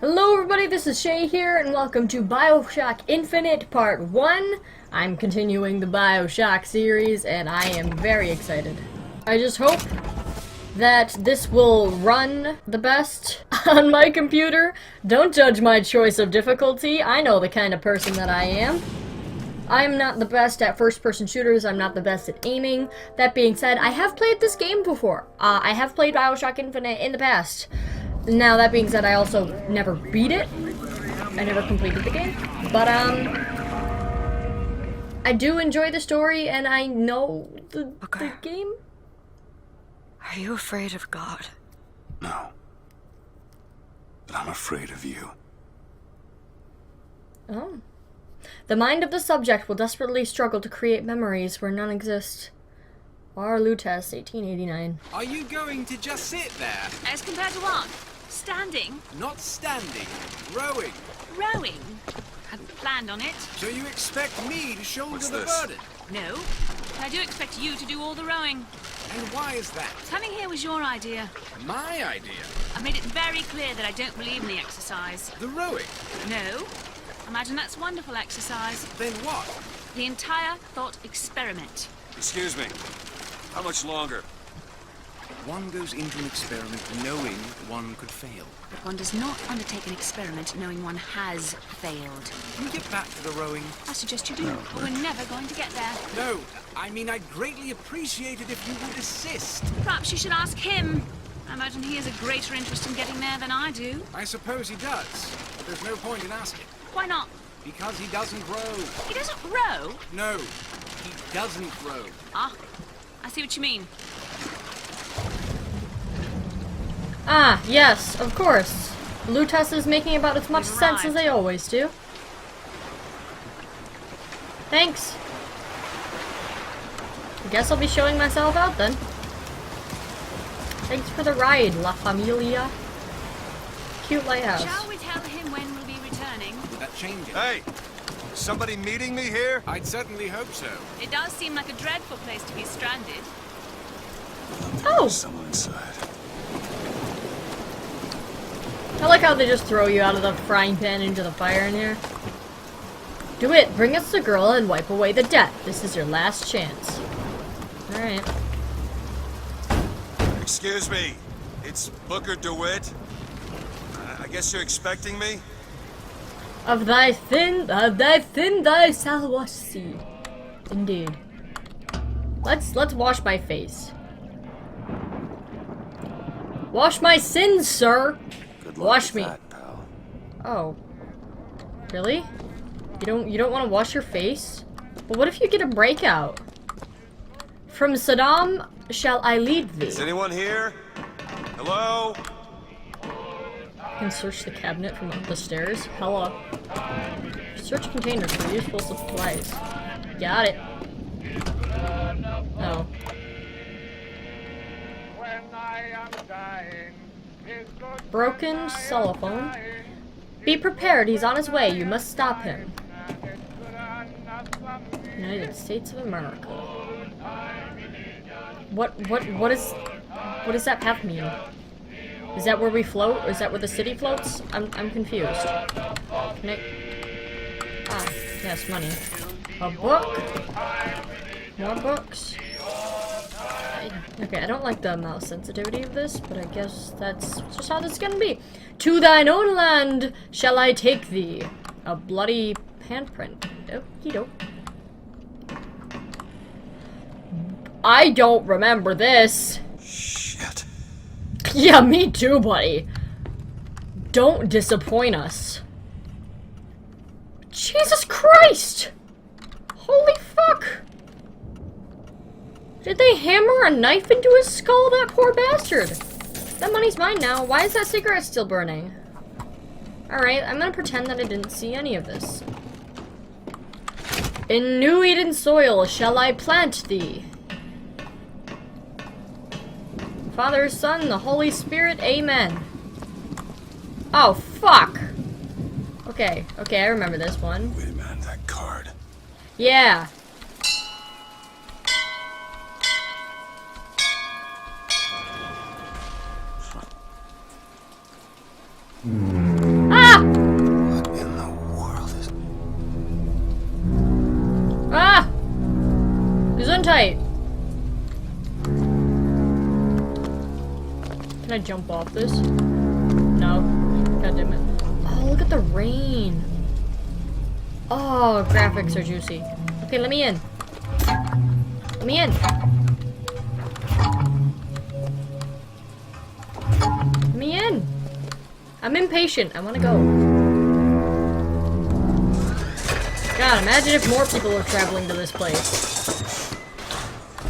Hello everybody, this is Shay here, and welcome to Bioshock Infinite Part 1. I'm continuing the Bioshock series, and I am very excited. I just hope that this will run the best on my computer. Don't judge my choice of difficulty. I know the kind of person that I am. I'm not the best at first-person shooters, I'm not the best at aiming. That being said, I have played this game before. I have played Bioshock Infinite in the past. Now, that being said, I also never beat it. I never completed the game. But, I do enjoy the story, and I know the game. Are you afraid of God? No. But I'm afraid of you. Oh. The mind of the subject will desperately struggle to create memories where none exist. R. Lutez, 1889. Are you going to just sit there? As compared to what? Standing? Not standing, rowing. Rowing? Hadn't planned on it. So you expect me to shoulder What's the this? burden? No. But I do expect you to do all the rowing. And why is that? Coming here was your idea. My idea? I made it very clear that I don't believe in the exercise. The rowing? No. Imagine that's wonderful exercise. Then what? The entire thought experiment. Excuse me. How much longer? One goes into an experiment knowing one could fail. But one does not undertake an experiment knowing one has failed. Can we get back to the rowing? I suggest you do, but we're never going to get there. No, I mean I'd greatly appreciate it if you would assist. Perhaps you should ask him. I imagine he has a greater interest in getting there than I do. I suppose he does, but there's no point in asking. Why not? Because he doesn't row. He doesn't row? No, he doesn't row. Ah, I see what you mean. Ah, yes, of course. Lutez is making about as much sense as they always do. Thanks. I guess I'll be showing myself out then. Thanks for the ride, La Familia. Cute lighthouse. Shall we tell him when we'll be returning? Would that change it? Hey! Is somebody meeting me here? I'd certainly hope so. It does seem like a dreadful place to be stranded. Oh! There's someone inside. I like how they just throw you out of the frying pan into the fire in here. Do it! Bring us the girl and wipe away the debt. This is your last chance. Alright. Excuse me. It's Booker DeWitt. I guess you're expecting me? Of thy sin thy shall wash thee. Indeed. Let's wash my face. Wash my sins, sir! Good luck Wash with me. that, pal. Oh. Really? You don't want to wash your face? Well, what if you get a breakout? From Saddam shall I lead thee? Is anyone here? Hello? You can search the cabinet from up the stairs. Hello. Search containers for useful supplies. Got it. Oh. Broken cellophane. Be prepared, he's on his way. You must stop him. United States of America. What does that path mean? Is that where we float? Or is that where the city floats? I'm confused. Can I... Ah, yes, money. A book? More books? Okay, I don't like the mouse sensitivity of this, but I guess that's just how this is gonna be. To thine own land shall I take thee. A bloody handprint. Okie doke. I don't remember this. Shit. Yeah, me too, buddy. Don't disappoint us. Jesus Christ! Holy fuck! Did they hammer a knife into his skull, that poor bastard? That money's mine now. Why is that cigarette still burning? Alright, I'm gonna pretend that I didn't see any of this. In new Eden soil shall I plant thee. Father, Son, the Holy Spirit, amen. Oh, fuck! Okay, I remember this one. Wait a minute, that card. Yeah. Ah! I jump off this? No. God damn it. Oh, look at the rain. Oh, graphics are juicy. Okay, let me in. Let me in. Let me in. I'm impatient. I want to go. God, imagine if more people were traveling to this place.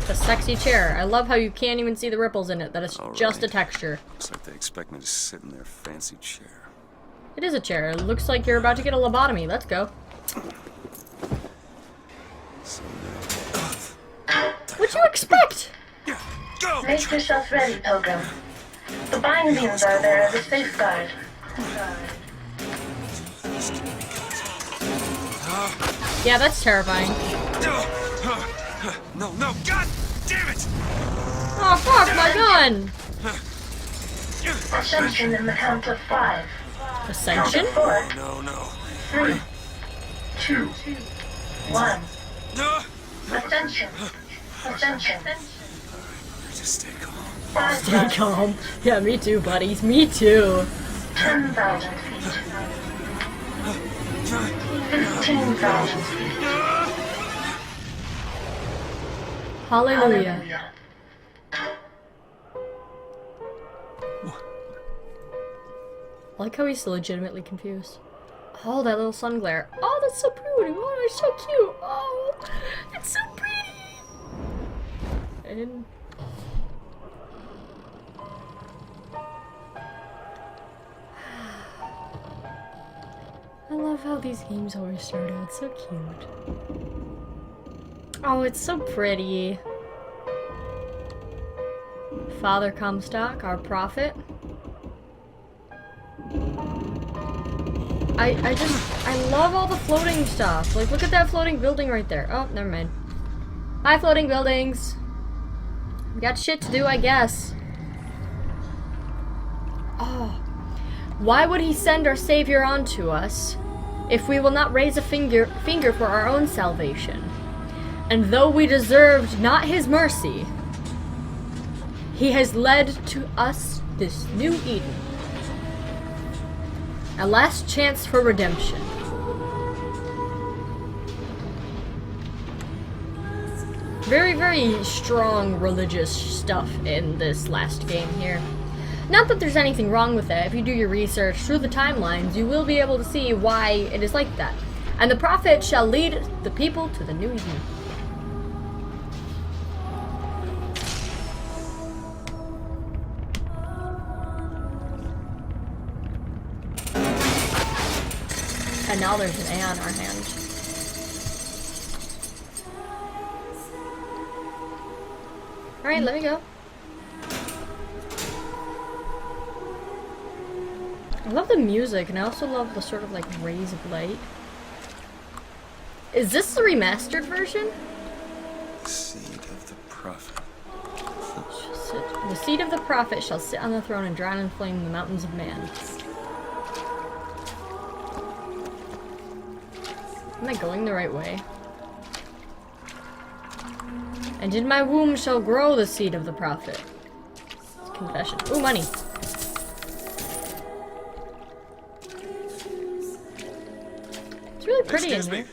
The sexy chair. I love how you can't even see the ripples in it. That is just a texture. Looks like they expect me to sit in their fancy chair. It is a chair. It looks like you're about to get a lobotomy. Let's go. What'd you expect? Go! Make yourself ready, Pilgrim. The bindings are there as a safeguard. Yeah, that's terrifying. No, no, God damn it! Oh, fuck, my gun! Ascension in the count of 5. Ascension? 4, No, no. 3, 2, 1. No! Ascension. Ascension. Just stay calm. 5, Stay calm. Yeah, me too, buddies. Me too. 10,000 feet. 15,000 feet. Hallelujah. I like how he's legitimately confused. Oh, that little sun glare. Oh, that's so pretty. Oh, it's so cute. Oh, it's so pretty. And I love how these games always start out so cute. Oh, it's so pretty. Father Comstock, our prophet. I love all the floating stuff. Like, look at that floating building right there. Oh, never mind. Hi, floating buildings. We got shit to do, I guess. Oh. Why would he send our Savior onto us if we will not raise a finger for our own salvation? And though we deserved not his mercy, he has led to us this new Eden. A last chance for redemption. Very, very strong religious stuff in this last game here. Not that there's anything wrong with that. If you do your research through the timelines, you will be able to see why it is like that. And the prophet shall lead the people to the new Eden. And now there's an A on our hand. Alright, let me go. I love the music, and I also love the sort of like rays of light. Is this the remastered version? Seed of the prophet. The seed of the prophet shall sit on the throne and drown in flame the mountains of man. Am I going the right way? And in my womb shall grow the seed of the prophet. Confession. Ooh, money. It's really pretty in Excuse me. here.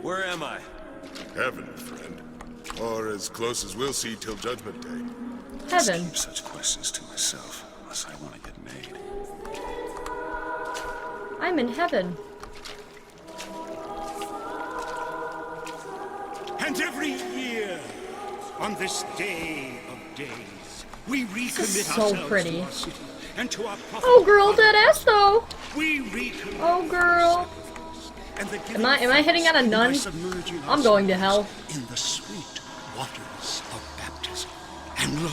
Where am I? Heaven, friend. Or as close as we'll see till Judgment Day. Heaven. Keep such questions to myself, unless I want to get made. I'm in heaven. And every year, on this day of days, we recommit so ourselves pretty. to our city and to our prophet. Oh, girl, dead ass though. We recommit Oh, girl. and the Am I hitting on a nun? I'm going to hell. in the sweet waters of baptism. And lo,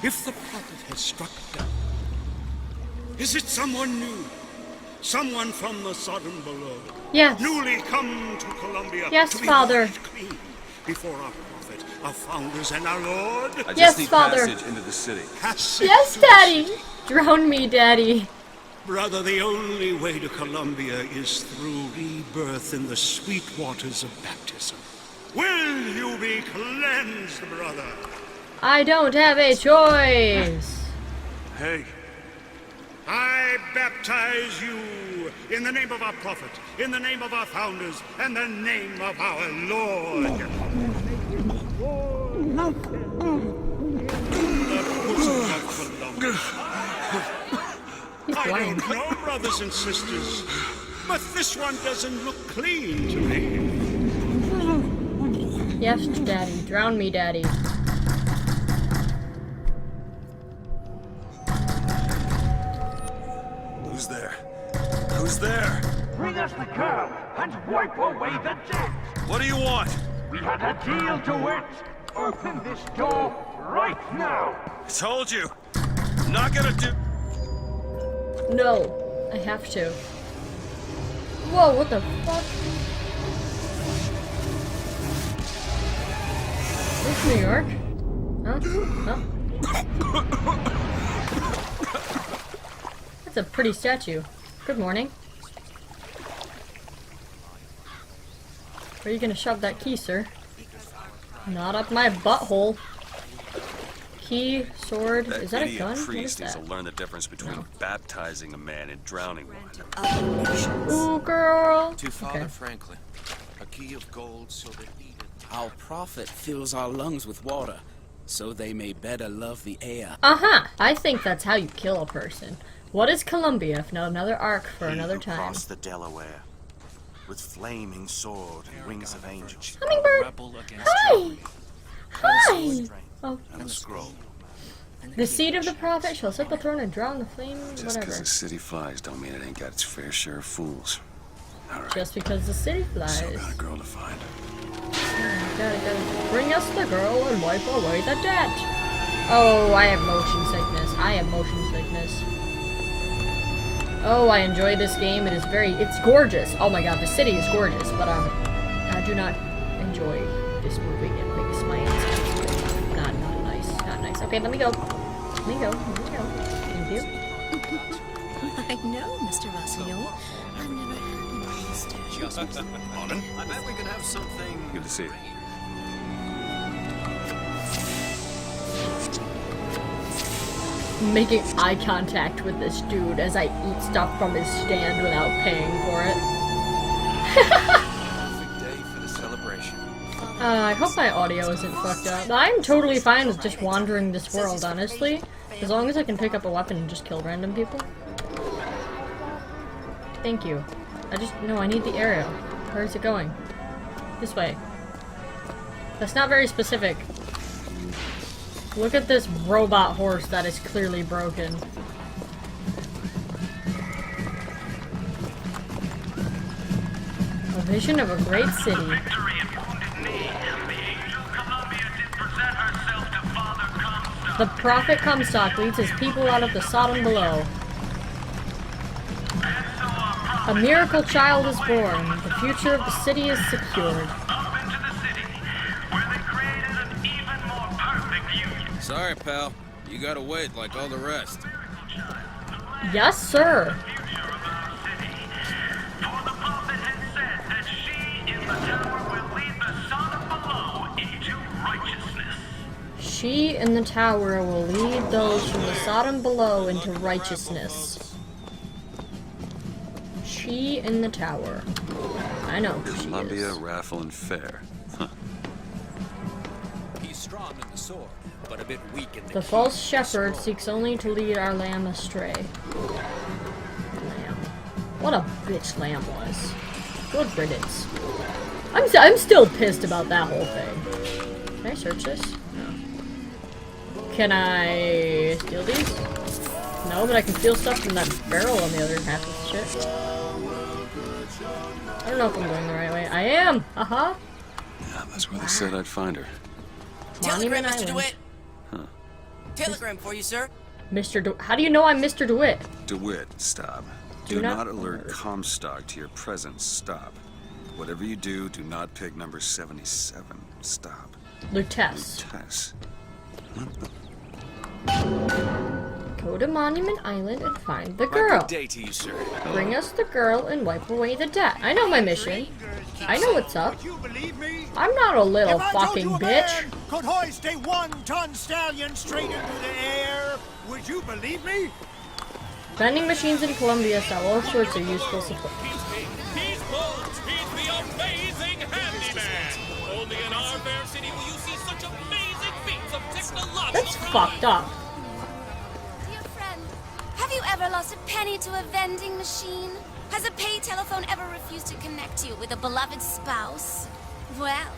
if the prophet has struck down, is it someone new? Someone from the Sodom below? Yes. Newly come to Columbia Yes, to be Father. washed clean before our prophet, our founders, and our Lord? I just Yes, need Father. passage into the city. Passage Yes, to the Daddy. city. Drown me, Daddy. Brother, the only way to Columbia is through rebirth in the sweet waters of baptism. Will you be cleansed, brother? I don't have a choice. Hey. I baptize you in the name of our prophet, in the name of our founders, and the name of our Lord. He's I blind. don't know, brothers and sisters, but this one doesn't look clean to me. Yes, Daddy. Drown me, Daddy. Who's there? Who's there? Bring us the girl and wipe away the debt. What do you want? We had a deal to it. Open this door right now. I told you. I'm not gonna do. No, I have to. Whoa, what the fuck? This New York? Huh? That's a pretty statue. Good morning. Where are you gonna shove that key, sir? Not up my butthole. Key, sword, is that a gun? What is Priest needs that? to learn the difference between baptizing a man and drowning one. Ooh, girl. To Father Okay. Franklin, a key of gold so that our prophet fills our lungs with water, so they may better love the air. Uh-huh. I think that's how you kill a person. What is Columbia if not another arc for another time? Crossed the Delaware with flaming sword and wings of angels. Hummingbird! Rebel against Hi! Hi! Oh. And a scroll. The seed of the prophet shall set the throne and drown the flame, Just whatever. because the city flies don't mean it ain't got its fair share of fools. Alright, Just because the city flies. still got a girl to find. Gotta bring us the girl and wipe away the debt. Oh, I have motion sickness. I have motion sickness. Oh, I enjoy this game. It's gorgeous. Oh my god, the city is gorgeous, but I do not enjoy this movie. It makes my hands not nice. Not nice. Okay, let me go. Let me go. Thank you. I know, Mr. Rossio. I've never had any Mr. Morning. I bet we can have something. Good to see you. Making eye contact with this dude as I eat stuff from his stand without paying for it. Perfect day for the celebration. I hope my audio isn't fucked up. I'm totally fine with just wandering this world, honestly. As long as I can pick up a weapon and just kill random people. Thank you. No, I need the arrow. Where is it going? This way. That's not very specific. Look at this robot horse that is clearly broken. A vision of a great city. The prophet Comstock leads his people out of the Sodom below. A miracle child is born. The future of the city is secured. Sorry, pal. You gotta wait like all the rest. Yes, sir. She in the tower will lead those from the Sodom below into righteousness. She in the tower. I know who she Columbia, is. Raffle, and Fair. Huh. He's strong in the sword, but a bit weak in The false shepherd seeks only to lead our lamb astray. Lamb. What a bitch lamb was. Good riddance. I'm still pissed about that whole thing. Can I search this? No. Can I steal these? No, but I can steal stuff from that barrel on the other half of the shit. I don't know if I'm going the right way. I am! Haha! Yeah, that's where they said I'd find her. Monument Mr. Island. DeWitt. Huh. Telegram for you, sir. How do you know I'm Mr. DeWitt? DeWitt, stop. Do Do not not alert Comstock to your presence. Stop. Whatever you do, do not pick number 77. Stop. Lutece. Tess. Go to Monument Island and find the Good girl. day to you, sir. Bring us the girl and wipe away the debt. I know my mission. I know what's up. You believe me? I'm not a little If I told fucking you a bitch. man could hoist a 1-ton stallion straight into the air, would Don't you believe me? Vending machines in Colombia sell all sorts of useful supplies. He's the amazing handyman. Only in our fair city will you see such amazing feats of technological. That's fucked up. Dear friend, have you ever lost a penny to a vending machine? Has a pay telephone ever refused to connect you with a beloved spouse? Well,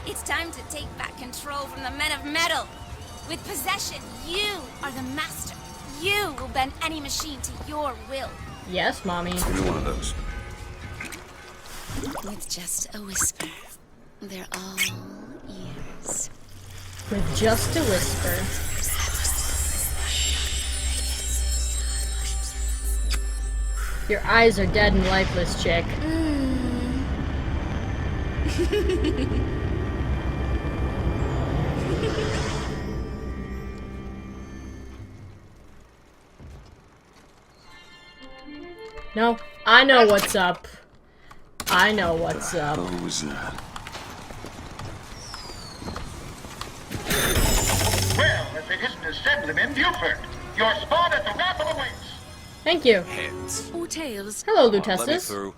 it's time to take back control from the men of metal. With possession, you are the master. You will bend any machine to your will. Yes, Mommy. Give me one of those. With just a whisper, they're all ears. With just a whisper. Your eyes are dead and lifeless, chick. No, I know what's up. I know what's up. What was that? Well, if it isn't Assemblyman Buford, your spot at the raffle awaits. Thank you. Heads. Or tails. Hello, Let me Lutessus. through.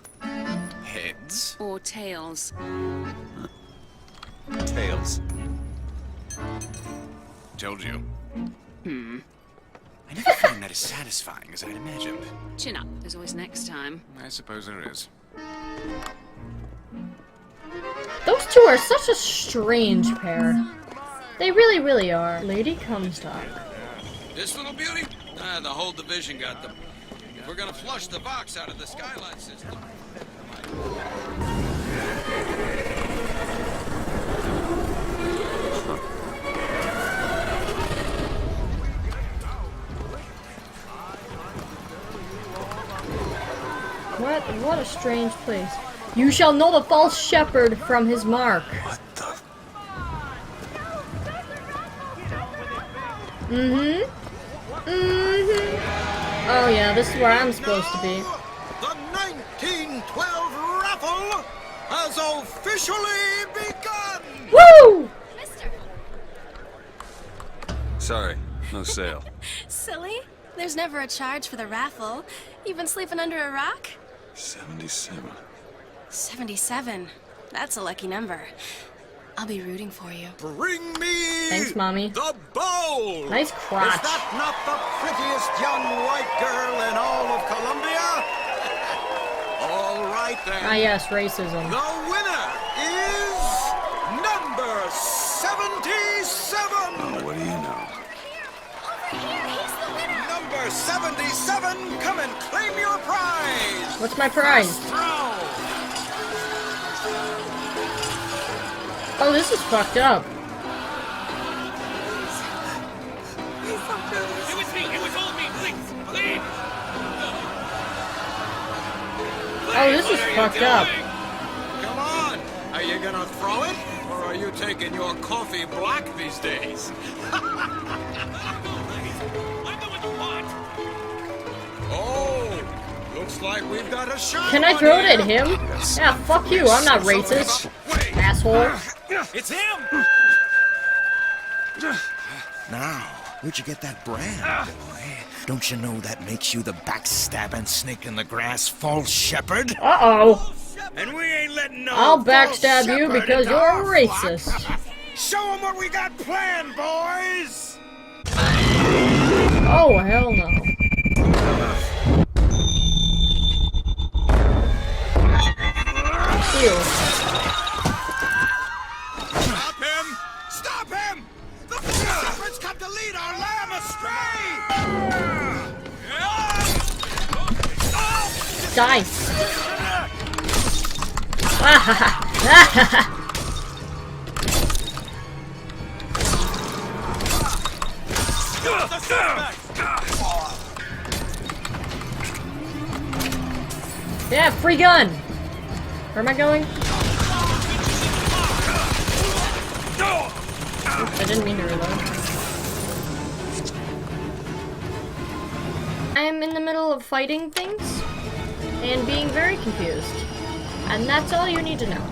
Heads. Or tails. Tails. Told you. I never found that as satisfying as I'd imagined. Chin up. There's always next time. I suppose there is. Those two are such a strange pair. They really, really are. Lady Comstock. This little beauty? The whole division got them. We're gonna flush the box out of the skyline system. What a strange place. You shall know the false shepherd from his mark. What the? Oh yeah, this is where I'm supposed to be. The 1912 raffle has officially begun! Woo! Sorry, no sale. Silly? There's never a charge for the raffle. You've been sleeping under a rock? 77. 77. That's a lucky number. I'll be rooting for you. Bring me Thanks, Mommy. the bowl! Nice Is crotch. that not the prettiest young white girl in all of Colombia? All right then. Ah yes, racism. The winner is number 77! Oh, what do you know? Number 77, come and claim your prize! What's my prize? Throw! Oh, this is fucked up. It was me! It was all me! Please! Please! Oh, this is fucked up. Come on! Are you gonna throw it? Or are you taking your coffee black these days? Oh! Looks like we've got a shot. Can I on throw it here. at him? Yeah, fuck you. I'm not racist. Asshole. It's him! Now, where'd you get that brand, boy? Don't you know that makes you the backstabbing snake in the grass false shepherd? Uh-oh. And we ain't letting no I'll false backstab you shepherd because into you're our a racist. flock. Show them what we got planned, boys! Oh, hell no. Ew. Stop him! Stop him! The false shepherd's come to lead our lamb astray! Die. Yeah, free gun. Where am I going? Oops, I didn't mean to reload. I'm in the middle of fighting things and being very confused. And that's all you need to know.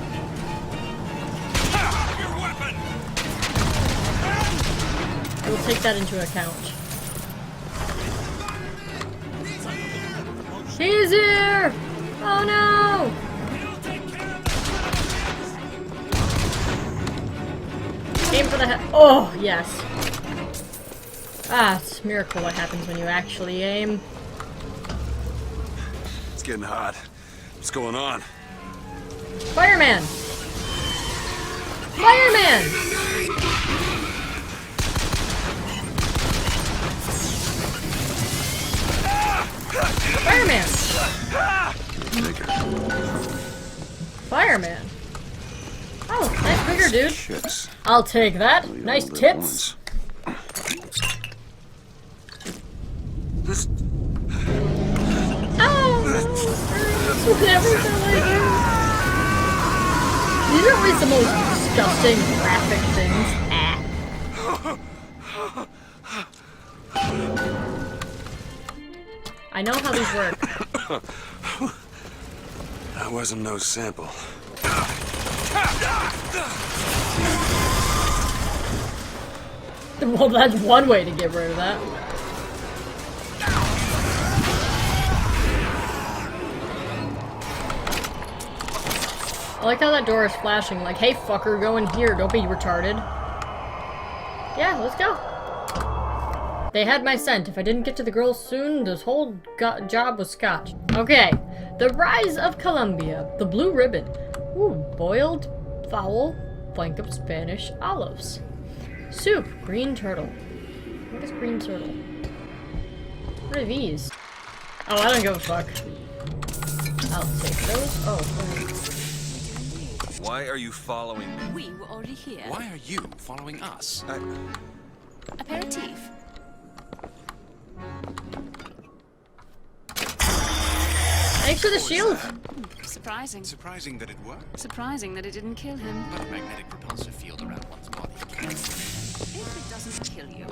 I will take that into account. He's here! Oh no! Aim for the head. Oh, yes. Ah, it's a miracle what happens when you actually aim. It's getting hot. What's going on? Fireman! Fireman! Fireman! Fireman? Oh, nice bigger, dude. Shits. I'll take that. Nice tits. This. Oh! Whatever the These are always the most disgusting, graphic things. I know how these work. That wasn't no sample. Well, that's one way to get rid of that. I like how that door is flashing, like, hey fucker, go in here, don't be retarded. Yeah, let's go. They had my scent. If I didn't get to the girls soon, this whole job was scotch. Okay, the rise of Colombia, the blue ribbon. Ooh, boiled fowl, flank of Spanish olives. Soup, green turtle. What is green turtle? What are these? Oh, I don't give a fuck. I'll take those. Oh, why are you following me? We were already here. Why are you following us? Aperitif. Thanks for the shield. Surprising. Surprising that it worked. Surprising that it didn't kill him. But a magnetic repulsive field around one's body can. If it doesn't kill you.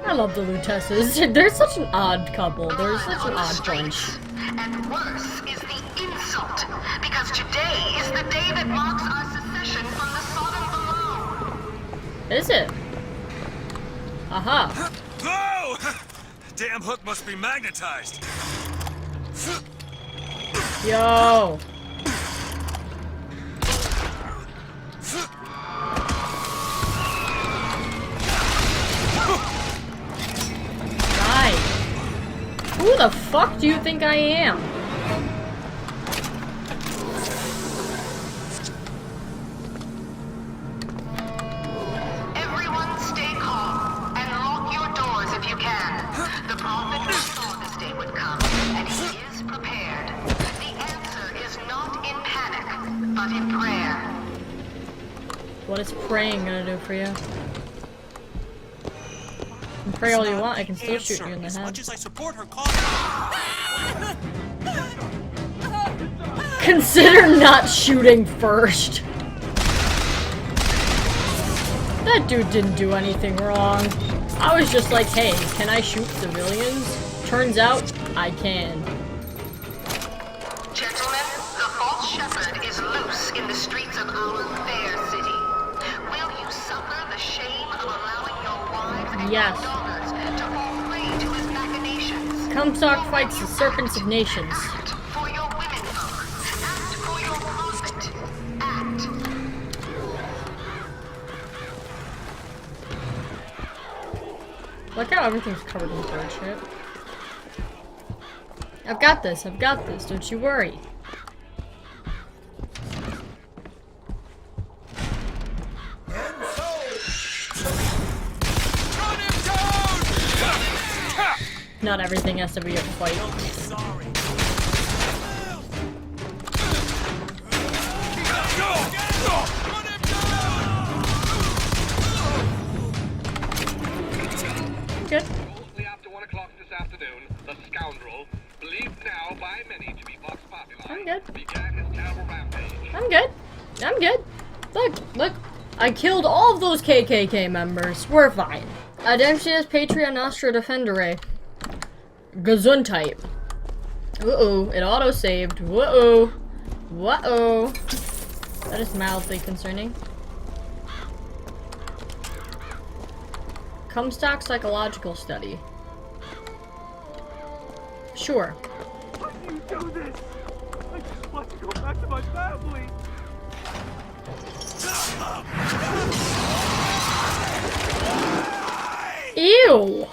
I love the Lutesses. They're such an odd couple. They're such an odd bunch. And worse is the insult, because today is the day that marks our secession from the Sodom below. Is it? Aha. Oh! Damn hook must be magnetized. Yo. Die. Who the fuck do you think I am? Everyone stay calm and lock your doors if you can. The prophet saw this day would come, and he is prepared. The answer is not in panic, but in prayer. What is praying gonna do for you? You can pray all you want, I can still shoot you in the head. Much as I support her cause. Consider not shooting first. That dude didn't do anything wrong. I was just like, hey, can I shoot civilians? Turns out, I can. Gentlemen, the false shepherd is loose in the streets of our fair city. Will you suffer the shame of allowing your wives and Yes. your daughters to fall prey to his machinations? Comstock fights the serpents of nations. Act for your women folk. Act for your prophet. Act. Look how everything's covered in bird shit. I've got this, don't you worry. Not everything has to be a fight. Good. Shortly after 1 o'clock this afternoon, the scoundrel, believed now by many to be Vox Populi, I'm good. began his terrible rampage. I'm good. I'm good. Look. I killed all of those KKK members. We're fine. Ademptius Patria Nostra Defendere. Gesundheit. Uh-oh. It auto-saved. Whoa. Whoa. That is mildly concerning. Comstock Psychological Study. Sure. Why do you do this? I just want to go back to my family. Ew!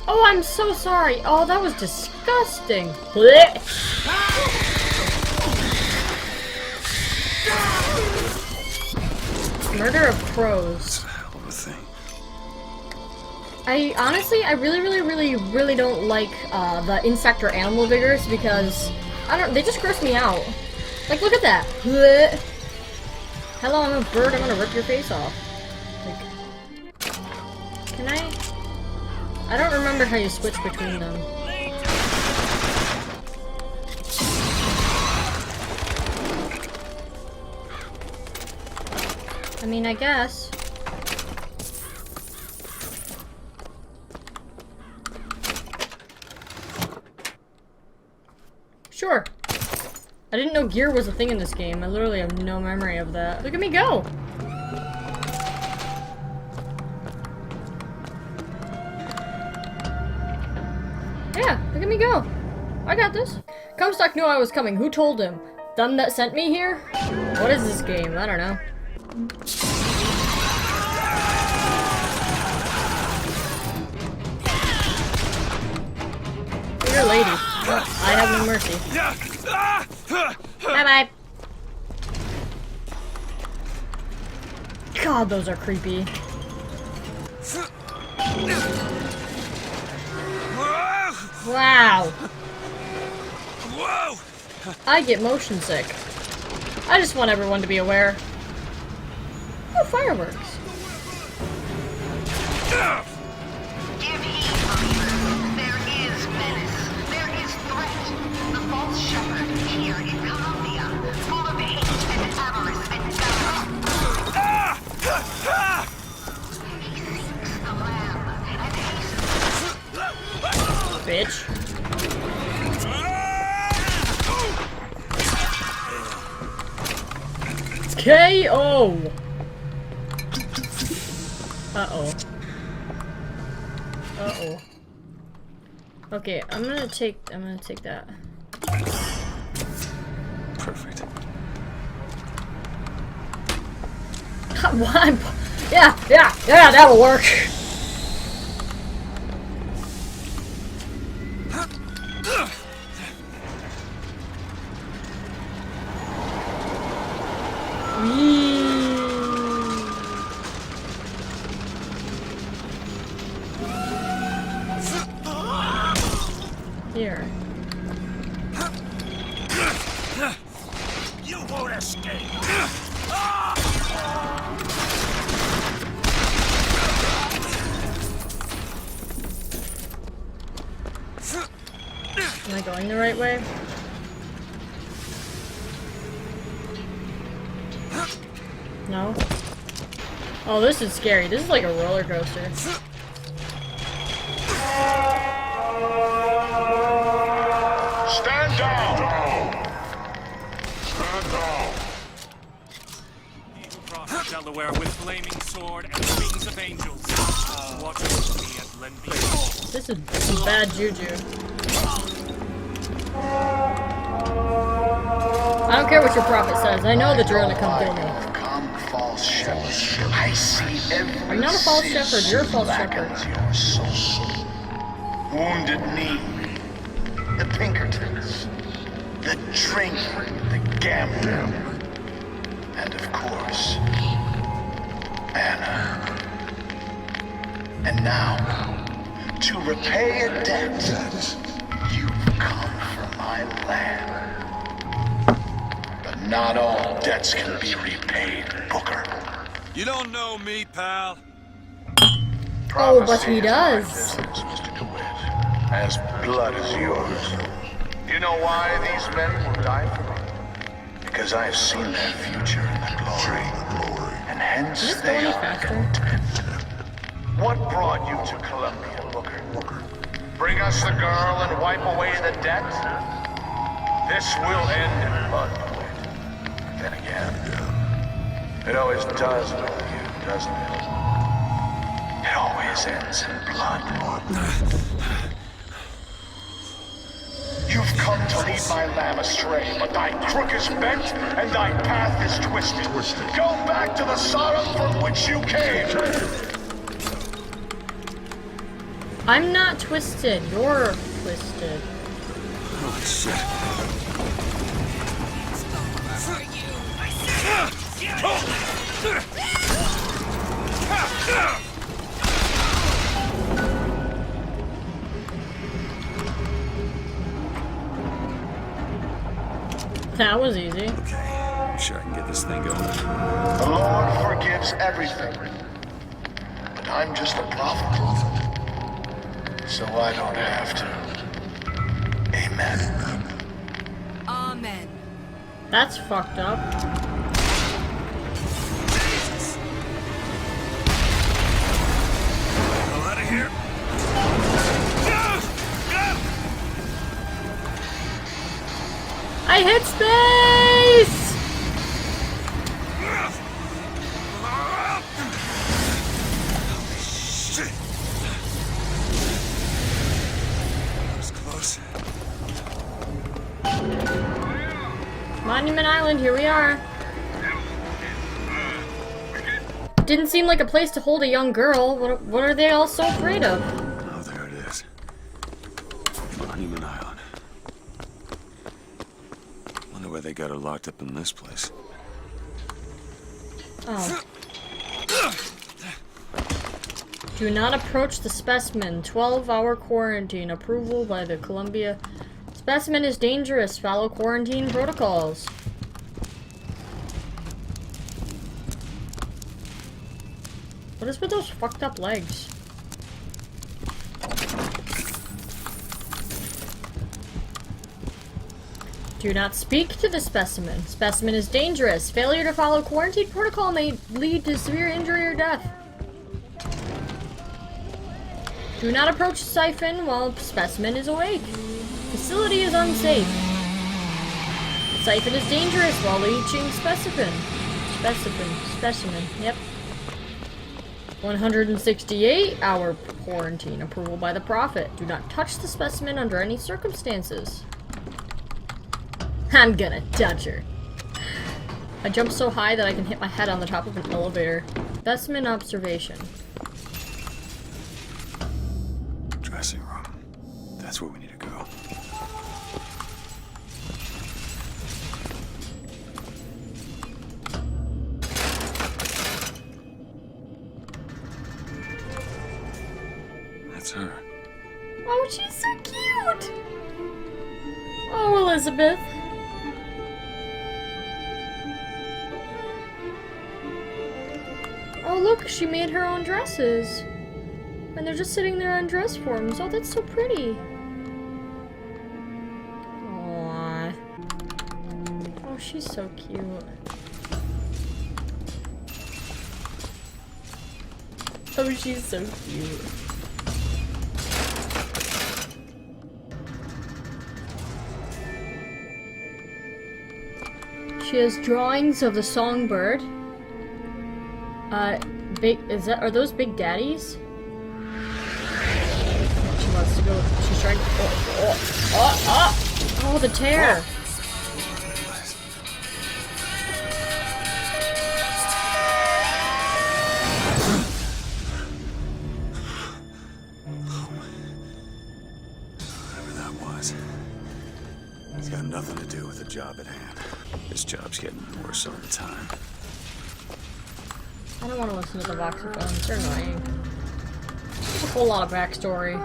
Oh, I'm so sorry. Oh, that was disgusting. Blech. Murder of crows. I honestly, I really don't like the insect or animal vigors because they just gross me out. Like, look at that. Blech. Hello, I'm a bird. I'm gonna rip your face off. Like, can I don't remember how you switch between them. I mean, I guess. Sure. I didn't know gear was a thing in this game. I literally have no memory of that. Look at me go! Yeah, look at me go. I got this. Comstock knew I was coming. Who told him? Them that sent me here? What is this game? I don't know. You're a lady. I have no mercy. Bye-bye. God, those are creepy. Wow. Whoa! I get motion sick. I just want everyone to be aware. Oh, fireworks. Give heed, believers. There is menace. There is threat. The false shepherd here in Columbia, full of hate and avarice and doubt. He seeks the lamb and hastens. Bitch. KO! Uh-oh. Uh-oh. Okay, I'm gonna take that. Perfect. What? Yeah, that'll work. Here. You won't escape. Am I going the right way? No? Oh, this is scary. This is like a roller coaster. Stand down! Stand down! He who crosses Delaware with flaming sword and wings of angels. Watch over me and lend me all. This is some bad juju. I don't care what your prophet says. I know that you're gonna come kill me. Come, false shepherd. I see every I'm not a false shepherd. You're a false shepherd. your soul. Wounded Knee, the Pinkertons, the drink, the gambler, and of course, Anna. And now, to repay a debt, you've come from my land. But not all debts can be repaid, Booker. You don't know me, pal. Oh, but he does. Mr. DeWitt, as blood as yours. You know why these men will die for me? Because I have seen their future in the glory, and hence they are content. What brought you to Columbia, Booker? Bring us the girl and wipe away the debt? This will end in blood, DeWitt. Then again, it always does with you, doesn't it? It always ends in blood. You've come to lead my lamb astray, but thy crook is bent and thy path is twisted. Go back to the Sodom from which you came. I'm not twisted. You're twisted. Holy shit. That was easy. Okay, I'm sure I can get this thing going. The Lord forgives everything, but I'm just a prophet, so I don't have to. Amen. Amen. That's fucked up. Hell out of here. I hit space! Shit. That was close. Monument Island, here we are. Didn't seem like a place to hold a young girl. What are they all so afraid of? Oh, there it is. Monument Island. Wonder why they got her locked up in this place. Oh. Do not approach the specimen. 12-hour quarantine. Approval by the Columbia. Specimen is dangerous. Follow quarantine protocols. What is with those fucked up legs? Do not speak to the specimen. Specimen is dangerous. Failure to follow quarantine protocol may lead to severe injury or death. Do not approach siphon while specimen is awake. Facility is unsafe. Siphon is dangerous while leaching specimen. Specimen. Yep. 168-hour quarantine. Approval by the Prophet. Do not touch the specimen under any circumstances. I'm gonna touch her. I jump so high that I can hit my head on the top of an elevator. Specimen observation. Dressing room. That's where we need to go. That's her. Oh, she's so cute! Oh, Elizabeth. Oh, look, she made her own dresses. And they're just sitting there on dress forms. Oh, that's so pretty. Aww. Oh, she's so cute. Oh, she's so cute. She has drawings of the songbird. Are those Big Daddies? She wants to go, she's trying to, oh, the tear. Whatever that was. It's got nothing to do with the job at hand. This job's getting worse all the time. I don't want to listen to the voxophones, they're annoying. There's a whole lot of backstory.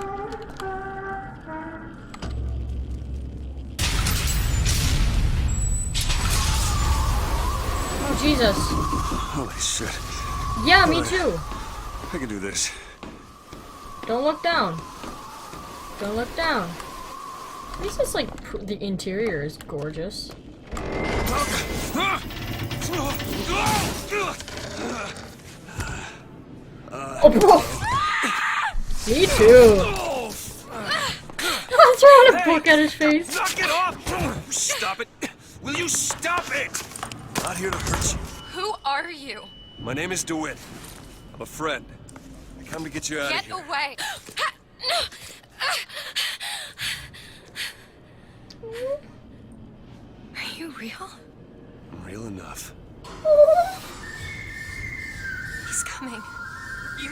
Oh, Jesus. Holy shit. Yeah, me too. I can do this. Don't look down. Don't look down. At least it's like, the interior is gorgeous. Oh, bro! Me too! I'm throwing a book at his face! Knock it off! Stop it! Will you stop it? Not here to hurt you. Who are you? My name is DeWitt. I'm a friend. I Come to get you out of here. Get away! Are you real? Real enough. He's coming.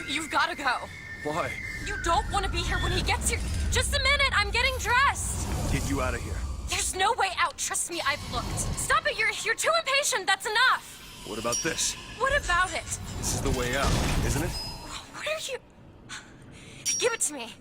You've got to go. Why? You don't want to be here when he gets here. Just a minute, I'm getting dressed. Get you out of here. There's no way out. Trust me, I've looked. Stop it, you're too impatient. That's enough. What about this? What about it? This is the way out, isn't it? What are you... Give it to me.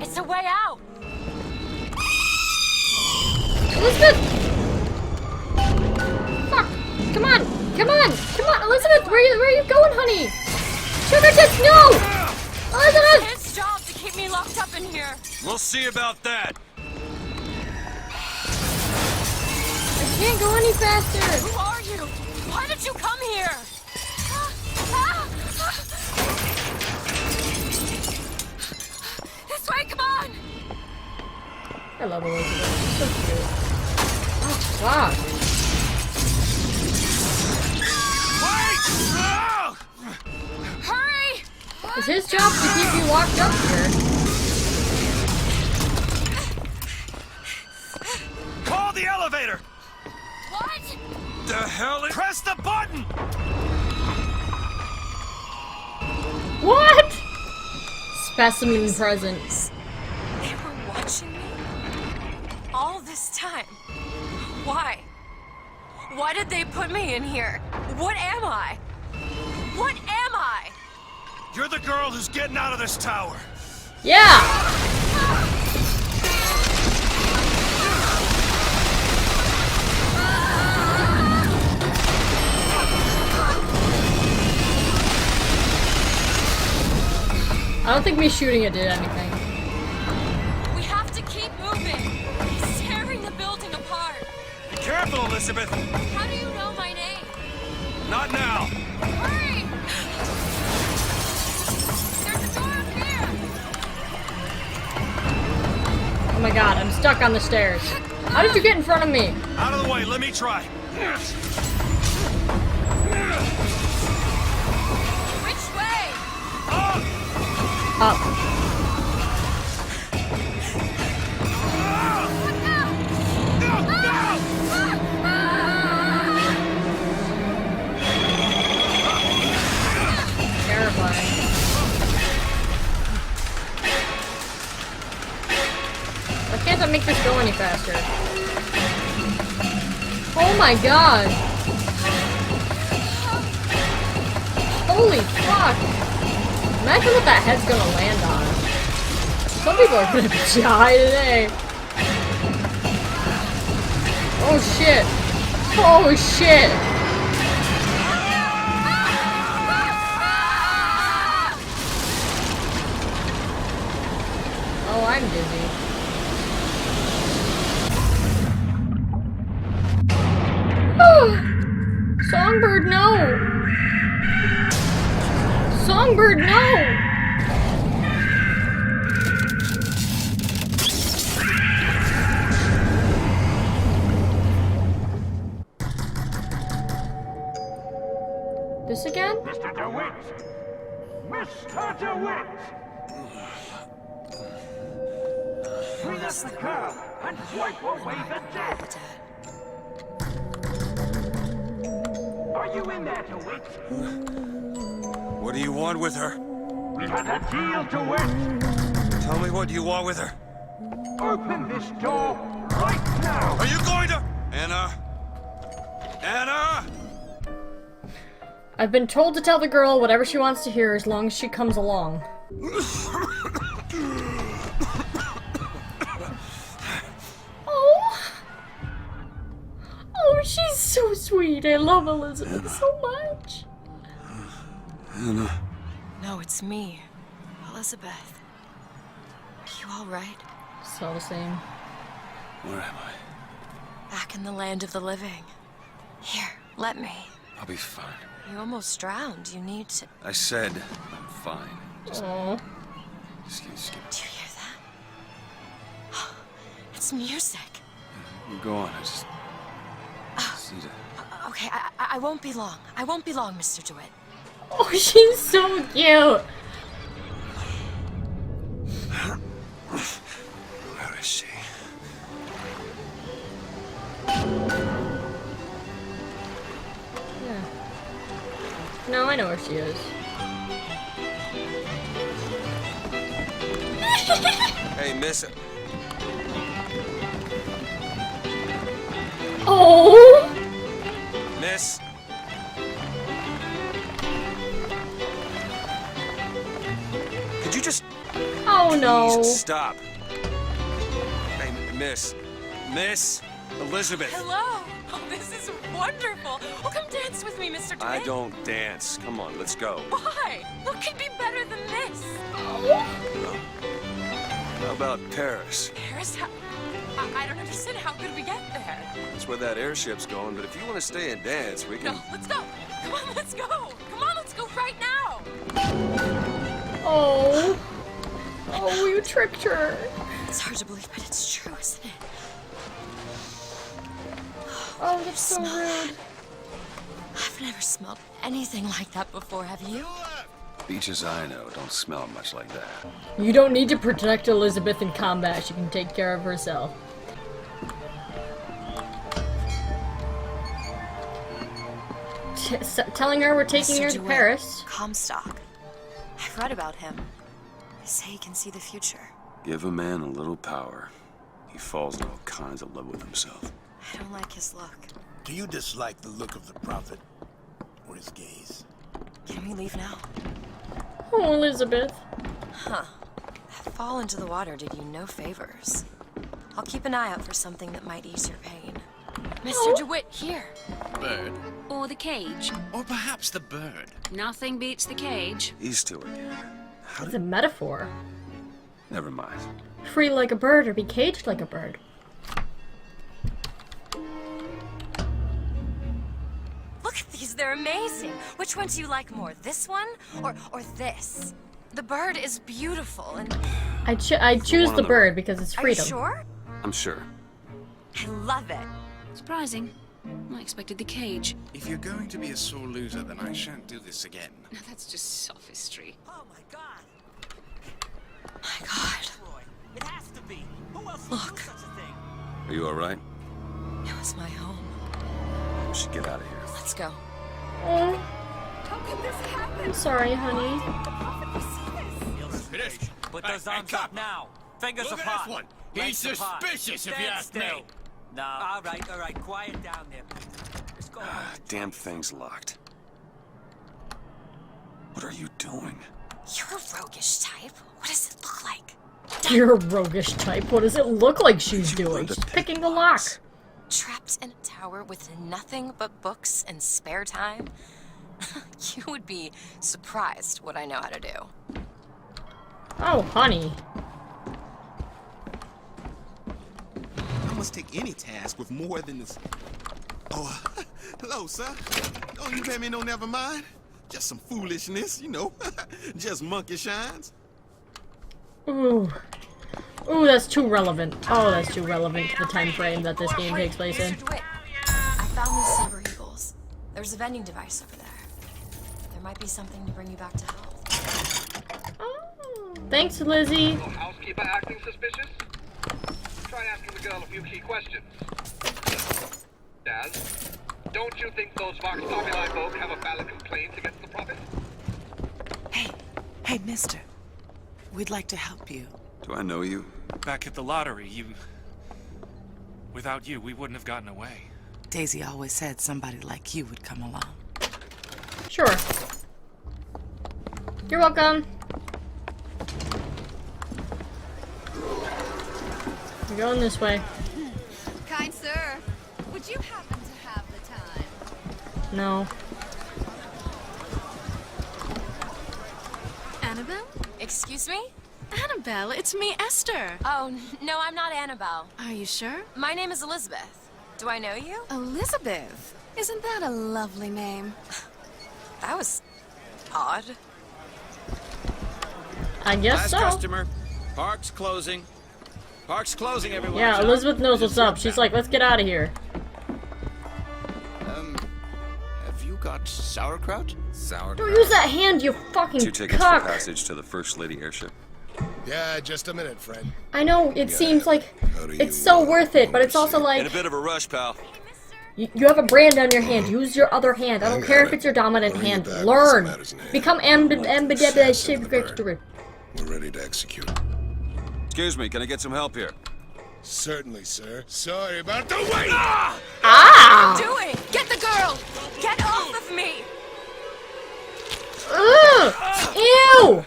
It's a way out. Elizabeth! Fuck! Come on! Come on! Come on! Elizabeth, where are you going, honey? Sugar tits, no! Elizabeth! It's his job to keep me locked up in here. We'll see about that. I can't go any faster. Who are you? Why did you come here? This way, come on! I love Elizabeth. She's so cute. Oh, fuck. Hurry! It's his job to keep you locked up here. Call the elevator! What? The hell is... Press the button! What? Specimen presents. They were watching me? All this time? Why? Why did they put me in here? What am I? What am I? You're the girl who's getting out of this tower. Yeah! I don't think me shooting it did anything. We have to keep moving. He's tearing the building apart. Be careful, Elizabeth. How do you know my name? Not now. Hurry! There's a door up here. Oh my god, I'm stuck on the stairs. How did you get in front of me? Out of the way, let me try. Which way? Up. Terrifying. Why can't I make this go any faster? Oh my god! Holy fuck! Imagine what that head's gonna land on. Some people are gonna die today. Oh shit! Oh shit! Oh, I'm dizzy. Songbird, no! Songbird, no! This again? Mr. DeWitt! Mr. DeWitt! Clean up the curb and wipe away the debt! Are you in there, DeWitt? What do you want with her? We had a deal, DeWitt! Tell me what you want with her. Open this door right now! Are you going to... Anna? Anna! I've been told to tell the girl whatever she wants to hear as long as she comes along. Oh, she's so sweet. I love Elizabeth so much. Anna. No, it's me. Elizabeth. Are you alright? It's all the same. Where am I? Back in the land of the living. Here, let me. I'll be fine. You almost drowned. You need to... I said, I'm fine. Just Aww. Just Do you hear that? It's music. you go on. I just need to. Okay, I won't be long. I won't be long, Mr. DeWitt. Oh, she's so cute. Where is she? Yeah. No, I know where she is. Hey, miss. Oh! Miss. Could you just Oh no. please stop? Hey, miss. Miss Elizabeth. Hello. Oh, this is wonderful. Oh, come dance with me, Mr. DeWitt. I don't dance. Come on, let's go. Why? What could be better than this? How about Paris? Paris? I don't understand. How could we get there? That's where that airship's going, but if you want to stay and dance, we can... No, let's go. Come on, let's go. Come on, let's go right now. Oh. Oh, you tricked her. It's hard to believe, but it's true, isn't it? Oh, that's so rude. I've never smelled anything like that before, have you? Beaches I know don't smell much like that. You don't need to protect Elizabeth in combat. She can take care of herself. Telling her we're taking her to Paris. Comstock. I've read about him. They say he can see the future. Give a man a little power. He falls in all kinds of love with himself. I don't like his look. Do you dislike the look of the prophet? Or his gaze? Can we leave now? Oh, Elizabeth. Huh. That fall into the water did you no favors. I'll keep an eye out for something that might ease your pain. Mr. DeWitt, here. Bird? Or the cage. Or perhaps the bird. Nothing beats the cage. These two again. It's a metaphor. Never mind. Free like a bird or be caged like a bird. Look at these, they're amazing. Which one do you like more, this one or this? The bird is beautiful and... I choose the bird because it's freedom. Are you sure? I'm sure. I love it. Surprising. I expected the cage. If you're going to be a sore loser, then I shan't do this again. No, that's just sophistry. Oh my God! My God. It has to be. Who else would Look. do such a thing? Are you alright? It was my home. We should get out of here. Let's go. Oh, How could this happen? I'm sorry, honey. Finished. Put those arms up now. Fingers Look at apart. this one. Legs He's apart. suspicious, if you Stand ask still. me. No. All right. Quiet down there. Let's go. Damn thing's locked. What are you doing? You're a roguish type. What does it look like? You're a roguish type. What does it look like she's doing? She's picking the lock. Trapped in a tower with nothing but books and spare time? You would be surprised what I know how to do. Oh, honey. I must take any task with more than this. Oh, hello, sir. Don't you pay me no never mind. Just some foolishness, you know. Just monkey shines. Ooh. Ooh, that's too relevant. Oh, that's too relevant to the time frame that this game takes place in. Mr. DeWitt, I found these silver eagles. There's a vending device over there. There might be something to bring you back to health. Oh, thanks, Lizzie. Housekeeper acting suspicious? Try asking the girl a few key questions. Daz, don't you think those Vox Populi folk have a valid complaint against the prophet? Hey, mister. We'd like to help you. Do I know you? Back at the lottery, without you, we wouldn't have gotten away. Daisy always said somebody like you would come along. Sure. You're welcome. We're going this way. Kind sir, would you happen to have the time? No. Annabelle? Excuse me? Annabelle, it's me, Esther. Oh, no, I'm not Annabelle. Are you sure? My name is Elizabeth. Do I know you? Elizabeth. Isn't that a lovely name? That was odd. I guess Last so. customer. Park's closing. Park's closing, everyone. Yeah, Elizabeth knows what's up. She's like, let's get out of here. Have you got sauerkraut? Sauerkraut. Don't use that hand, you fucking 2 tickets cuck. for passage to the First Lady airship. Yeah, just a minute, friend. I know, it seems like it's so worth it, but it's also In a like, bit of a rush, pal. you have a brand on your hand. Use your other hand. I don't care if it's your dominant hand. Learn. Become ambidextrous. We're ready to execute. Excuse me, can I get some help here? Certainly, sir. Sorry about the wait! Ah! What are you doing? Get the girl! Get off of me! Ugh! Ew!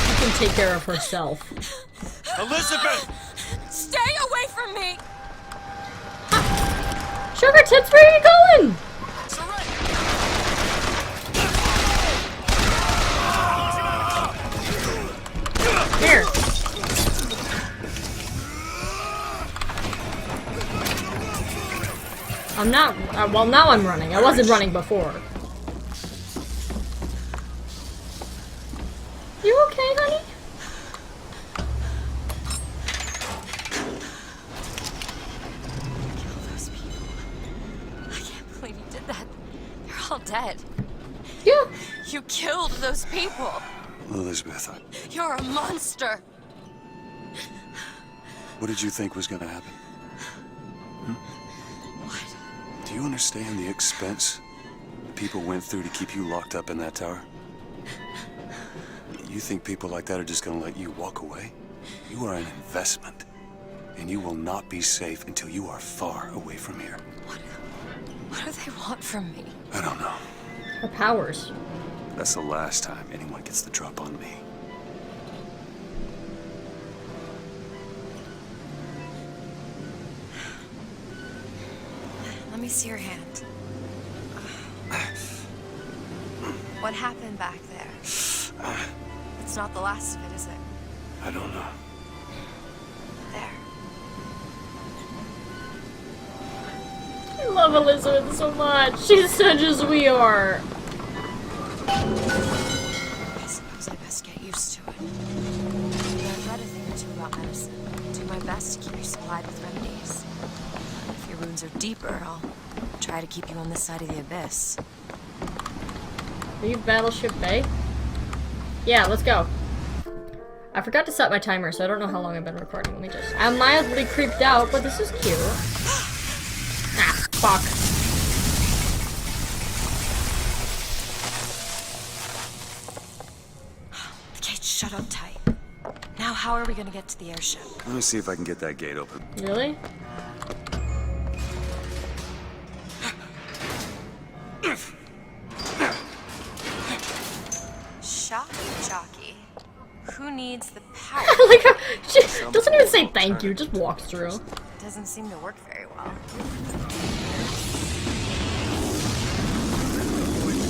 She can take care of herself. Elizabeth! Stay away from me! Sugar tits, where are you going? Here. I'm not. Well, now I'm running. I wasn't running before. You okay, honey? Kill those people. I can't believe you did that. They're all dead. Yeah. You killed those people. Elizabeth, You're a monster. what did you think was gonna happen? What? Do you understand the expense people went through to keep you locked up in that tower? You think people like that are just gonna let you walk away? You are an investment, and you will not be safe until you are far away from here. What do they want from me? I don't know. Her powers. That's the last time anyone gets the drop on me. Let me see your hand. What happened back there? It's not the last of it, is it? I don't know. There. I love Elizabeth so much. She's such a sweetheart. I suppose I best get used to it. I've read a thing or two about medicine. Do my best to keep you supplied with remedies. If your wounds are deeper, I'll try to keep you on this side of the abyss. Leave Battleship Bay? Yeah, let's go. I forgot to set my timer, so I don't know how long I've been recording. Let me just... I'm mildly creeped out, but this is cute. Ah, fuck. The gate's shut up tight. Now how are we gonna get to the airship? Let me see if I can get that gate open. Really? Shock jockey. Who needs the power? Like, she doesn't even say thank you, just walks through. Doesn't seem to work very well.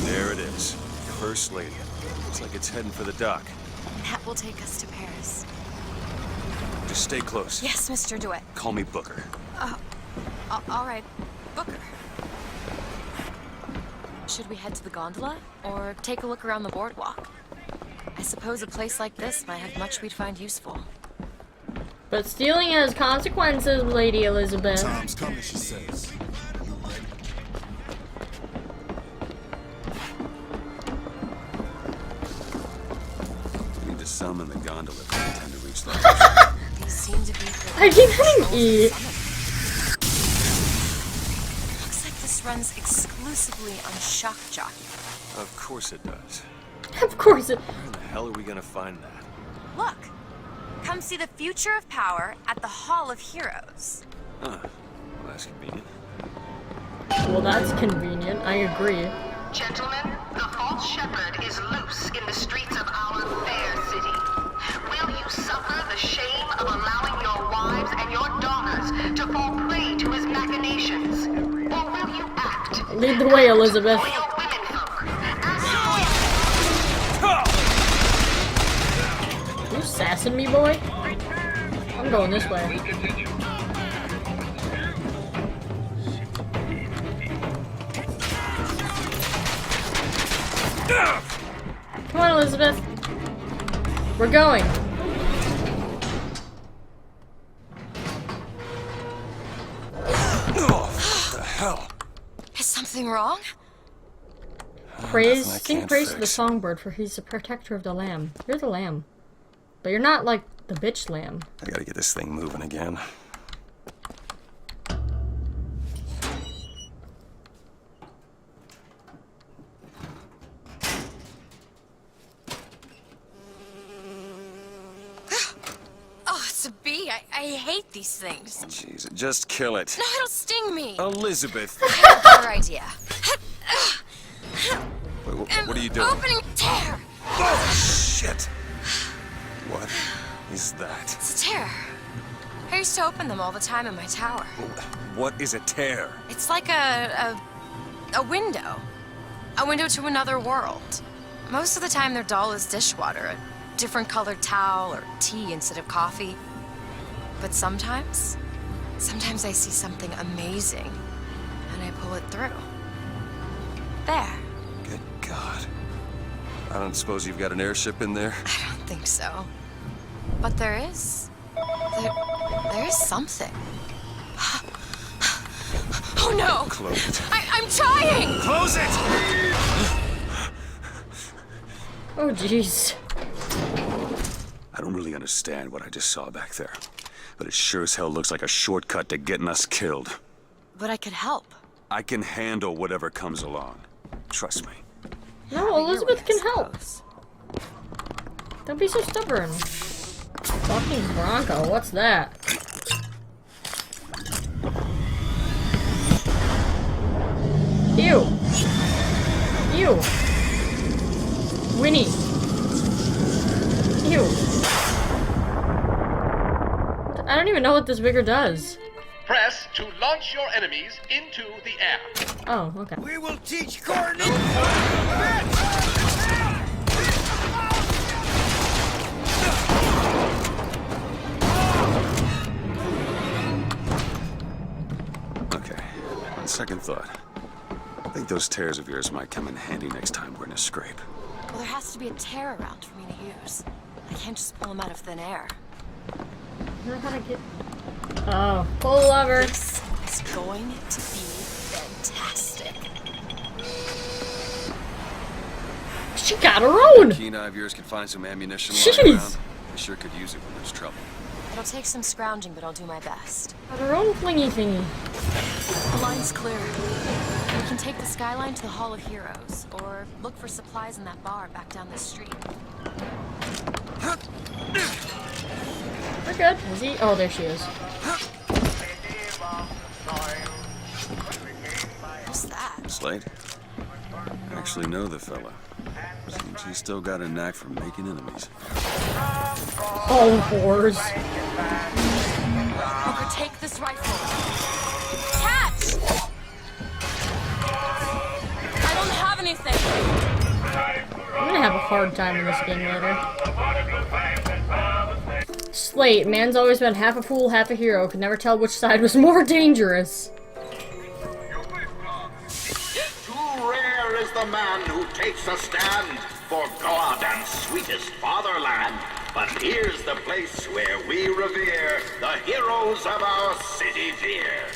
There it is. First Lady. Looks like it's heading for the dock. That will take us to Paris. Just stay close. Yes, Mr. DeWitt. Call me Booker. All right, Booker. Should we head to the gondola or take a look around the boardwalk? I suppose a place like this might have much we'd find useful. But stealing has consequences, Lady Elizabeth. Time's coming, she says. We need to summon the gondola if we intend to reach that. These seem to be I keep hitting E. Looks like this runs exclusively on shock jockey. Of course it does. Of course it... Where the hell are we gonna find that? Look, come see the future of power at the Hall of Heroes. Huh. Well, that's convenient. Well, that's convenient. I agree. Gentlemen, the false shepherd is loose in the streets of our fair city. Will you suffer the shame of allowing your wives and your daughters to fall prey to his machinations? Or will you act? Lead the way, Elizabeth. For your womenfolk. You sassing me, boy? I'm going this way. Come on, Elizabeth. We're going. What the hell? Is something wrong? Sing praise to the songbird, for he's the protector of the lamb. You're the lamb. But you're not like the bitch lamb. I gotta get this thing moving again. Oh, it's a bee. I hate these things. Jeez, just kill it. No, it'll sting me. Elizabeth. Better idea. Wait, what are you doing? Opening tear. Oh, shit. What is that? It's a tear. I used to open them all the time in my tower. What is a tear? It's like a window. A window to another world. Most of the time they're dull as dishwater, a different colored towel or tea instead of coffee. But sometimes I see something amazing and I pull it through. There. Good God. I don't suppose you've got an airship in there? I don't think so. But there is. There is something. Oh no! Close it. I'm trying! Close it! Oh jeez. I don't really understand what I just saw back there. But it sure as hell looks like a shortcut to getting us killed. But I could help. I can handle whatever comes along. Trust me. No, Elizabeth can help. Don't be so stubborn. Fucking Bronco, what's that? Ew. Ew. Winnie. Ew. I don't even know what this vigor does. Press to launch your enemies into the air. Oh, okay. We will teach Courtney. Okay, on second thought, I think those tears of yours might come in handy next time we're in a scrape. Well, there has to be a tear around for me to use. I can't just pull them out of thin air. I don't know how to get... Oh, pull the lever. This is going to be fantastic. She got her own! Keen eye of yours can find some ammunition Jeez. lying around. I sure could use it when there's trouble. It'll take some scrounging, but I'll do my best. Got her own flingy thingy. The line's clear. We can take the skyline to the Hall of Heroes, or look for supplies in that bar back down the street. We're good. Is he? Oh, there she is. What's that? Slade? I actually know the fella. Seems he's still got a knack for making enemies. Oh, whores. Booker, take this rifle. Catch! I don't have anything. I'm gonna have a hard time in this game later. Slate, man's always been half a fool, half a hero. Could never tell which side was more dangerous. Too rare is the man who takes a stand for God and sweetest fatherland. But here's the place where we revere the heroes of our city fear.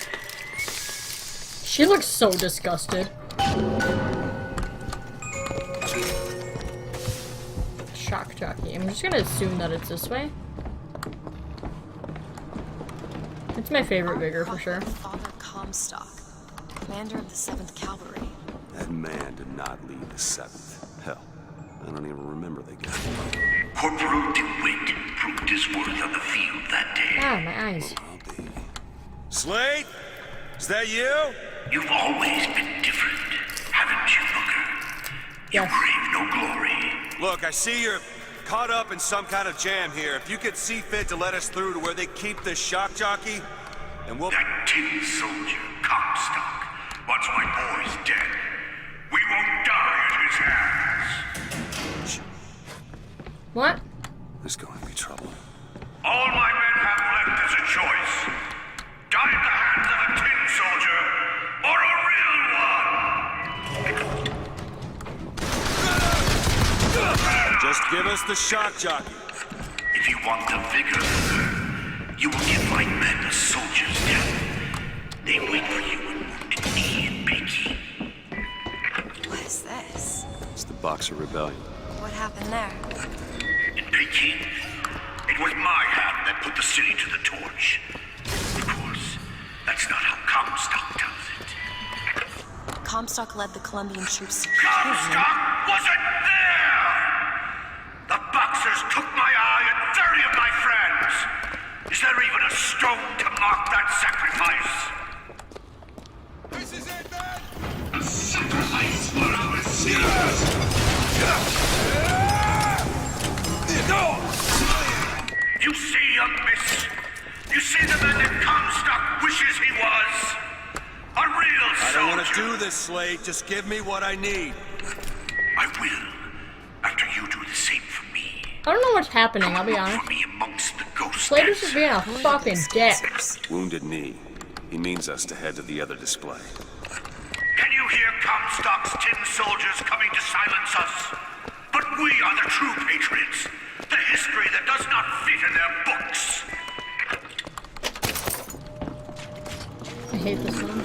She looks so disgusted. Shock jockey. I'm just gonna assume that it's this way. It's my favorite vigor for sure. Father Comstock, commander of the 7th Cavalry. That man did not lead the 7th. Hell, I don't even remember the guy. Corporal DeWitt proved his worth on the field that day. Ah, my eyes. Slade? Is that you? You've always been different, haven't you, Booker? You crave no glory. Look, I see you're caught up in some kind of jam here. If you could see fit to let us through to where they keep this shock jockey, and we'll... That tin soldier, Comstock. Once my boy's dead, we won't die at his hands. What? There's going to be trouble. All my men have left is a choice. Die at the hands of a tin soldier, or a real one! Just give us the shock jockey. If you want the vigor, you will give my men a soldier's death. They wait for you in Wounded Knee in Peking. What is this? It's the Boxer Rebellion. What happened there? In Peking, it was my hand that put the city to the torch. Of course, that's not how Comstock tells it. Comstock led the Colombian troops to Comstock wasn't there! The Boxers took my eye and 30 of my friends! Is there even a stone to mark that sacrifice? This is it, man! A sacrifice for our sins! You see, young miss? You see the man that Comstock wishes he was? A real soldier! I don't want to do this, Slade. Just give me what I need. I will, after you do the same for me. I don't know what's happening, I'll be honest. Slater's just being a fucking dick. Wounded Knee. He means us to head to the other display. Can you hear Comstock's tin soldiers coming to silence us? But we are the true patriots. The history that does not fit in their books. I hate this one.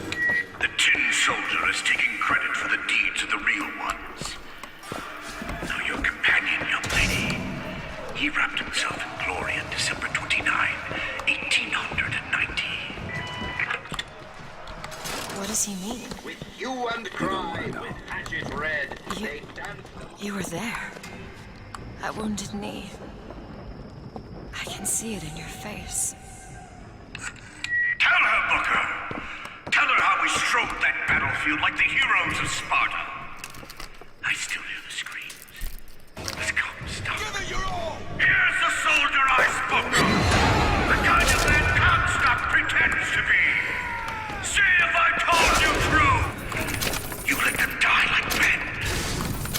The tin soldier is taking credit for the deeds of the real ones. Now your companion, young lady, he wrapped himself in glory on December 29, 1890. What does he mean? With hue and cry, with hatchet red, they dance. You were there. At Wounded Knee. I can see it in your face. Tell her, Booker! Tell her how we strode that battlefield like the heroes of Sparta. I still hear the screams. Let's Comstock. Give it your all! Here's the soldier I spoke of! The kind of man Comstock pretends to be! See if I told you true! You let them die like men!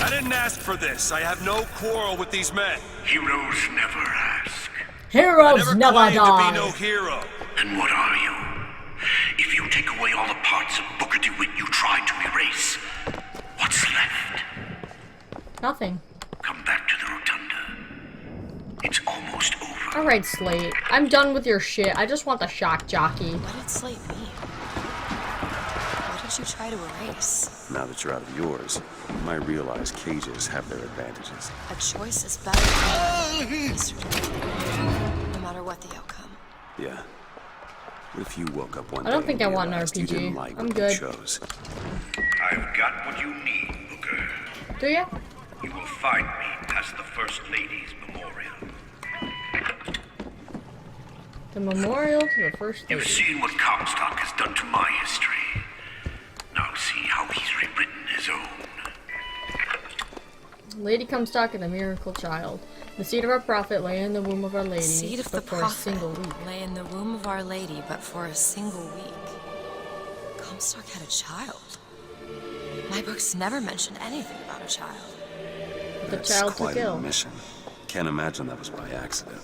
I didn't ask for this. I have no quarrel with these men. Heroes never ask. Heroes never die. die. To be no hero. Then what are you? If you take away all the parts of Booker DeWitt you tried to erase, what's left? Nothing. Come back to the rotunda. It's almost over. Alright, Slate. I'm done with your shit. I just want the shock jockey. What did Slate mean? What did you try to erase? Now that you're out of yours, you might realize cages have their advantages. A choice is better than yesterday. No matter what the outcome. Yeah. What if you woke up one I don't day think I and want an realized you didn't RPG. like I'm what good. you chose? I've got what you need, Booker. Do ya? You will find me past the First Lady's memorial. The memorial to the First Lady. You've seen what Comstock has done to my history. Now see how he's rewritten his own. Lady Comstock and the Miracle Child. The seed of our prophet lay in the womb of Our Lady, Seed of but the for a prophet single week. lay in the womb of Our Lady, but for a single week. Comstock had a child. My books never mentioned anything about a child. The That's child quite took an ill. omission. Can't imagine that was by accident.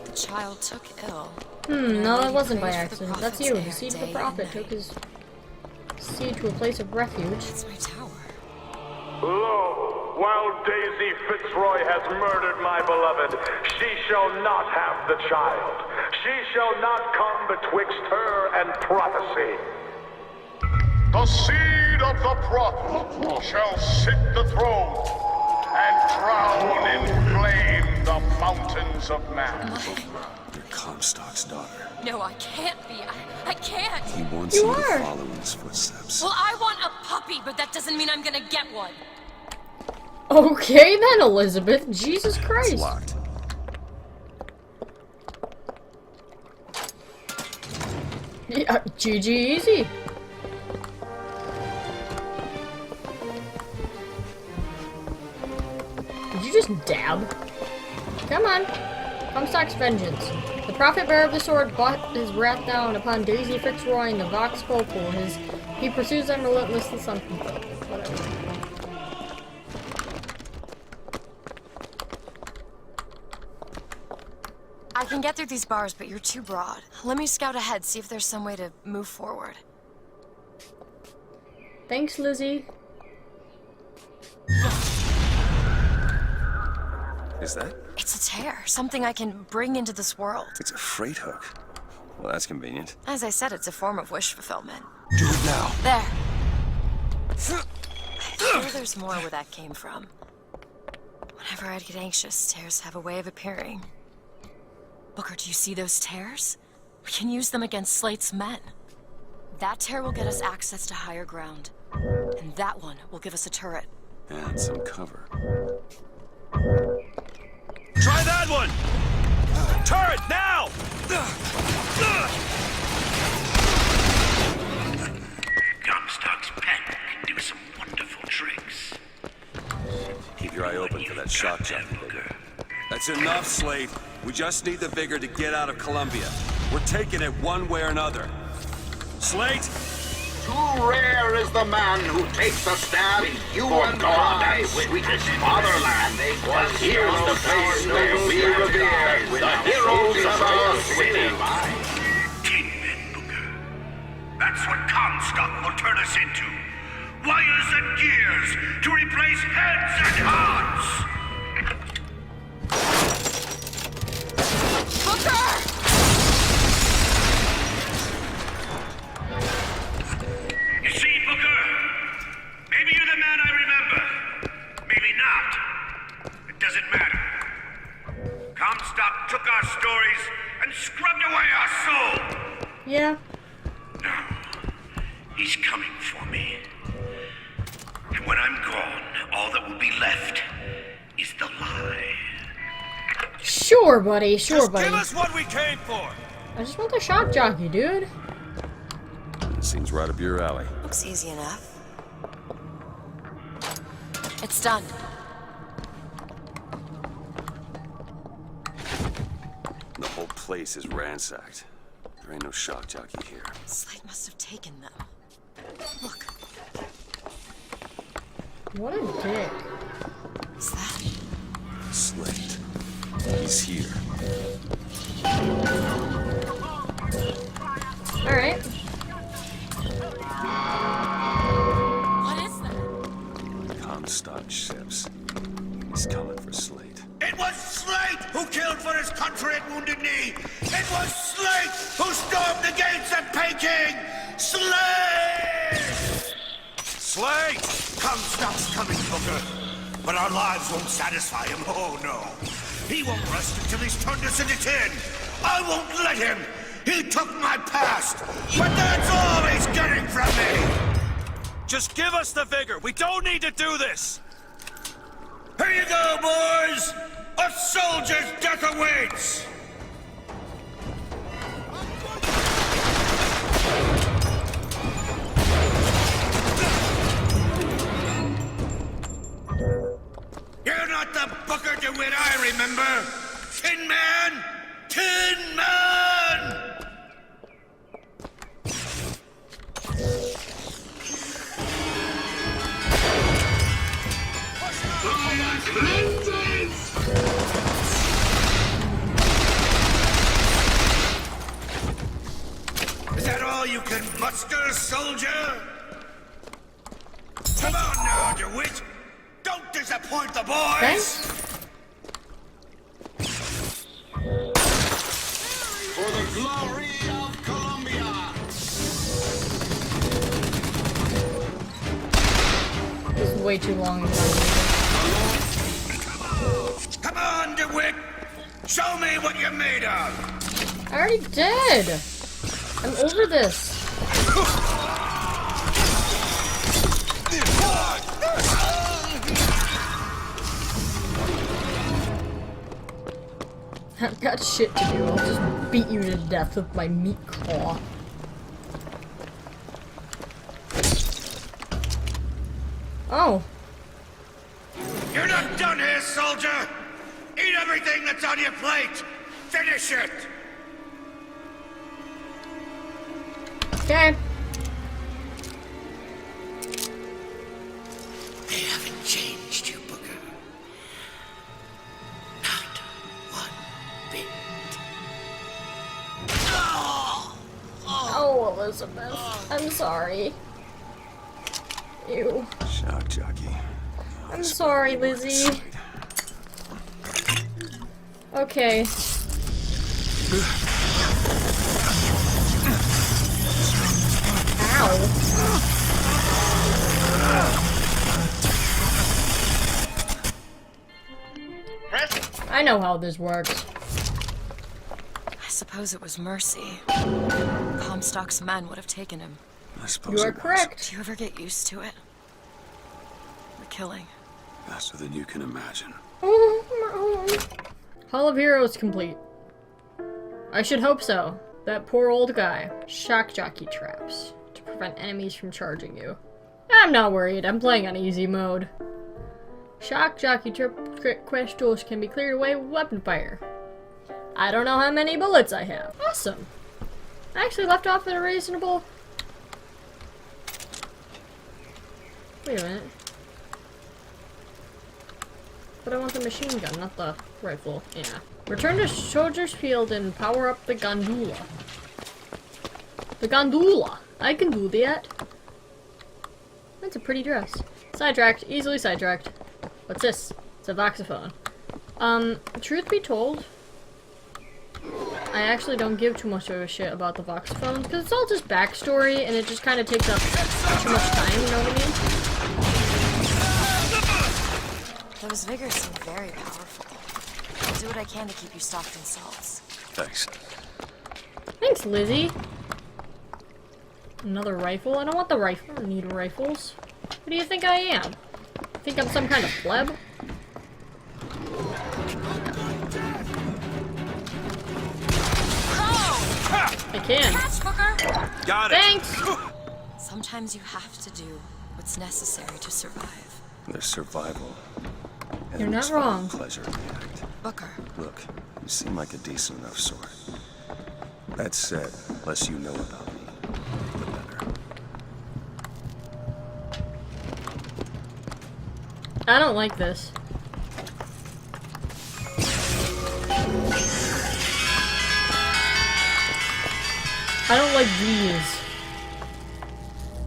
The child took ill. No, that wasn't by prayed for the accident. That's prophet's you. The heir seed of day the prophet and took night. his seed to a place of refuge. It's my tower. Lo, while Daisy Fitzroy has murdered my beloved, she shall not have the child. She shall not come betwixt her and prophecy. The seed of the prophet shall sit the throne and drown in flame the mountains of man. You're Comstock's daughter. No, I can't be. I can't. He wants you to follow in his footsteps. Well, I want a puppy, but that doesn't mean I'm gonna get one. Okay then, Elizabeth. Jesus Christ. It's locked. Yeah, GG easy. Did you just dab? Come on. Comstock's vengeance. The prophet bearer of the sword brought his wrath down upon Daisy Fitzroy and the Vox Popul. He pursues them relentlessly. Something. Whatever. I can get through these bars, but you're too broad. Let me scout ahead, see if there's some way to move forward. Thanks, Lizzie. is that? It's a tear, something I can bring into this world. It's a freight hook. Well, that's convenient. As I said, it's a form of wish fulfillment. Do it now. There. I'm sure there's more where that came from. Whenever I'd get anxious, tears have a way of appearing. Booker, do you see those tears? We can use them against Slate's men. That tear will get us access to higher ground. And that one will give us a turret. And some cover. Try that one! Turret, now! Comstock's pen can do some wonderful tricks. Keep your eye open for that shock jockey, Booker. That's enough, Slate. We just need the vigor to get out of Columbia. We're taking it one way or another. Slate! Too rare is the man who takes a stand for God and sweetest fatherland. But here's the place where we revere the heroes of our city. 10 men, Booker. That's what Comstock will turn us into. Wires and gears to replace heads and hearts. Booker! You see, Booker? Maybe you're the man I remember. Maybe not. It doesn't matter. Comstock took our stories and scrubbed away our soul. Yeah. Now, he's coming for me. And when I'm gone, all that will be left is the lie. Sure, buddy. Sure, Just buddy. give us what we came for! I just want the shock jockey, dude. Seems right up your alley. Looks easy enough. It's done. The whole place is ransacked. There ain't no shock jockey here. Slate must have taken them. Look. What a dick. What's that? Slate. He's here. Alright. What is that? Comstock ships. He's coming for Slate. It was Slate who killed for his country at Wounded Knee! It was Slate who stormed the gates at Peking! Slate! Slate! Comstock's coming, Booker. But our lives won't satisfy him, oh no. He won't rest until he's turned us into tin. I won't let him! He took my past, but that's all he's getting from me! Just give us the vigor! We don't need to do this! Here you go, boys! A soldier's death awaits! You're not the Booker DeWitt I remember! Tin Man! Tin Man! Is that all you can muster, soldier? Come on now, DeWitt! Don't disappoint the boys! For the glory of Columbia! This is way too long. Come on, DeWitt! Show me what you're made of! I already did! I'm over this. I've got shit to do. I'll just beat you to death with my meat claw. Oh. You're not done here, soldier! Eat everything that's on your plate! Finish it! Okay. They haven't changed you, Booker. Not one bit. Oh, Elizabeth. I'm sorry. Ew. Shock jockey. I'm sorry, Lizzie. Okay. Ow. I know how this works. I suppose it was mercy. Comstock's men would have taken him. I suppose You are it was. correct. Do you ever get used to it? The killing. Faster than you can imagine. Hall of Heroes complete. I should hope so. That poor old guy. Shock jockey traps to prevent enemies from charging you. I'm not worried. I'm playing on easy mode. Shock jockey crystals can be cleared away with weapon fire. I don't know how many bullets I have. Awesome. I actually left off at a reasonable... Wait a minute. But I want the machine gun, not the rifle. Yeah. Return to Soldier's Field and power up the gondola. The gondola! I can do that. That's a pretty dress. Sidetracked. Easily sidetracked. What's this? It's a voxophone. Truth be told, I actually don't give too much of a shit about the voxophones because it's all just backstory and it just kind of takes up too much time, you know what I mean? Those vigors seem very powerful. I'll do what I can to keep you stocked in salts. Thanks. Thanks, Lizzie. Another rifle? I don't want the rifle. I don't need rifles. What do you think I am? Think I'm some kind of pleb? I can. Got it. Thanks. Sometimes you have to do what's necessary to survive. There's survival. And You're not there's wrong. Pleasure in the act. Booker. Look, you seem like a decent enough sort. That said, less you know about me, the better. I don't like this. I don't like these.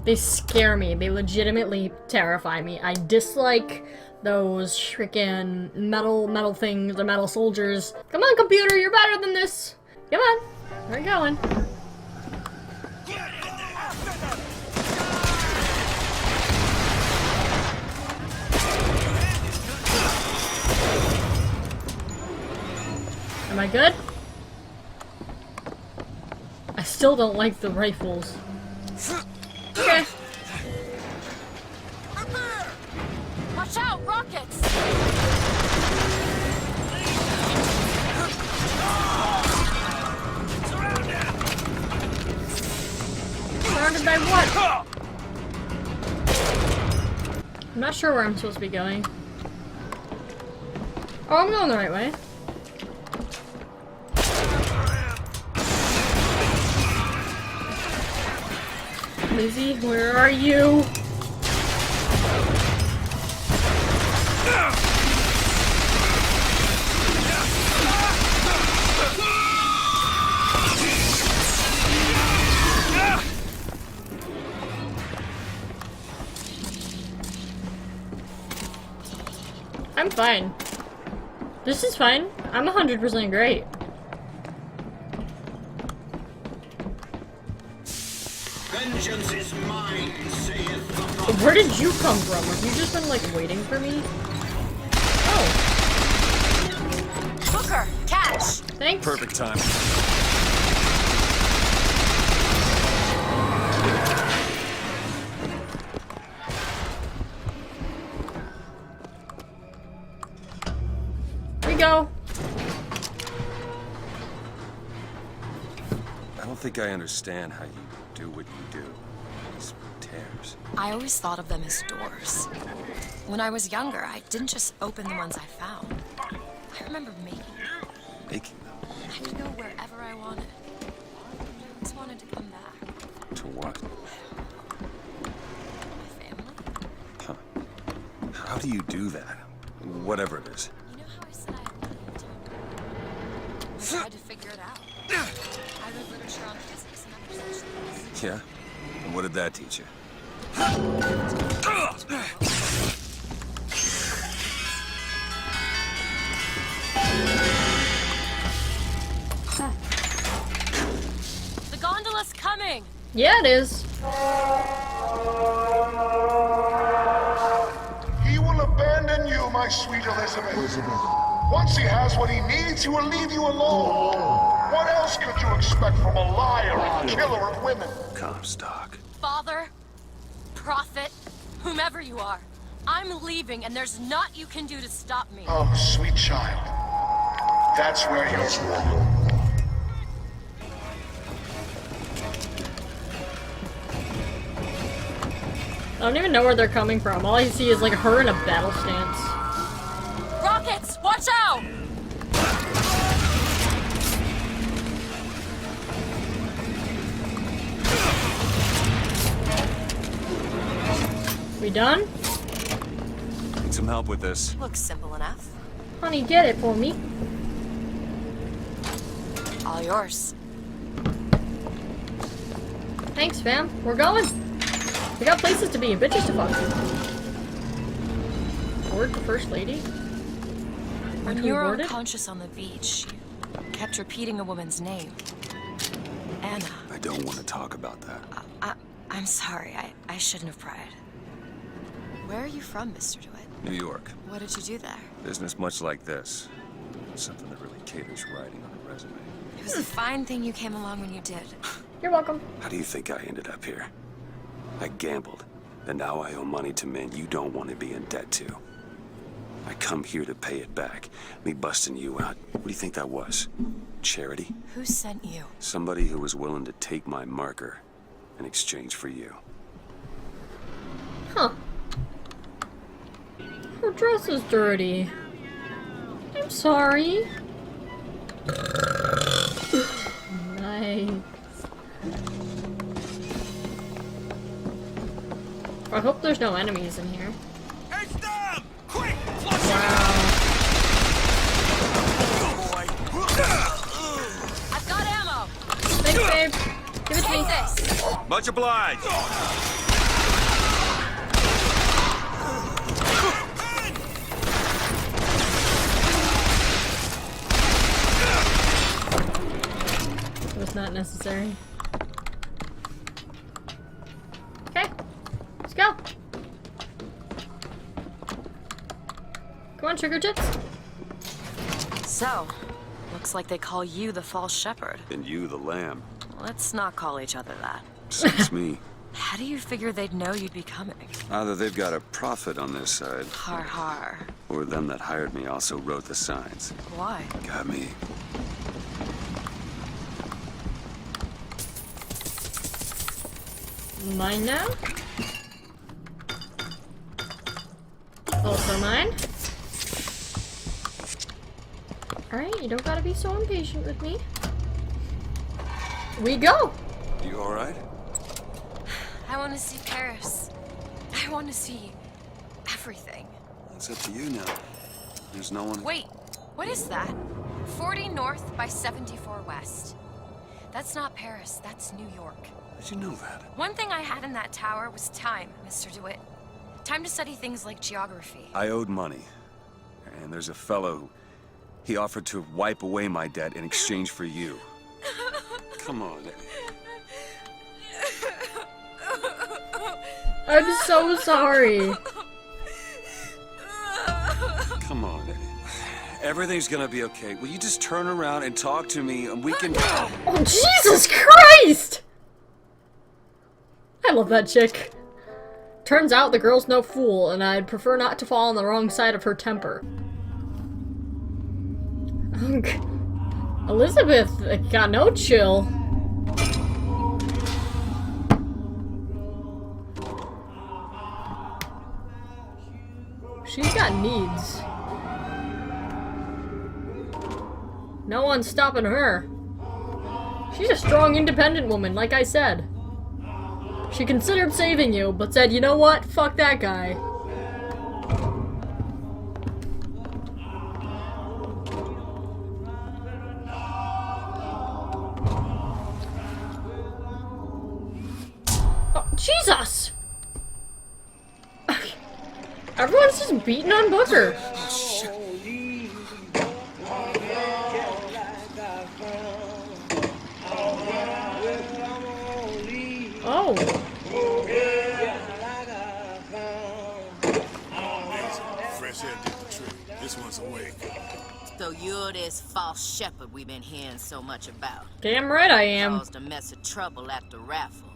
They scare me. They legitimately terrify me. I dislike those freaking metal things, the metal soldiers. Come on, computer, you're better than this. Come on. We're going. Am I good? I still don't like the rifles. Okay. Watch out, rockets! Surrounded by what? I'm not sure where I'm supposed to be going. Oh, I'm going the right way. Lizzie, where are you? I'm fine. This is fine. I'm 100% great. Vengeance is mine, saith the prophet. Where did you come from? Have you just been like waiting for me? Oh. Booker, catch! Thanks. Perfect time. Here we go. I don't think I understand how you do what you do. These tears. I always thought of them as doors. When I was younger, I didn't just open the ones I found. I remember making them. Making them? I could go wherever I wanted. I always wanted to come back. To what? My family. Huh. How do you do that? Whatever it is. You know how I said I lived? I tried to figure it out. I read literature on physics and other such things. Yeah? And what did that teach you? Yeah, it is. He will abandon you, my sweet Elizabeth. Once he has what he needs, he will leave you alone. What else could you expect from a liar and killer of women? Comstock. Father, prophet, whomever you are, I'm leaving and there's naught you can do to stop me. Oh, sweet child. That's where you're... I don't even know where they're coming from. All I see is like her in a battle stance. Rockets, watch out! We done? Need some help with this. Looks simple enough. Honey, get it for me. All yours. Thanks, fam. We're going. We got places to be and bitches to fuck. Board the first lady? When you were unconscious on the beach, you kept repeating a woman's name. Anna. I don't want to talk about that. I'm sorry. I shouldn't have pried. Where are you from, Mr. DeWitt? New York. What did you do there? Business much like this. Something that really caters writing on a resume. It was a fine thing you came along when you did. You're welcome. How do you think I ended up here? I gambled, and now I owe money to men you don't want to be in debt to. I come here to pay it back. Me busting you out. What do you think that was? Charity? Who sent you? Somebody who was willing to take my marker in exchange for you. Huh. Her dress is dirty. I'm sorry. Nice. I hope there's no enemies in here. It's them! Quick! Wow. I've got ammo! Thanks, babe. Give it to me. This. Much obliged! It was not necessary. Okay. Let's go. Come on, sugar tits. So, looks like they call you the false shepherd. And you the lamb. Let's not call each other that. Suits me. How do you figure they'd know you'd be coming? Either they've got a prophet on their side, Har har. or them that hired me also wrote the signs. Why? Got me. Mine now? Also mine. Alright, you don't gotta be so impatient with me. We go! You alright? I want to see Paris. I want to see everything. It's up to you now. There's no one... Wait, what is that? 40 north by 74 west. That's not Paris, that's New York. How'd you know that? One thing I had in that tower was time, Mr. DeWitt. Time to study things like geography. I owed money. And there's a fellow... He offered to wipe away my debt in exchange for you. Come on. I'm so sorry. Come on. Everything's gonna be okay. Will you just turn around and talk to me and we can... Oh, Jesus Christ! I love that chick. Turns out the girl's no fool, and I'd prefer not to fall on the wrong side of her temper. Elizabeth got no chill. She's got needs. No one's stopping her. She's a strong, independent woman, like I said. She considered saving you, but said, you know what? Fuck that guy. Oh, Jesus! Everyone's just beating on Booker. Oh. Fresh air did the trick. This one's awake. So you're this false shepherd we've been hearing so much about. Damn right I am. Caused a mess of trouble at the raffle.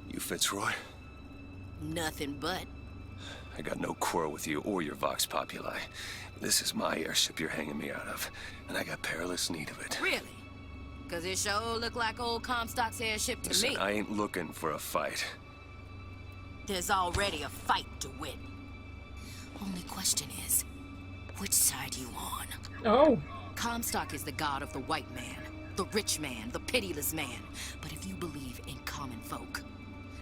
You Fitzroy? Nothing but. I got no quarrel with you or your Vox Populi. This is my airship you're hanging me out of, and I got perilous need of it. Really? Cause it sure look like old Comstock's airship to Listen, me. I ain't looking for a fight. There's already a fight to win. Only question is, which side you on? Oh. Comstock is the god of the white man, the rich man, the pitiless man. But if you believe in common folk,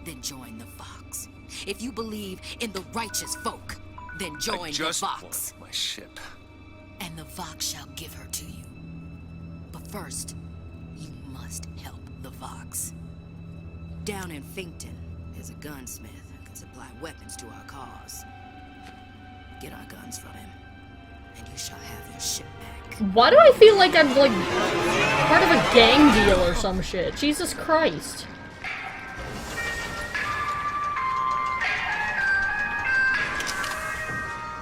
then join the Vox. If you believe in the righteous folk, then join the Vox. My ship. And the Vox shall give her to you. But first, you must help the Vox. Down in Finkton, there's a gunsmith who can supply weapons to our cause. Get our guns from him, and you shall have your ship back. Why do I feel like I'm, like, part of a gang deal or some shit? Jesus Christ.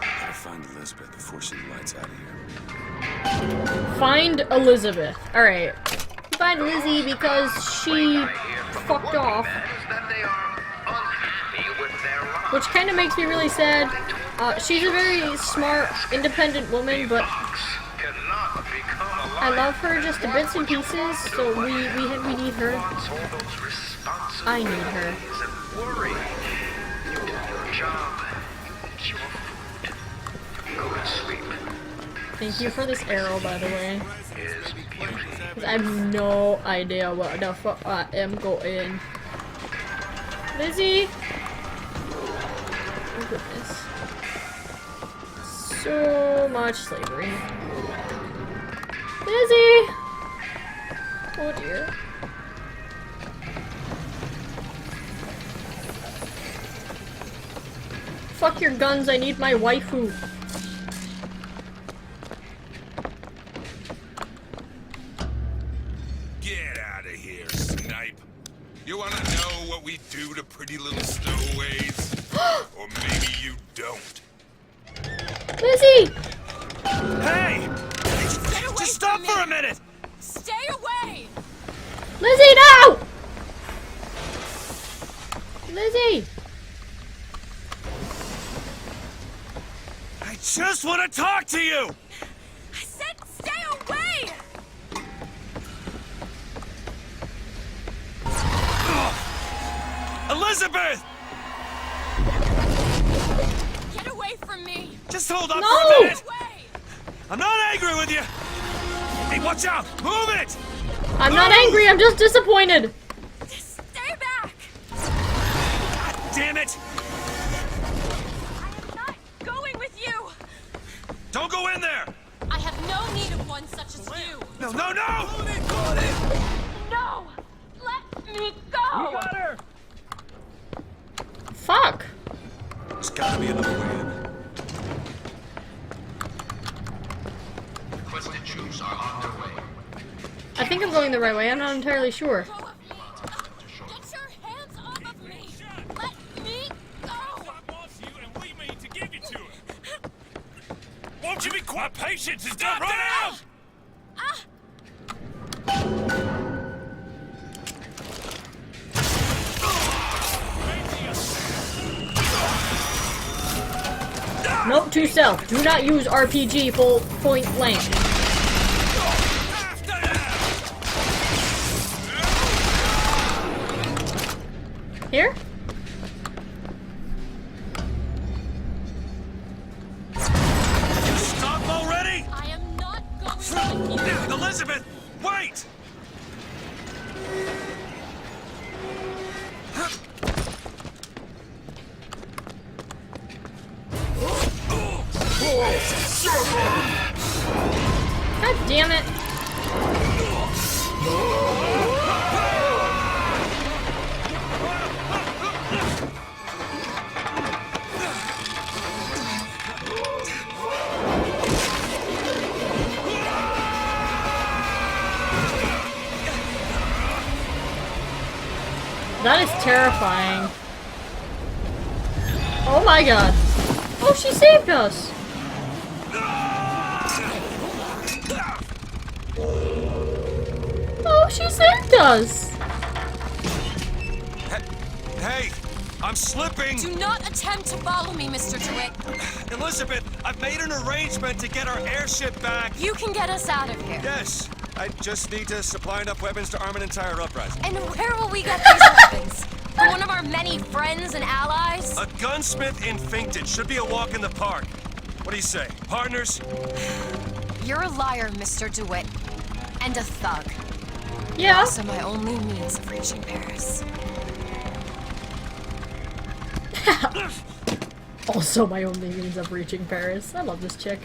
Gotta find Elizabeth before she lights out of here. Find Elizabeth. Alright. Find Lizzie because she fucked off. Which kind of makes me really sad. She's a very smart, independent woman, but I love her just to bits and pieces, so we need her. I need her. Thank you for this arrow, by the way. 'Cause I have no idea what the fuck I am going. Lizzie! Oh goodness. So much slavery. Lizzie! Oh dear. Fuck your guns, I need my waifu. Get out of here, snipe. You wanna know what we do to pretty little stowaways? Or maybe you don't. Lizzie! Hey! Just stop for a minute! Stay away! Lizzie, no! Lizzie! I just want to talk to you! I said stay away! Elizabeth! Get away from me! Just hold on No! for a minute! I'm not angry with you! Hey, watch out! Move it! I'm not angry, I'm just disappointed! Stay back! God damn it! I'm not going with you! Don't go in there! I have no need of one such as you! No, no, no! No! Let me go! You got her! Fuck! There's gotta be another way in. Requested troops are on their way. I think I'm going the right way, I'm not entirely sure. Get your hands off of me! Let me go! Won't you be quiet? Patience is not running out! Note to self, do not use RPG full point blank. Here? Stop already! I am not going with you! Elizabeth, wait! God damn it. That is terrifying. Oh my god. Oh, she saved us! Oh, she saved us! Hey, I'm slipping! Do not attempt to follow me, Mr. DeWitt. Elizabeth, I've made an arrangement to get our airship back. You can get us out of here. Yes, I just need to supply enough weapons to arm an entire uprising. And where will we get these weapons? From one of our many friends and allies? A gunsmith in Finkton should be a walk in the park. What do you say, partners? You're a liar, Mr. DeWitt. And a thug. Yeah. Also my only means of reaching Paris. Also my only means of reaching Paris. I love this chick.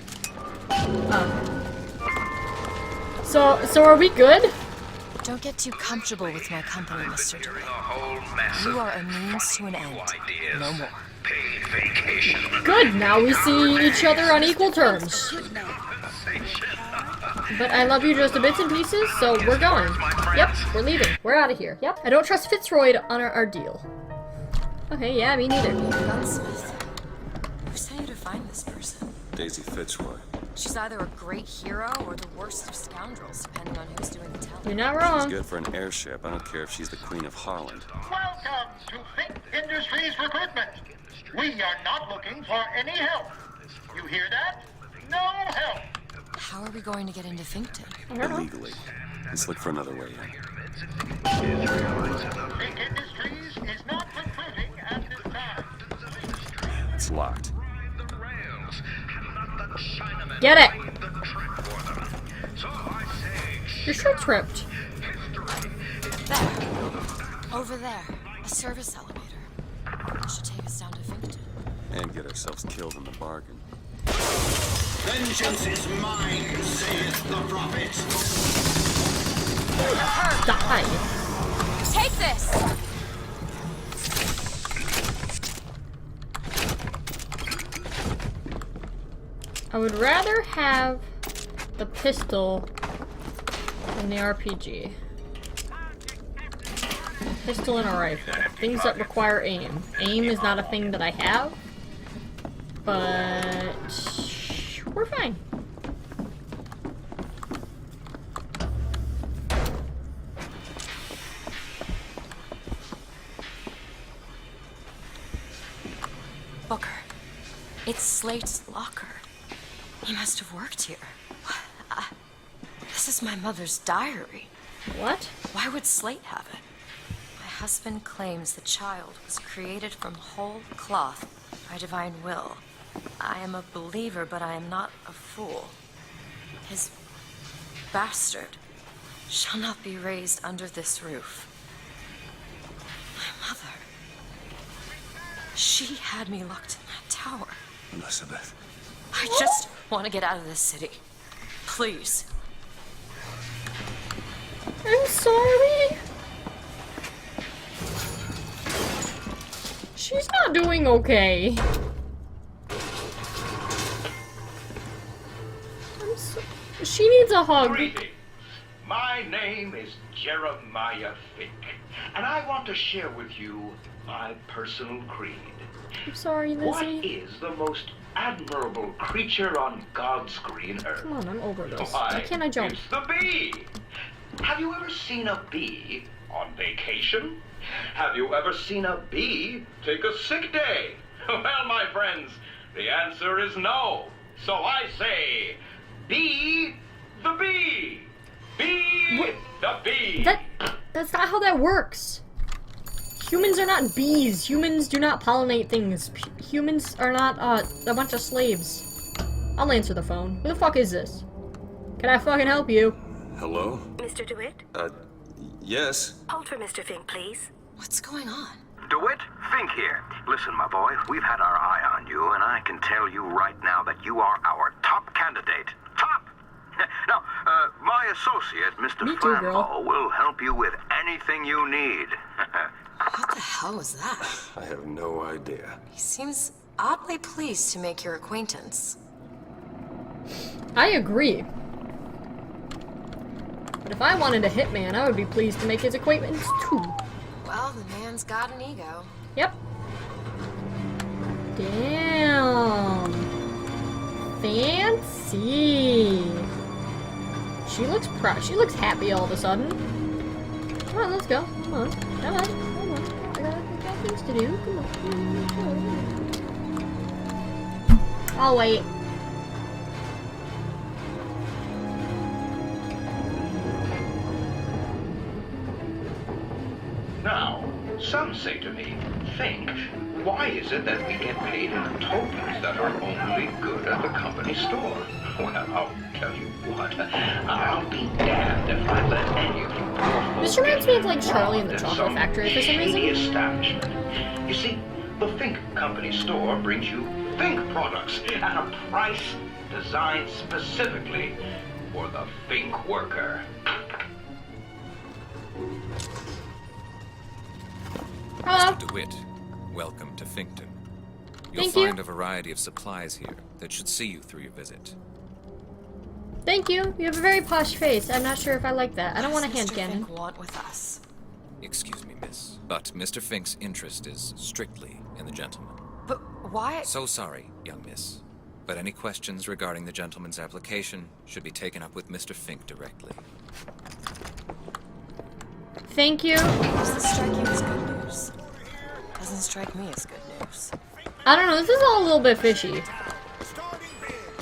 So are we good? Don't get too comfortable with my company, Mr. DeWitt. You are a means to an end. No more. Good, now we see each other on equal terms. But I love you just a bits and pieces, so we're going. Yep, we're leaving. We're out of here. Yep. I don't trust Fitzroy to honor our deal. Okay, yeah, me neither. Gunsmith. Who sent you to find this person? Daisy Fitzroy. She's either a great hero or the worst of scoundrels, depending on who's doing the telling. You're not wrong. She's good for an airship. I don't care if she's the Queen of Holland. Welcome to Fink Industries Recruitment. We are not looking for any help. You hear that? No help. How are we going to get into Finkton? Illegally. Let's look for another way in. Fink Industries is not recruiting at this time. It's locked. Get it! Your shirt's ripped. There. Over there. A service elevator. It should take us down to Finkton. And get ourselves killed in the bargain. Vengeance is mine, saith the prophet. Die. Take this! I would rather have the pistol than the RPG. Pistol and a rifle. Things that require aim. Aim is not a thing that I have, but we're fine. Booker. It's Slate's locker. He must have worked here. This is my mother's diary. What? Why would Slate have it? My husband claims the child was created from whole cloth by divine will. I am a believer, but I am not a fool. His bastard shall not be raised under this roof. My mother. She had me locked in that tower. Elizabeth. I just want to get out of this city. Please. I'm sorry. She's not doing okay. She needs a hug. Greetings. My name is Jeremiah Fink, and I want to share with you my personal creed. I'm sorry, Lizzie. What is the most admirable creature on God's green earth? Come on, I'm over this. Why, Why can't I jump? it's the bee. Have you ever seen a bee on vacation? Have you ever seen a bee take a sick day? Well, my friends, the answer is no. So I say, be the bee. Be the bee. That's not how that works. Humans are not bees. Humans do not pollinate things. Humans are not a bunch of slaves. I'll answer the phone. Who the fuck is this? Can I fucking help you? Hello? Mr. DeWitt? Yes? Hold for Mr. Fink, please. What's going on? DeWitt, Fink here. Listen, my boy, we've had our eye on you, and I can tell you right now that you are our top candidate. Top! Now, my associate, Mr. Flambeau, will help you with anything you need. What the hell was that? I have no idea. He seems oddly pleased to make your acquaintance. I agree. But if I wanted a hitman, I would be pleased to make his acquaintance too. Well, the man's got an ego. Yep. Damn. Fancy. She looks she looks happy all of a sudden. Come on, let's go. Come on. Come on. Come on. I got things to do. Come on. I'll wait. Now, some say to me, think, why is it that we get paid in tokens that are only good at the company store? Well, I'll tell you what, I'll be damned if I let any of you This reminds me of like Charlie in the Chocolate Factory for some reason. establishment. You see, the Think Company store brings you Think products at a price designed specifically for the Think worker. Hello. Mr. DeWitt, welcome to Finkton. You'll Thank you. find a variety of supplies here that should see you through your visit. Thank you. You have a very posh face. I'm not sure if I like that. I don't want a hand cannon. Want with us? Excuse me, miss, but Mr. Fink's interest is strictly in the gentleman. But why? So sorry, young miss, but any questions regarding the gentleman's application should be taken up with Mr. Fink directly. Thank you. Does this strike you as good news? Doesn't strike me as good news. I don't know. This is all a little bit fishy.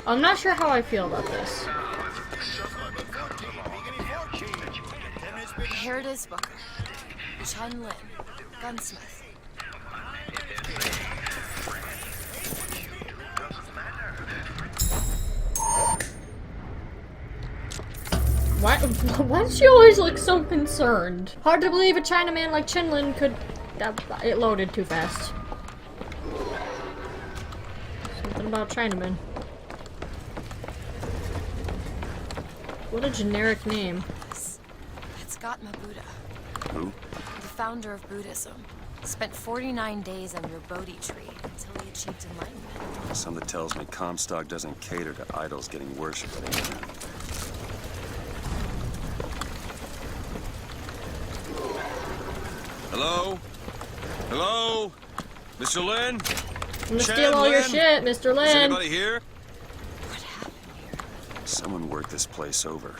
I'm not sure how I feel about this. Here it is, Booker. Chen Lin, gunsmith. Why does she always look so concerned? Hard to believe a Chinaman like Chinlin could... it loaded too fast. Something about Chinaman. What a generic name. It's Gautama Buddha, Who? the founder of Buddhism. Spent 49 days under a Bodhi tree until he achieved enlightenment. Something tells me Comstock doesn't cater to idols getting worshipped anymore. Hello? Hello? Mr. Lin? I'm gonna steal all your shit, Mr. Lin. Is anybody here? Someone worked this place over.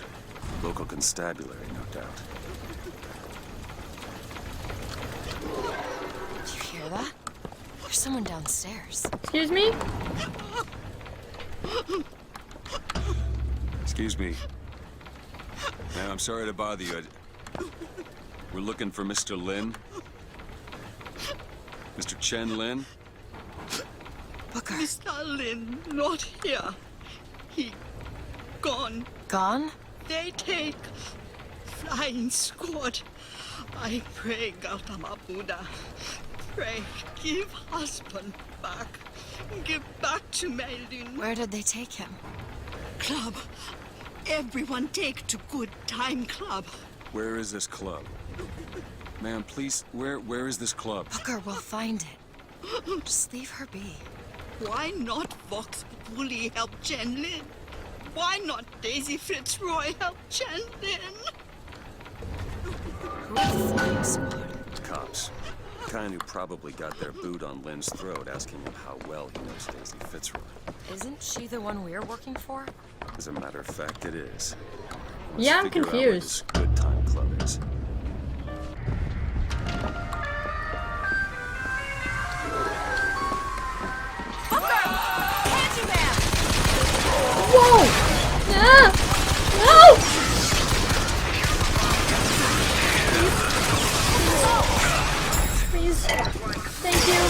Local constabulary, no doubt. Did you hear that? There's someone downstairs. Excuse me? Excuse me. Ma'am, I'm sorry to bother you. We're looking for Mr. Lin. Mr. Chen Lin. Booker. Mr. Lin, not here. He gone. Gone? They take flying squad. I pray, Gautama Buddha. Pray, give husband back. Give back to Meilun. Where did they take him? Club. Everyone take to good time club. Where is this club? Ma'am, please, where is this club? Booker, we'll find it. Just leave her be. Why not Vox Populi help Chen Lin? Why not Daisy Fitzroy help Chen Lin? Who are the flying squad? Cops. The kind who probably got their boot on Lin's throat asking him how well he knows Daisy Fitzroy. Isn't she the one we're working for? As a matter of fact, it is. Yeah, I'm Figure out where confused. this good time club is. Whoa! Ah! No! Please. Thank you.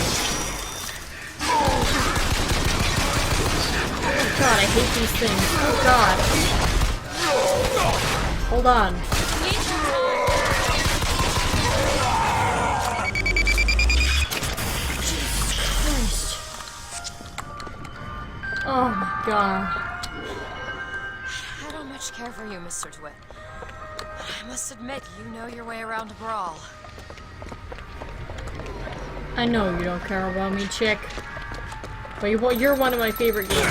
Oh god, I hate these things. Oh god. Hold on. Jesus Christ. Oh my god. I don't much care for you, Mr. DeWitt. I must admit, you know your way around a brawl. I know you don't care about me, chick. But you're one of my favorite games.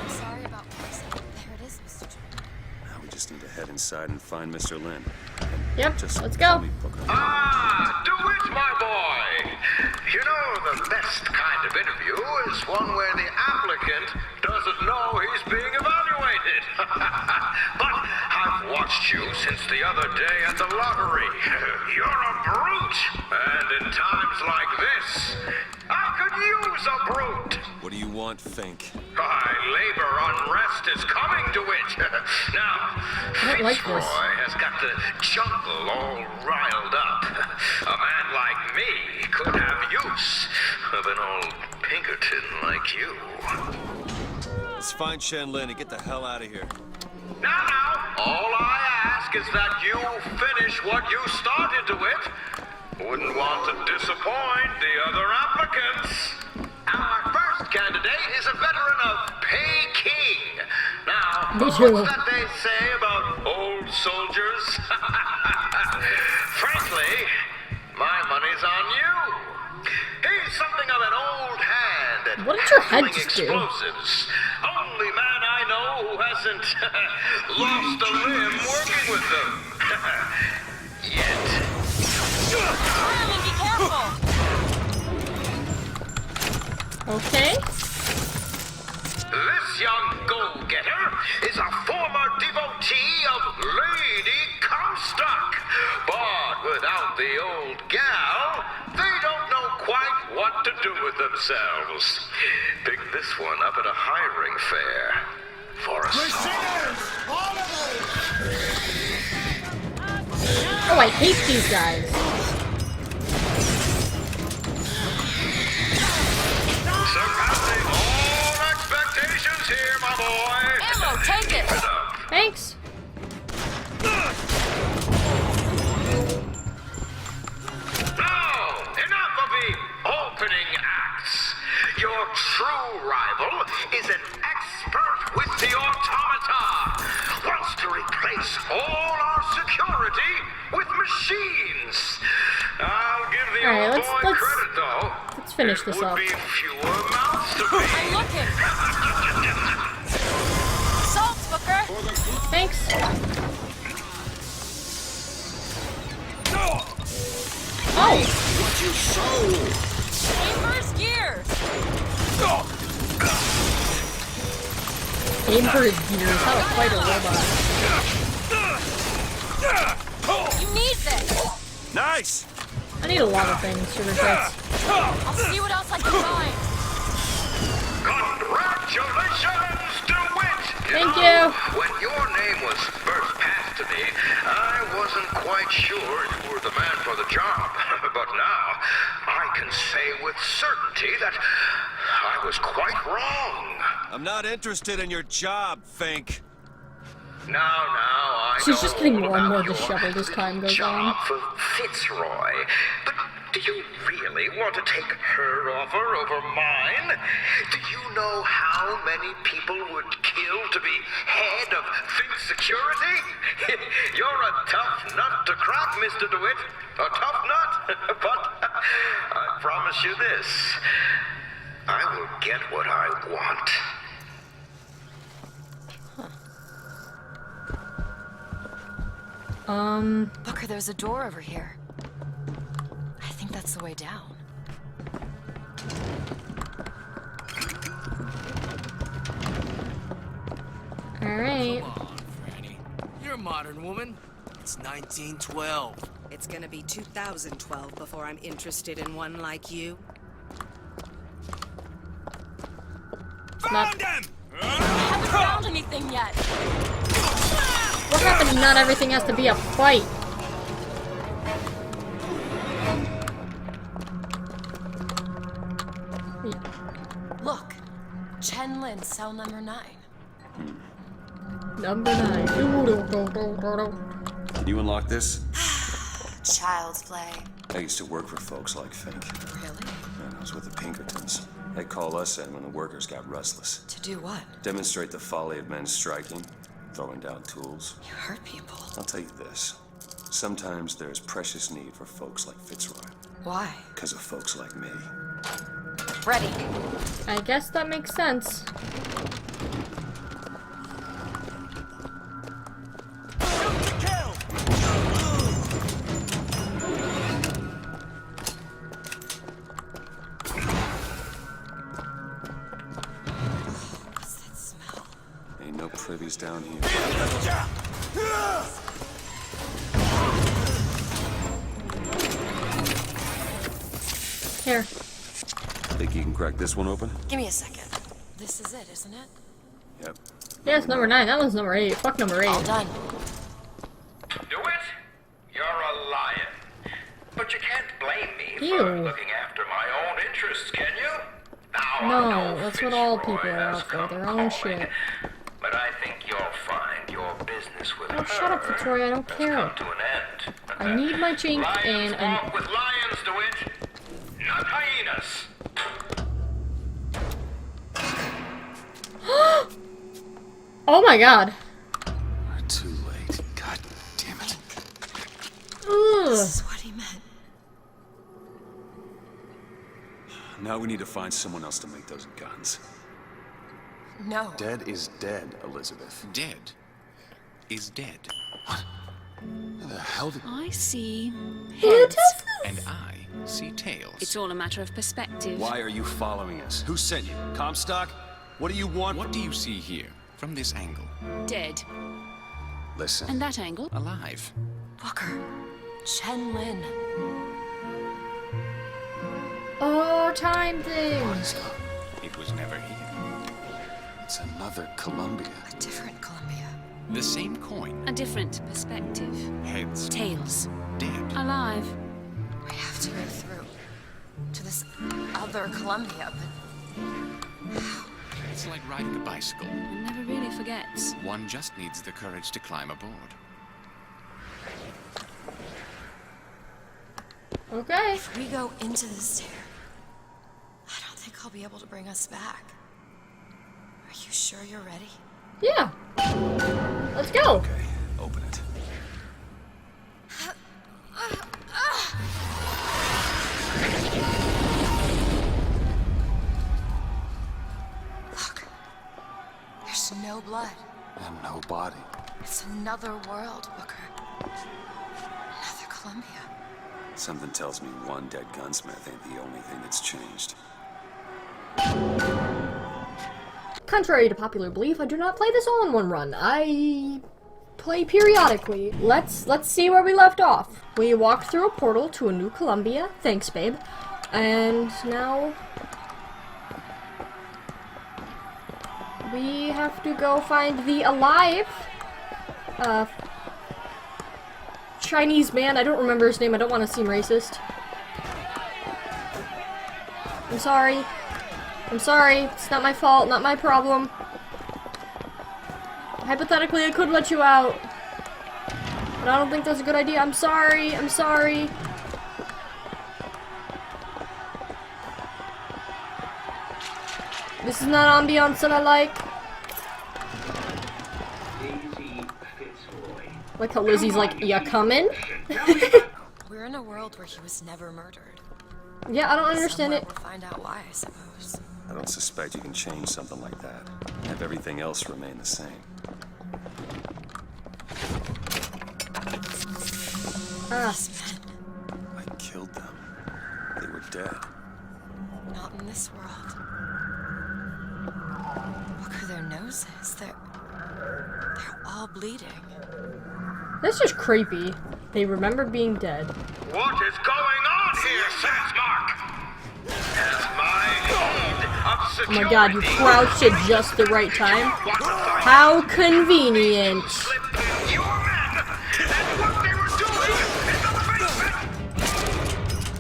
I'm sorry about what I said. There it is, Mr. DeWitt. Now we just need to head inside and find Mr. Lin. Yep, Just let's call go. me Booker. Ah, DeWitt, my boy! You know, the best kind of interview is one where the applicant doesn't know he's being evaluated. But I've watched you since the other day at the lottery. You're a brute! And in times like this, I could use a brute! What do you want, Fink? Labor unrest is coming to it. Now, Fitzroy has got the jungle all riled up. A man like me could have use of an old Pinkerton like you. Let's find Shenlin and get the hell out of here. Now, all I ask is that you finish what you started to it. Wouldn't want to disappoint the other applicants. Our first candidate is a veteran of Peking. Now, what's that they say about old soldiers? Frankly, my money's on you. He's something of an old hand at handling explosives. Only man I know who hasn't lost a limb working with them. Yet. Harlan, be careful! Okay. This young go-getter is a former devotee of Lady Comstock. But without the old gal, they don't know quite what to do with themselves. Picked this one up at a hiring fair for a song. Oh, I hate these guys. Surpassing all expectations here, my boy. Ammo, take it. Thanks. Now, enough of the opening acts. Your true rival is an expert with the automata. Wants to replace all our security with machines. I'll give the old boy credit, though. Let's finish this off. Be fewer mouths to feed. I'm looking. Salt, Booker. Thanks. Oh! What you sow? Aim first gears. Aim for his gears. How to fight a robot. You need this. Nice! I need a lot of things, sugar tits. I'll see what else I can find. Congratulations, DeWitt! Thank you. When your name was first passed to me, I wasn't quite sure you were the man for the job. But now, I can say with certainty that I was quite wrong. I'm not interested in your job, Fink. Now, I She's just getting know more and more about your disheveled as time goes on. job for Fitzroy. But do you really want to take her offer over mine? Do you know how many people would kill to be head of Think Security? You're a tough nut to crack, Mr. DeWitt. A tough nut. But I promise you this. I will get what I want. Booker, there's a door over here. I think that's the way down. Alright. Come on, Franny. You're a modern woman. It's 1912. It's gonna be 2012 before I'm interested in one like you. Found him! I haven't found anything yet. What happened? Not everything has to be a fight. Look, Chen Lin, cell number 9. Number 9. Can you unlock this? Child's play. I used to work for folks like Fink. Really? I was with the Pinkertons. They'd call us in when the workers got restless. To do what? Demonstrate the folly of men striking, throwing down tools. You hurt people. I'll tell you this. Sometimes there's precious need for folks like Fitzroy. Why? Because of folks like me. Ready. I guess that makes sense. privy's down here. Here. Think you can crack this one open? Give me a second. This is it, isn't it? Yep. Yeah, it's number 9. That one's number 8. Fuck number 8. All done. Do it? You're a lion. But you can't blame me Ew. for looking after my own interests, can you? Now I No, know that's what all Fitzroy people are has out for. come Their own calling, shit. But I think you'll find your business with Oh, her shut up, Fitzroy. I don't has care. come to an end. I need my chink Lions and walk with lions, do it? Not hyenas. Oh my god. We're too late. God damn it. Ugh. This is what he meant. Now we need to find someone else to make those guns. No. Dead is dead, Elizabeth. Dead is dead. Where the hell did... I see heads. And I see tails. It's all a matter of perspective. Why are you following us? Who sent you? Comstock? What do you want? What do you see here, from this angle? Dead. Listen. And that angle? Alive. Booker. Chen Lin. Oh, time thing. It was never here. It's another Columbia. A different Columbia. The same coin. A different perspective. Heads. Tails. Dead. Alive. We have to go through to this other Columbia, but how? It's like riding a bicycle. One never really forgets. One just needs the courage to climb aboard. Okay. If we go into this tear, I don't think I'll be able to bring us back. Are you sure you're ready? Yeah. Let's go. Okay, open it. Look. There's no blood. And no body. It's another world, Booker. Another Columbia. Something tells me one dead gunsmith ain't the only thing that's changed. Contrary to popular belief, I do not play this all in one run. I play periodically. Let's see where we left off. We walked through a portal to a new Columbia. Thanks, babe. And now we have to go find the alive Chinese man. I don't remember his name. I don't want to seem racist. I'm sorry. I'm sorry. It's not my fault. Not my problem. Hypothetically, I could let you out. But I don't think that's a good idea. I'm sorry. I'm sorry. This is not ambiance that I like. Like how Lizzie's like, ya coming? We're in a world where he was never murdered. Yeah, I don't understand Somewhere it. We'll find out why, I suppose. I don't suspect you can change something like that. Have everything else remain the same. These men, I killed them. They were dead. not in this world. Look at their noses. They're all bleeding. That's just creepy. They remember being dead. What is going on here, Sandsmark? As my head of Oh security... my god, you crouched at just the right time. How convenient.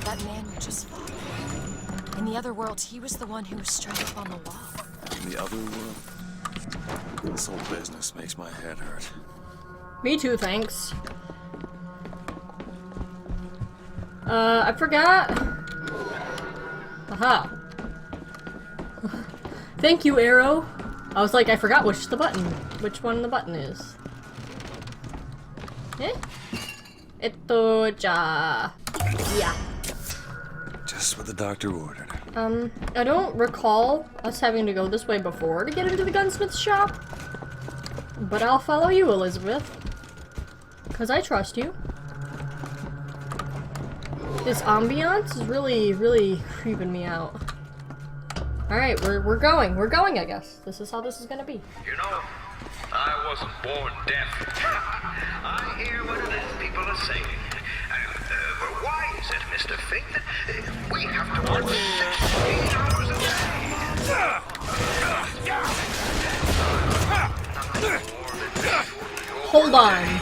That man you just fought. In the other world, he was the one who was strung up on the wall. In the other world, this whole business makes my head hurt. Me too, thanks. I forgot. Aha. Thank you, Arrow. I was like, I forgot which one the button is. Eh? Ito ja. Yeah. Just what the doctor ordered. I don't recall us having to go this way before to get into the gunsmith's shop. But I'll follow you, Elizabeth. Because I trust you. This ambiance is really, really creeping me out. Alright, we're going, I guess. This is how this is gonna be. You know, I wasn't born deaf. I hear what it is people are saying. But why is it, Mr. Fink, that we have to work 16 hours a day? Hold on.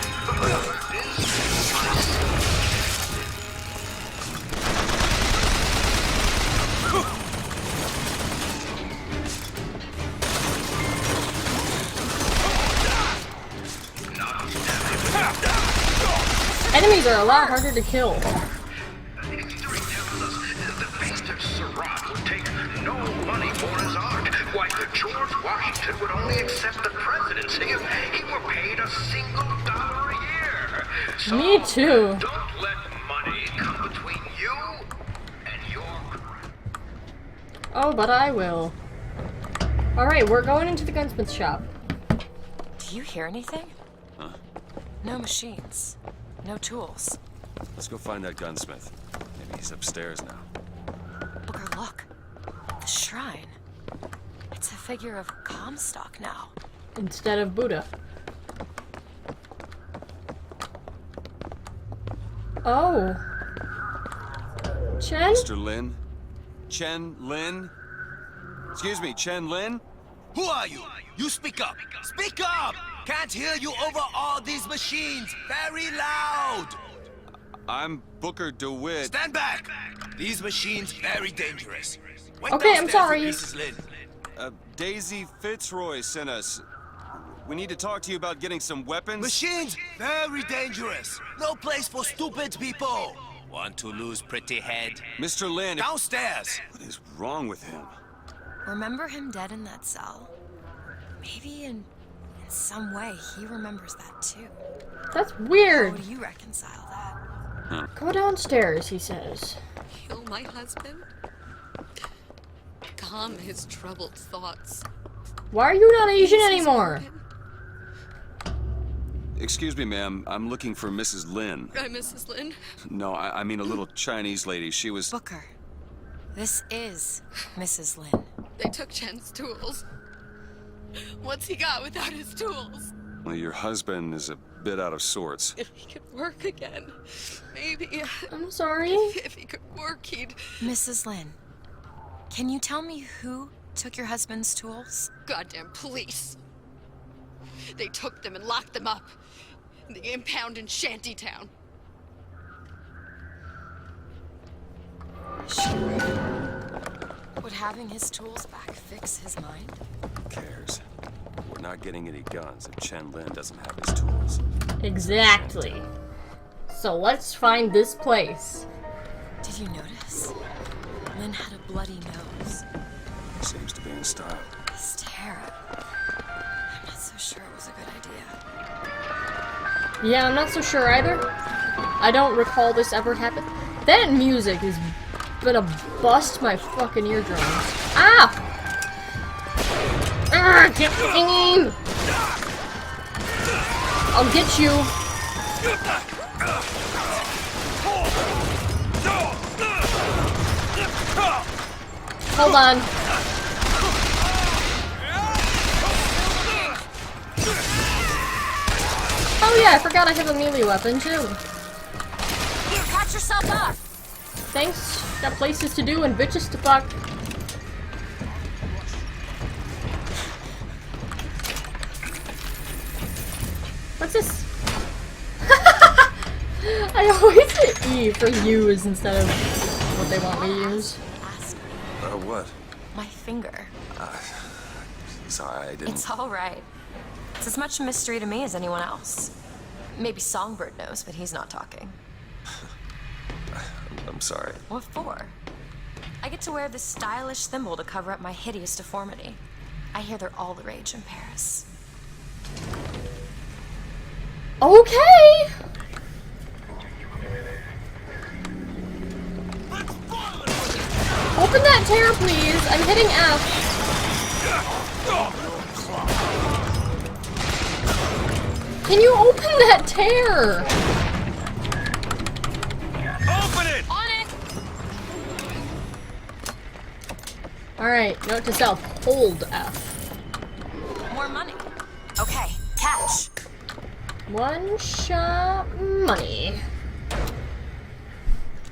Enemies are a lot harder to kill. No money for his art. Why, George Washington would only accept the presidency if he were paid a single dollar a year. So Me too. don't let money come between you and your... Oh, but I will. Alright, we're going into the gunsmith shop. Do you hear anything? Huh? No machines. No tools. Let's go find that gunsmith. Maybe he's upstairs now. Booker, look. The shrine. It's a figure of Comstock now. Instead of Buddha. Oh. Chen? Mr. Lin? Chen Lin? Excuse me, Chen Lin? Who are you? You speak up. Speak up! Can't hear you over all these machines. Very loud. I'm Booker DeWitt. Stand back. These machines very dangerous. Wait Okay, I'm downstairs sorry. with Mrs. Lin. Daisy Fitzroy sent us. We need to talk to you about getting some weapons. Machines very dangerous. No place for stupid people. Want to lose pretty head? Mr. Lin. Downstairs. What is wrong with him? Remember him dead in that cell? Maybe in some way he remembers that too. That's weird. How do you reconcile that? Go downstairs, he says. Kill my husband? Calm his troubled thoughts. Why are you not Asian anymore? Excuse me, ma'am. I'm looking for Mrs. Lin. I'm Mrs. Lin. No, I mean a little Chinese lady. She was... Booker, this is Mrs. Lin. They took Chen's tools. What's he got without his tools? Well, your husband is a bit out of sorts. If he could work again, maybe. I'm sorry. If he could work, he'd... Mrs. Lin, can you tell me who took your husband's tools? Goddamn police. They took them and locked them up in the impound in Shantytown. Would having his tools back fix his mind? Who cares? We're not getting any guns if Chen Lin doesn't have his tools. Exactly. So let's find this place. Did you notice? Lin had a bloody nose. Seems to be in style. This tear. I'm not so sure it was a good idea. Yeah, I'm not so sure either. I don't recall this ever happened. That music is gonna bust my fucking eardrums. Ah! Ah, get him! I'll get you. Hold on. Oh yeah, I forgot I have a melee weapon too. Catch yourself up! Thanks. Got places to do and bitches to fuck. What's this? I always hit E for use instead of what they want me to use. What? My finger. Sorry, I didn't... It's all right. It's as much a mystery to me as anyone else. Maybe Songbird knows, but he's not talking. I'm sorry. What for? I get to wear this stylish thimble to cover up my hideous deformity. I hear they're all the rage in Paris. Okay! Open that tear, please. I'm hitting F. Can you open that tear? Open it! On it! Alright, note to self. Hold F. More money. Okay, catch. One shot money.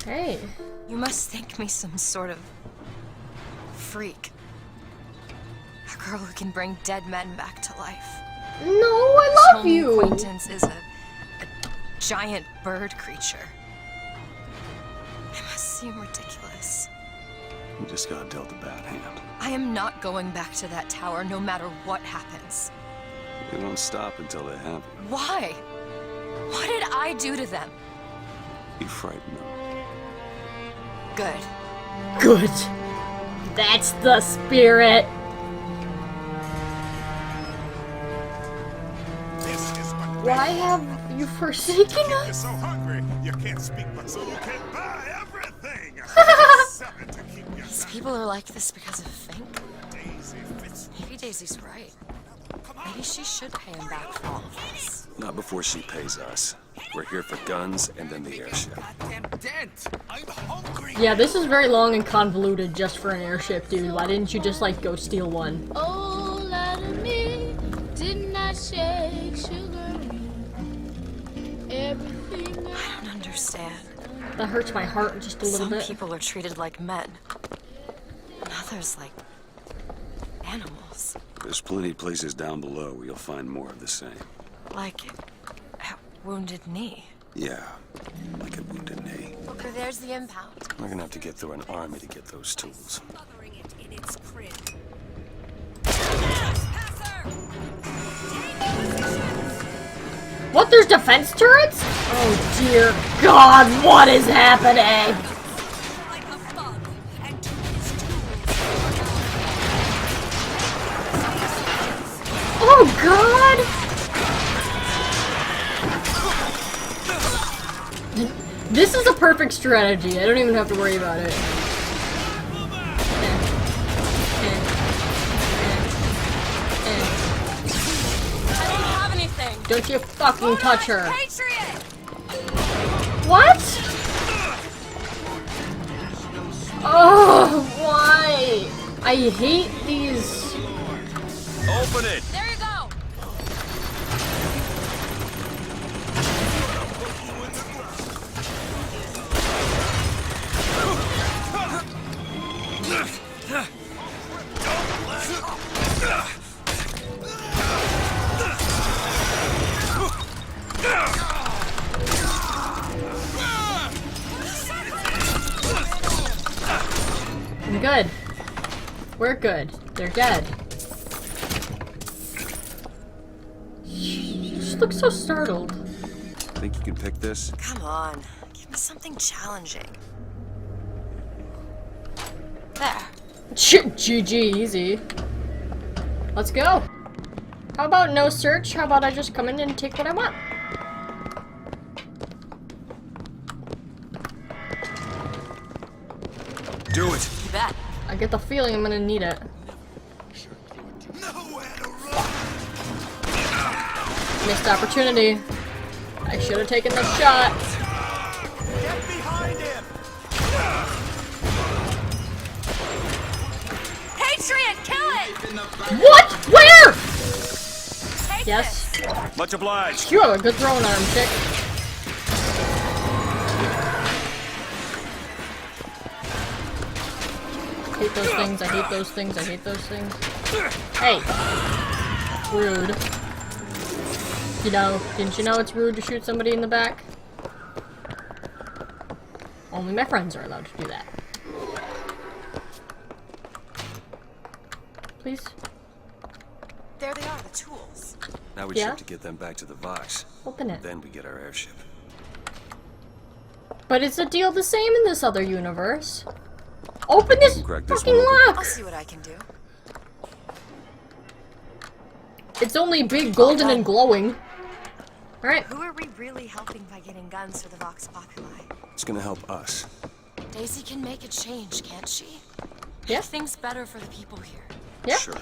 Hey. You must think me some sort of freak. A girl who can bring dead men back to life. No, I love you. Acquaintance is a giant bird creature. It must seem ridiculous. You just got dealt a bad hand. I am not going back to that tower no matter what happens. They don't stop until they have you. Why? What did I do to them? You frighten them. Good. Good. That's the spirit. Why have you forsaken us? You're so hungry, you can't speak, but so you can buy everything. These people are like this because of Fink. Maybe Daisy's right. Maybe she should pay him back for all of this. Not before she pays us. We're here for guns and then the airship. Yeah, this is very long and convoluted just for an airship, dude. Why didn't you just, like, go steal one? Oh, lot of me did not shake sugar. Everything I don't understand. That hurts my heart just a little bit. Some people are treated like men. And others like animals. There's plenty of places down below where you'll find more of the same. Like a Wounded Knee. Yeah, like a wounded knee. Booker, there's the impound. We're gonna have to get through an army to get those tools. What? There's defense turrets? Oh dear God, what is happening? Oh God! This is a perfect strategy. I don't even have to worry about it. I don't have anything. Don't you fucking touch her. Patriot! What? Oh, why? I hate these. Open it! There you go! I'm good. We're good. They're dead. You just look so startled. Think you can pick this? Come on. Give me something challenging. There. GG, easy. Let's go. How about no search? How about I just come in and take what I want? Do it. You bet. I get the feeling I'm gonna need it. Missed opportunity. I should have taken the shot. Get behind him! Patriot, kill it! What? Where? Yes. Much obliged. You have a good throwing arm, chick. I hate those things, I hate those things, I hate those things. Hey! Rude. You know, didn't you know it's rude to shoot somebody in the back? Only my friends are allowed to do that. Please? There they are, the tools. Now we Yeah? just have to get them back to the Vox. Open it. Then we get our airship. But it's a deal the same in this other universe. Open this Crack this fucking one open. lock! I'll see what I can do. It's only big, golden, and glowing. Alright. Who are we really helping by getting guns for the Vox Populi? It's gonna help us. Daisy can make a change, can't she? Yeah. Make things better for the people here. Yeah. Sure.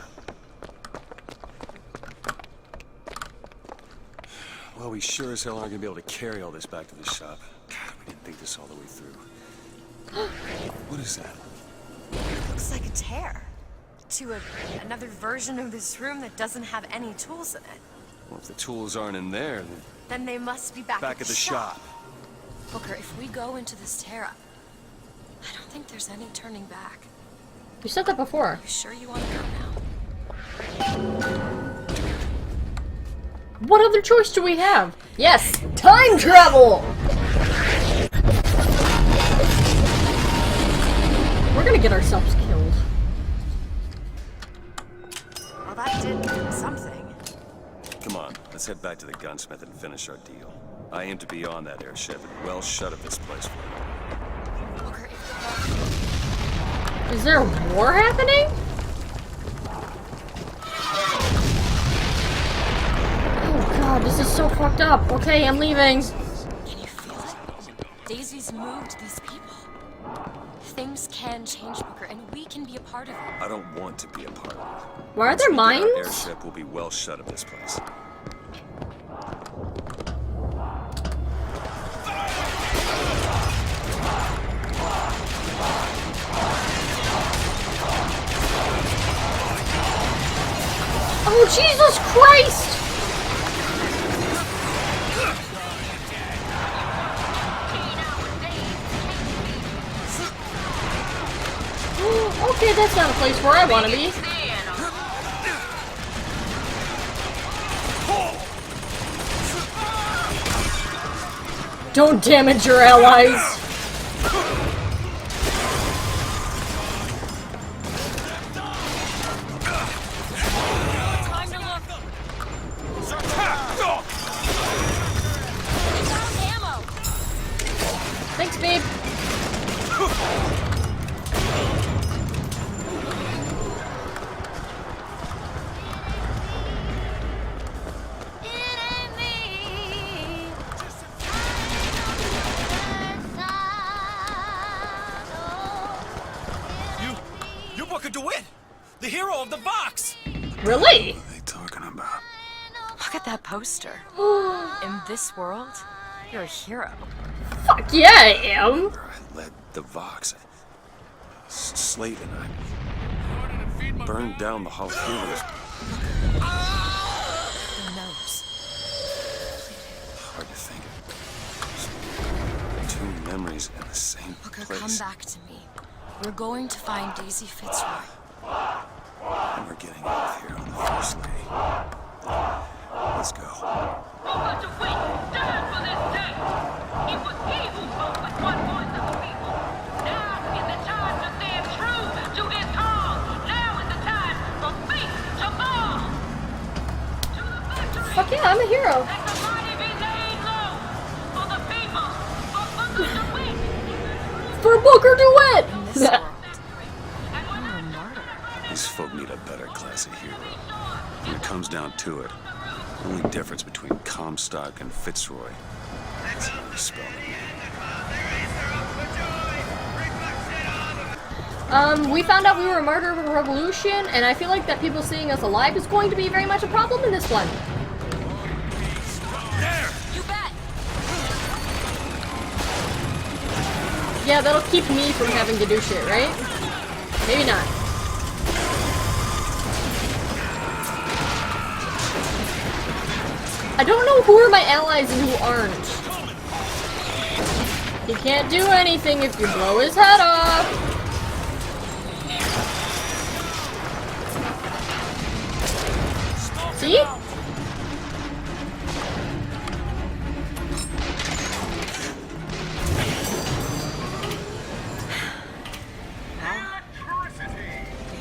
Well, we sure as hell aren't gonna be able to carry all this back to the shop. God, we didn't think this all the way through. What is that? Looks like a tear. to another version of this room that doesn't have any tools in it. Well, if the tools aren't in there, Then they must be back back at the shop. Booker, if we go into this tear-up, I don't think there's any turning back. You said that before. You sure you want to go now? What other choice do we have? Yes, time travel! We're gonna get ourselves killed. Well, that did something. Come on, let's head back to the gunsmith and finish our deal. I aim to be on that airship and well shut of this place for you. Booker, Is there a war happening? Oh god, this is so fucked up. Okay, I'm leaving. Can you feel it? Daisy's moved these people. Things can change, Booker, and we can be a part of it. I don't want to be a part of it. Why are there mines? Our airship will be well shut of this place. Oh, Jesus Christ! Okay, that's not a place where I want to be. Don't damage your allies. Thanks, babe. You Booker DeWitt, the hero of the Vox. Really? What are they talking about? Look at that poster. In this world, you're a hero. Fuck yeah, I am. I led the Vox. Slate and I burned down the Hall of Heroes. Who knows? Hard to think. Two memories in the same Booker, place. come back to me. We're going to find Daisy Fitzroy. And we're getting out of here on the First Lady. Let's go. Booker DeWitt, stand for this day. It was he who spoke with one voice of the people. Now is the time to stand true to his cause. Now is the time for faith to fall. To the victory. Fuck yeah, I'm a hero. Let the mighty be laid low. For the people. For Booker DeWitt. For Booker DeWitt! These folk need a better class of hero. When it comes down to it, the only difference between Comstock and Fitzroy is how you spell it. We found out we were a martyr of a revolution, and I feel like that people seeing us alive is going to be very much a problem in this one. You bet. Yeah, that'll keep me from having to do shit, right? Maybe not. I don't know who are my allies and who aren't. He can't do anything if you blow his head off. See?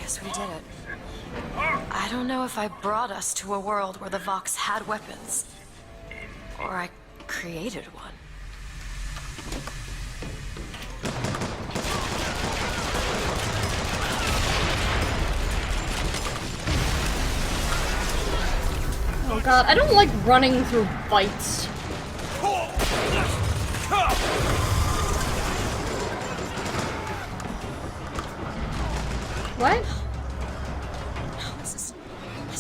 Yes, we did it. I don't know if I brought us to a world where the Vox had weapons, or I created one. Oh god, I don't like running through fights. What? No, this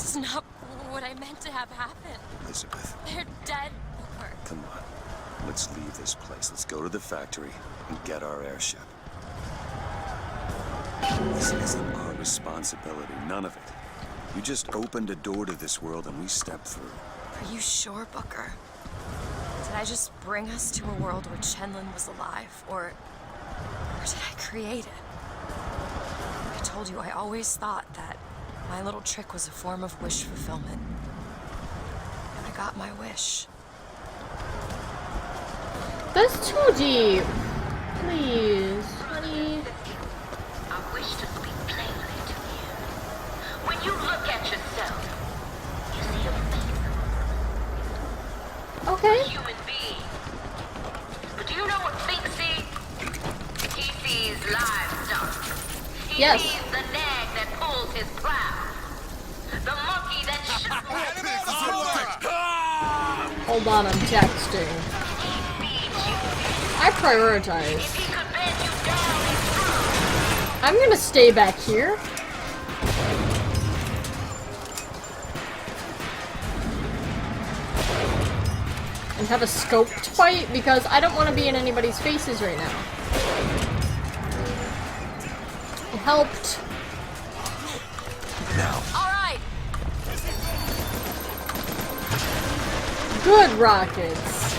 is not what I meant to have happen. Elizabeth, They're dead, Booker. come on. Let's leave this place. Let's go to the factory and get our airship. This isn't our responsibility, none of it. You just opened a door to this world and we stepped through. Are you sure, Booker? Did I just bring us to a world where Chenlin was alive, or did I create it? I told you, I always thought that my little trick was a form of wish fulfillment. And I got my wish. That's too deep. Please, honey. I wish to speak plainly to you. When you look at yourself, you see a face. Okay. A human being. But do you know what Fink sees? He sees livestock. He Yes. sees the nag that pulls his plow. The monkey that Hold on, I'm texting. I prioritize. I'm gonna stay back here. And have a scoped fight because I don't want to be in anybody's faces right now. It helped. Now. Alright! Good rockets.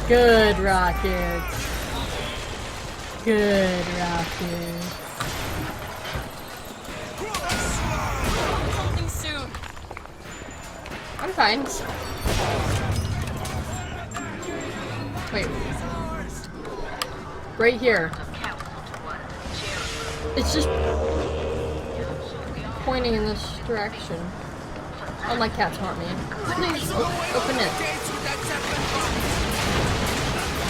Good rockets. Good rockets. Something soon. I'm fine. Wait. Right here. It's just pointing in this direction. Oh, my cats haunt me. Please open it.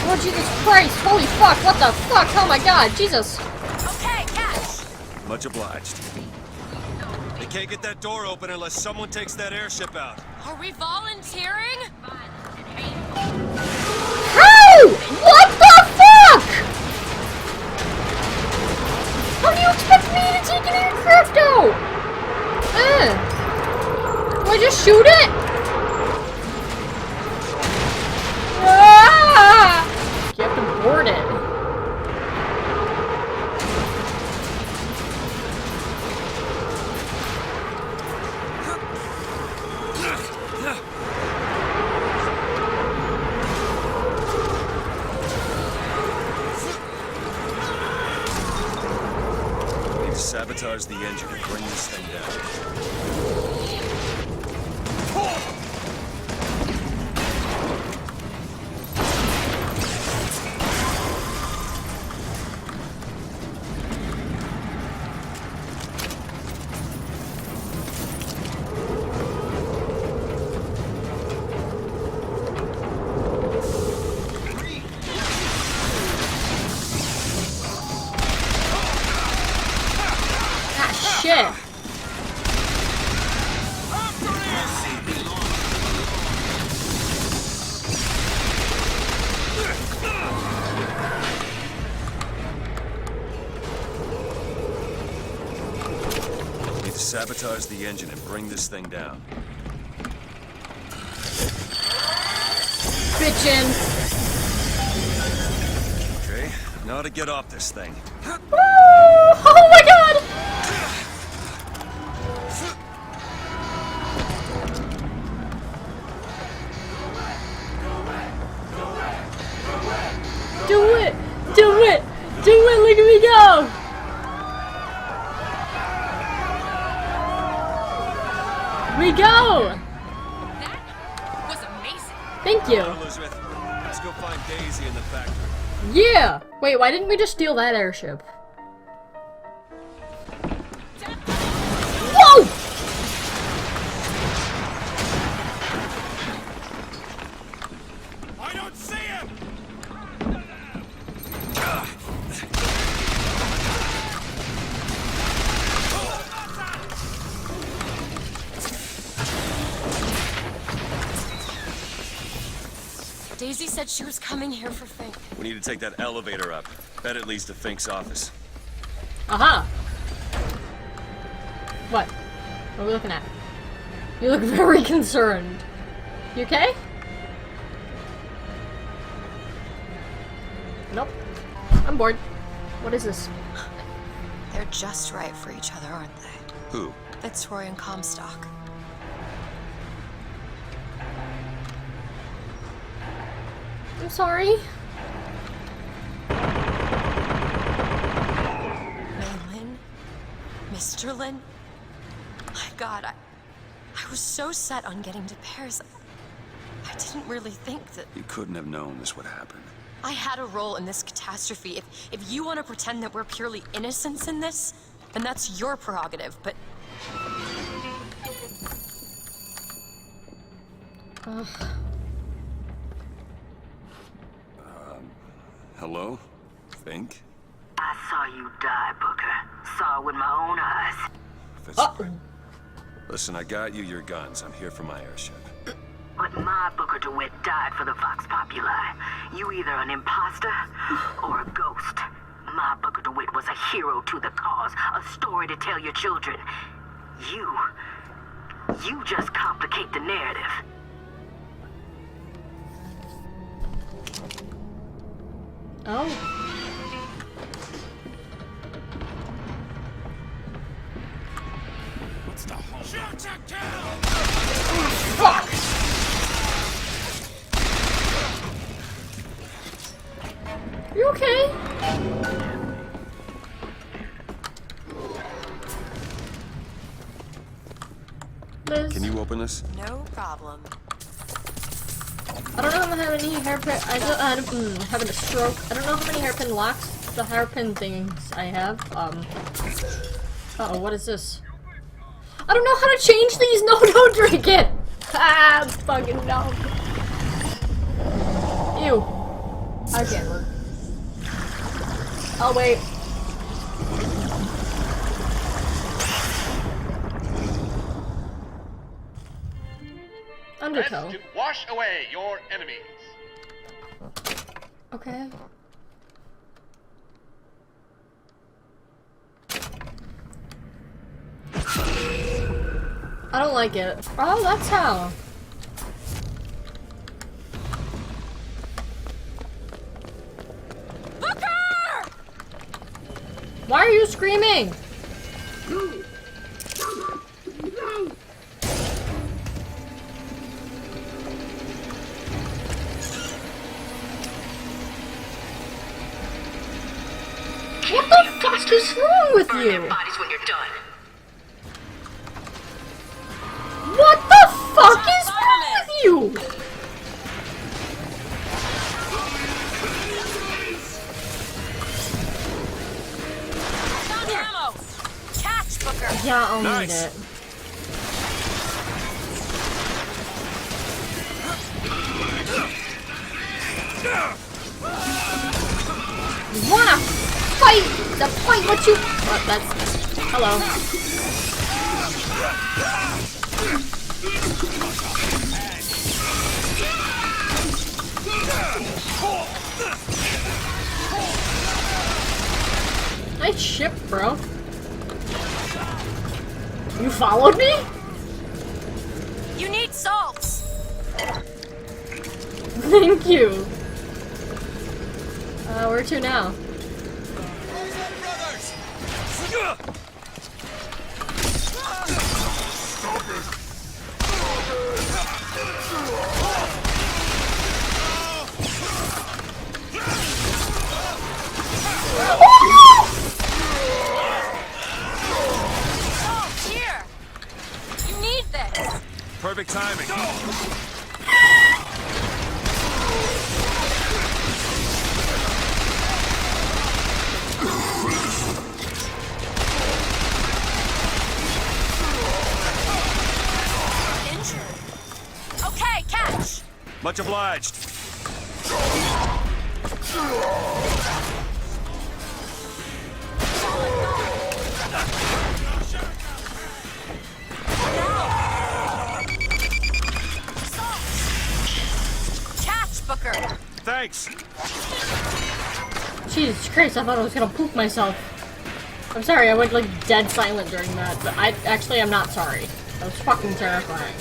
Oh, Jesus Christ! Holy fuck! What the fuck? Oh my god! Jesus! Okay, catch! Much obliged. They can't get that door open unless someone takes that airship out. Are we volunteering? How? What the fuck? How do you expect me to take an aircraft out? Do I just shoot it? Ah! You have to board it. We need to sabotage the engine and bring this thing down. Shit. Need to sabotage the engine and bring this thing down. Bitchin'. Okay, now to get off this thing. Oh my god! Do it! Do it! Do it! Look at me go! We go! That was amazing. Thank you. Elizabeth, let's go find Daisy in the factory. Yeah! Wait, why didn't we just steal that airship? Whoa! I don't see him! Daisy said she was coming here for Fink. We need to take that elevator up. Bet it leads to Fink's office. Aha! What? What are we looking at? You look very concerned. You okay? Nope. I'm bored. What is this? They're just right for each other, aren't they? Who? Fitzroy and Comstock. I'm sorry. Lynn? Mr. Lynn? My God, I was so set on getting to Paris. I didn't really think that... You couldn't have known this would happen. I had a role in this catastrophe. If you want to pretend that we're purely innocents in this, then that's your prerogative, but... Ugh. Hello? Fink? I saw you die, Booker. Saw it with my own eyes. Fitzroy. Listen, I got you your guns. I'm here for my airship. But my Booker DeWitt died for the Vox Populi. You either an imposter or a ghost. My Booker DeWitt was a hero to the cause, a story to tell your children. You just complicate the narrative. Oh. What's the whole... Fuck! You okay? Liz? Can you open this? No problem. I don't know how many hairpin. I'm having a stroke. I don't know how many hairpin locks, the hairpin things I have. Uh-oh, what is this? I don't know how to change these. No, don't drink it. Ah, I'm fucking dumb. Ew. I can't look. I'll wait. Undertow. To wash away your enemies. Okay. I don't like it. Oh, that's how. Booker! Why are you screaming? What the fuck is wrong with you? Bodies when you're done. What the fuck is wrong with you? Found ammo! Catch, Booker! Yeah, I'll Nice. need it. You wanna fight? The fight what you... Oh, that's... Hello. Nice ship, bro. You followed me? You need salts! Thank you. Where to now? Salts, here! You need this! Perfect timing. Injured. Okay, catch! Much obliged. Catch, Booker! Thanks. Jesus Christ, I thought I was gonna poop myself. I'm sorry, I went like dead silent during that, but I'm not sorry. That was fucking terrifying.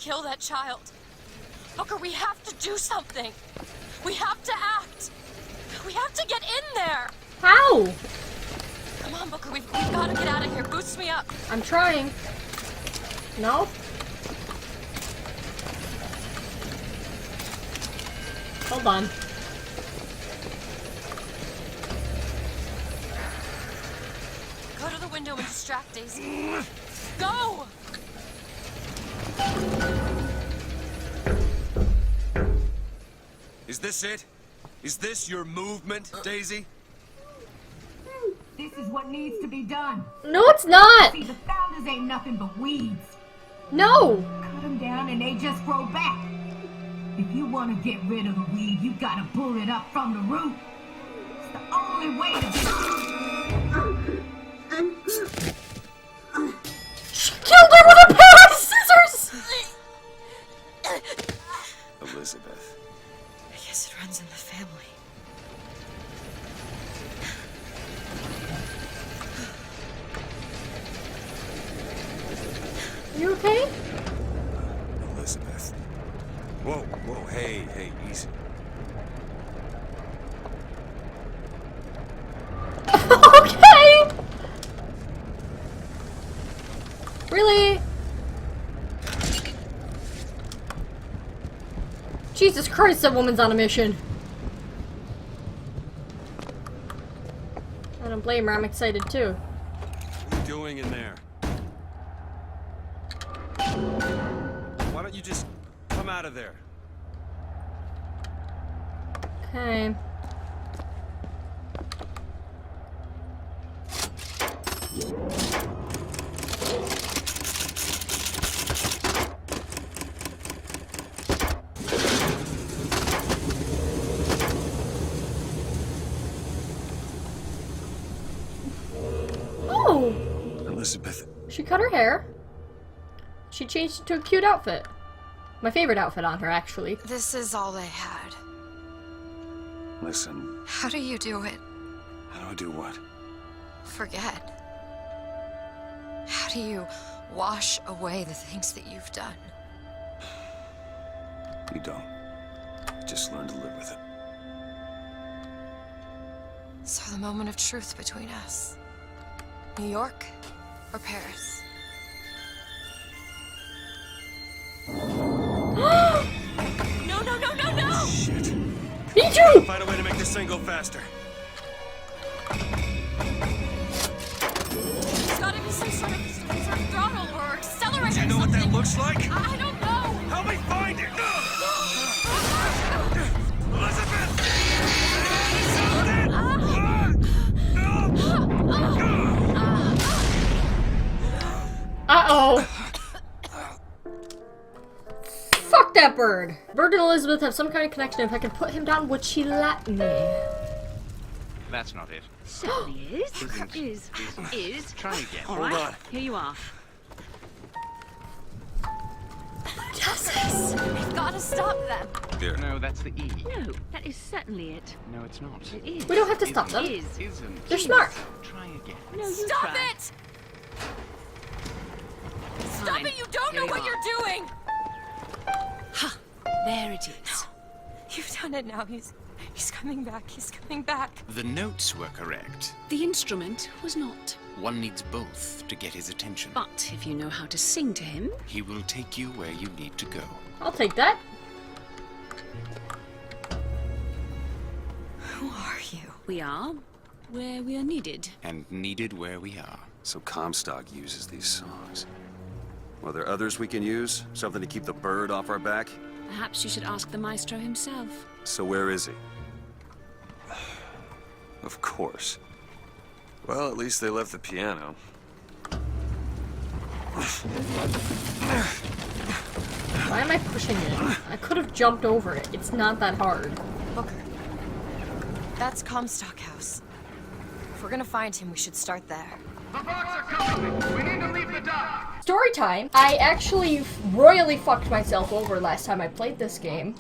kill that child. Booker, we have to do something. We have to act. We have to get in there. How? Come on, Booker, we've got to get out of here. Boost me up. I'm trying. No? Hold on. Go to the window and distract Daisy. Go! Is this it? Is this your movement, Daisy? This is what needs to be done. No, it's not. See, the founders ain't nothing but weeds. No. Cut them down and they just grow back. If you want to get rid of the weed, you gotta pull it up from the root. It's the only way to get She killed her with a pair of scissors! Elizabeth. I guess it runs in the family. You okay? Elizabeth. Whoa, whoa, hey, easy. Okay! Really? Jesus Christ, that woman's on a mission. I don't blame her, I'm excited too. What are you doing in there? Why don't you just come out of there? Okay. Oh! Elizabeth. She cut her hair. She changed into a cute outfit. My favorite outfit on her, actually. This is all they had. Listen. How do you do it? How do I do what? Forget. How do you wash away the things that you've done? You don't. You just learn to live with it. So the moment of truth between us. New York or Paris? No, no, no, no, no! Shit. Me too! Find a way to make this thing go faster. There's gotta be some sort of throttle or accelerator. Do you know what that looks like? I don't know. Help me find it! Elizabeth! Uh-oh. Fuck that bird. Bird and Elizabeth have some kind of connection. If I can put him down, would she let me? That's not it. Certainly is. Is. Try again. All Hold right. on. Here you are. Justice! We've gotta stop them. Here. No, that's the E. No, that is certainly it. No, it's not. It is. We don't have to stop them. Isn't. They're smart. Try again. No, you Stop try. it! Fine. Stop it! You don't Here know we what are. you're doing! Ha! There it is. You've done it now. He's coming back. He's coming back. The notes were correct. The instrument was not. One needs both to get his attention. But if you know how to sing to him, He will take you where you need to go. I'll take that. Who are you? we are where we are needed. And needed where we are. So Comstock uses these songs. Well, there others we can use? Something to keep the bird off our back? Perhaps you should ask the maestro himself. So where is he? Of course. Well, at least they left the piano. Why am I pushing it? I could have jumped over it. It's not that hard. Booker. That's Comstock House. If we're gonna find him, we should start there. The Vox are coming! We need to leave the dock! Story time. I actually royally fucked myself over last time I played this game.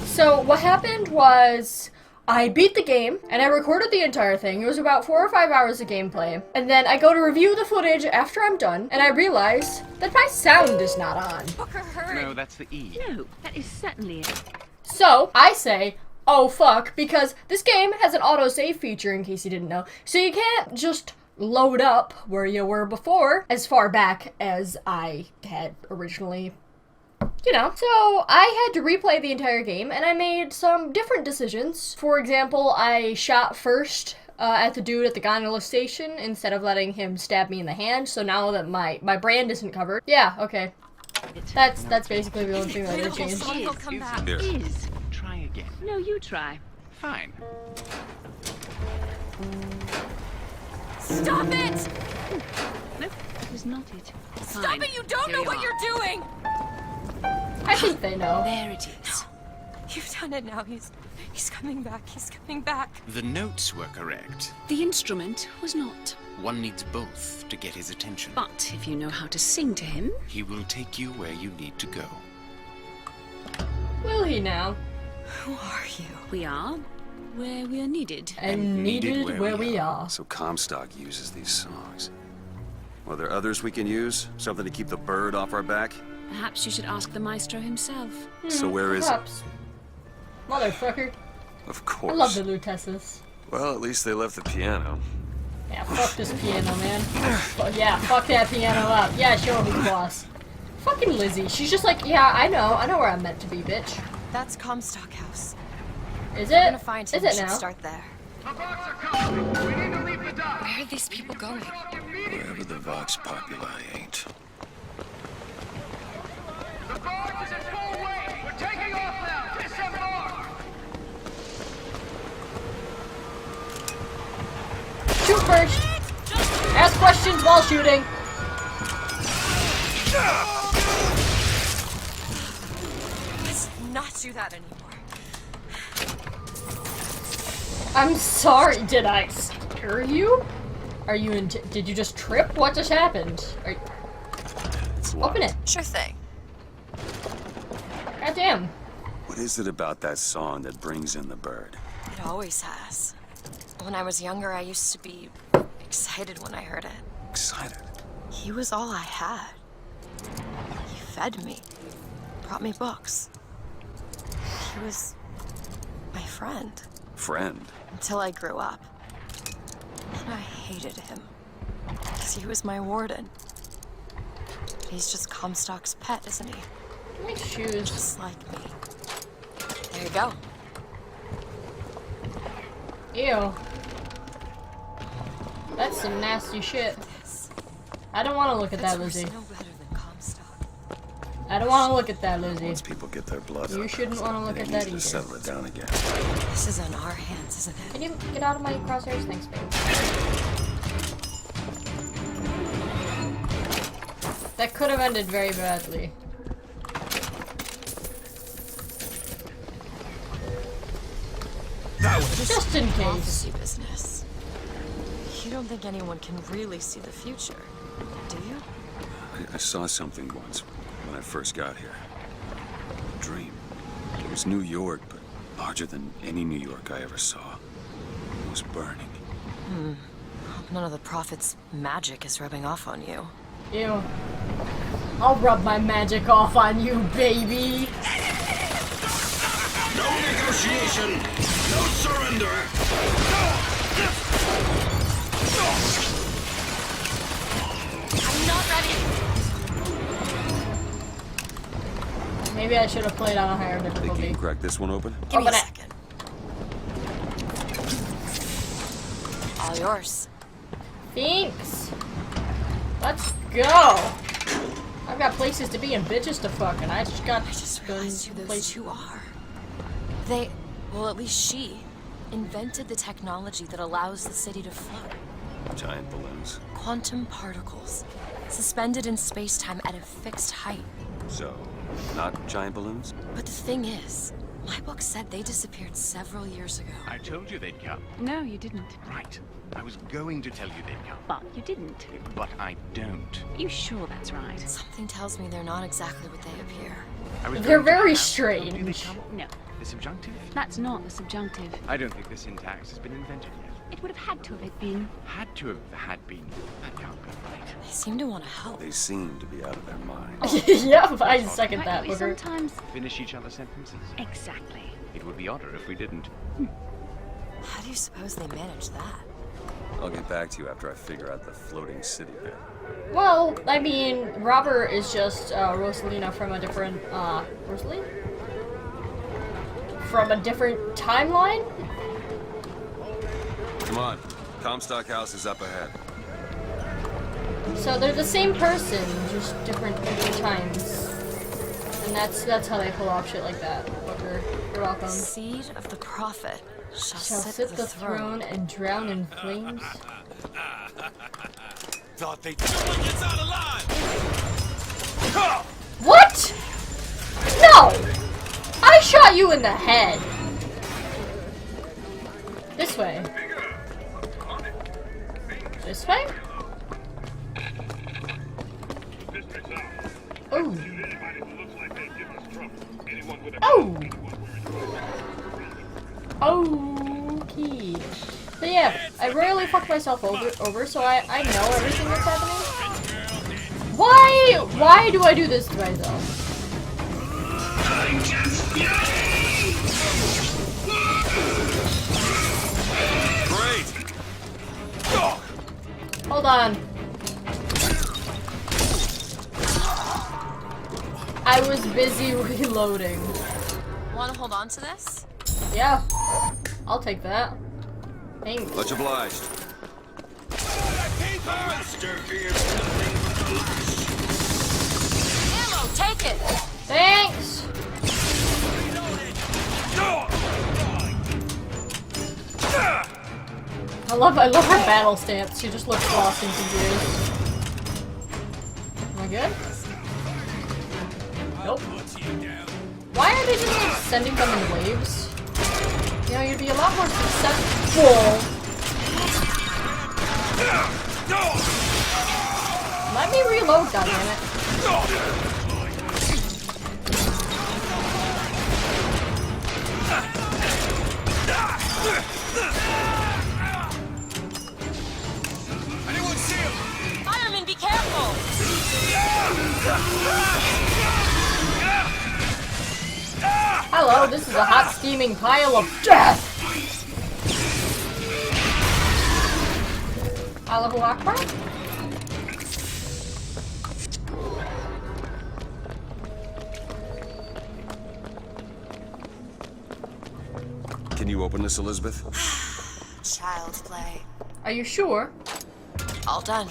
So what happened was I beat the game, and I recorded the entire thing. It was about 4 or 5 hours of gameplay. And then I go to review the footage after I'm done, and I realize that my sound is not on. No, that's the E. No, that is certainly it. So, I say, oh fuck, because this game has an autosave feature, in case you didn't know. So you can't just load up where you were before, as far back as I had originally, you know. So I had to replay the entire game, and I made some different decisions. For example, I shot first at the dude at the gondola station instead of letting him stab me in the hand, so now that my brand isn't covered. Yeah, okay. That's basically the only thing that I changed. Here. Try again. No, you try. Fine. Stop it! No, that was not it. Stop Fine. it! You don't know what you're doing! I think they know. There it is. You've done it now. He's coming back. He's coming back. The notes were correct. The instrument was not. One needs both to get his attention. But if you know how to sing to him, He will take you where you need to go. Will he now? Who are you? we are where we are needed. And needed where we are. So Comstock uses these songs. Are there others we can use? Something to keep the bird off our back? Perhaps you should ask the maestro himself. So where is it? Motherfucker. Of course. I love the Lutesses. Well, at least they left the piano. Yeah, fuck this piano, man. Yeah, fuck that piano up. Yeah, show me, boss. Fucking Lizzie. She's just like, yeah, I know where I'm meant to be, bitch. That's Comstock House. Is We're it? gonna find him. Is it We should now? start there. Where are these people going? Wherever the Vox Populi ain't. The barge is in full weight. We're taking off now. Disembark. Shoot first. Ask questions while shooting. Let's not do that anymore. I'm sorry, did I scare you? Are you in? Did you just trip? What just happened? Open it. Sure thing. Goddamn. What is it about that song that brings in the bird? It always has. When I was younger, I used to be excited when I heard it. Excited? He was all I had. He fed me, brought me books. He was my friend. Friend? Until I grew up. And I hated him. Because he was my warden. He's just Comstock's pet, isn't he? My shoes. Just like me. There you go. Ew. That's some nasty shit. I don't want to look at that, Lizzie. I don't want to look at that, Lizzie. Once people get their blood You up, shouldn't want to look at they that need to either. settle it down again. This is on our hands, isn't it? Can you get out of my crosshairs? Thanks, babe. That could have ended very badly. Just in case. Prophecy business. You don't think anyone can really see the future, do you? I saw something once when I first got here. A dream. It was New York, but larger than any New York I ever saw. It was burning. Hope none of the prophet's magic is rubbing off on you. Ew. I'll rub my magic off on you, baby. No negotiation! No surrender! I'm not ready! Maybe I should have played on a higher Think you difficulty. can crack this one open? Give me a Open it. second. All yours. Thanks. Let's go. I've got places to be and bitches to fuck, and I just realized who those two are. They, well, at least she, invented the technology that allows the city to float. Giant balloons. Quantum particles, suspended in space-time at a fixed height. So, not giant balloons? But the thing is, my book said they disappeared several years ago. I told you they'd come. No, you didn't. Right. I was going to tell you they'd come. But you didn't. But I don't. You sure that's right? Something tells me they're not exactly what they appear. I was They're going to very have- strange. No. The subjunctive? That's not the subjunctive. I don't think the syntax has been invented yet. It would have had to have been. Had to have had been. That can't be right. They seem to want to help. They seem to be out of their mind. Yep, I second that. We sometimes finish each other's sentences. Exactly. It would be odder if we didn't. How do you suppose they manage that? I'll get back to you after I figure out the floating city bit. Well, I mean, Robert is just Rosalina from a different Rosalie? From a different timeline? Come on, Comstock House is up ahead. So they're the same person, just different times. And that's how they pull off shit like that. Booker, you're welcome. Seed of the prophet shall sit the throne and drown in flames. Thought they'd gets out alive. What? No! I shot you in the head. This way. This way? Oh. Oh. Okay. So yeah, I rarely fuck myself over, so I know everything that's happening. Why do I do this to myself? Great. Hold on. I was busy reloading. Want to hold on to this? Yeah, I'll take that. Thanks. Much obliged. Ammo, take it! Thanks! I love her battle stance. She just looks lost and confused. Am I good? Nope. Why are they just like sending them in waves? You know, you'd be a lot more successful. Let me reload, goddammit. Anyone see him? Fireman, be careful! Hello, this is a hot steaming pile of death! Allahu Akbar? Can you open this, Elizabeth? Child's play. Are you sure? All done.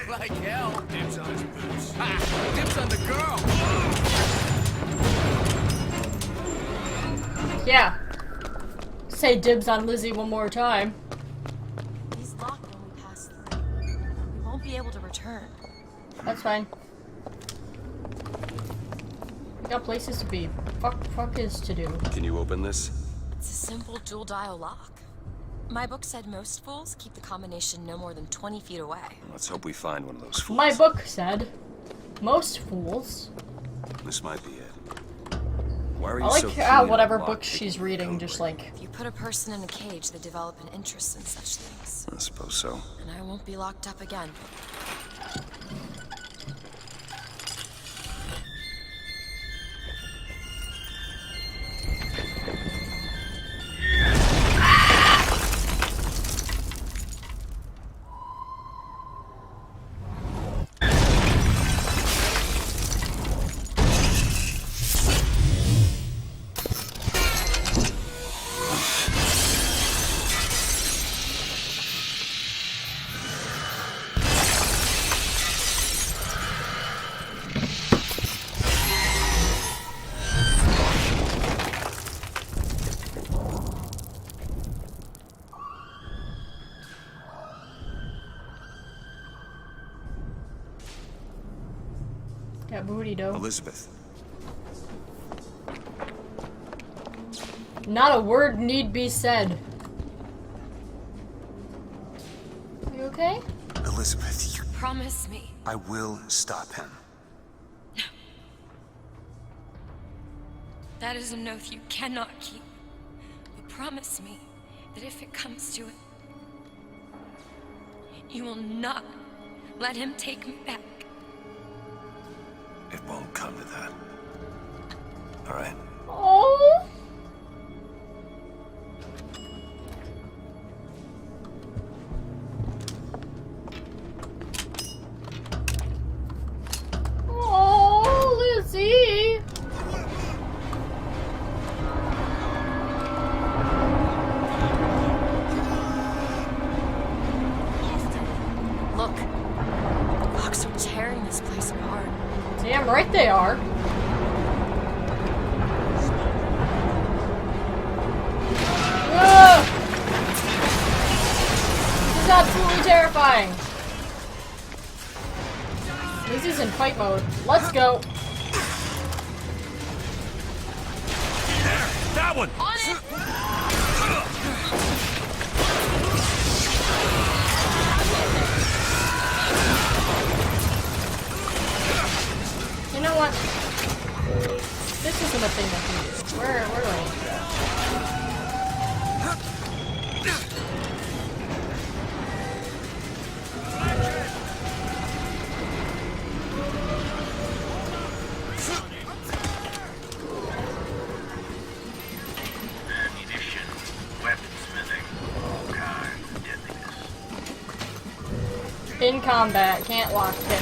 Like hell. Dibs on his boots. Ha! Dibs on the girl. Yeah. Say dibs on Lizzie one more time. He's locked when we pass through. We won't be able to return. That's fine. We got places to be. Fuck is to do. Can you open this? It's a simple dual dial lock. My book said most fools keep the combination no more than 20 feet away. Let's hope we find one of those fools. My book said most fools. This might be it. Why are you I like so how keen whatever on book she's reading, just like. If you put a person in a cage, they develop an interest in such things. I suppose so. And I won't be locked up again. Got booty dough. Elizabeth. Not a word need be said. You okay? Elizabeth, you... Promise me. I will stop him. That is an oath you cannot keep. But promise me that if it comes to it, you will not let him take me back. It won't come to that. All right? Oh. Oh, Lizzie. Look, the Vox are tearing this place apart. Damn right they are. Ugh. This is absolutely terrifying. Lizzie's in fight mode. Let's go. There! That one! On it! You know what? This isn't a thing that can do. Where do I need to go? Ammunition, weaponsmithing, all kinds of deadliness. In combat, can't lock pick.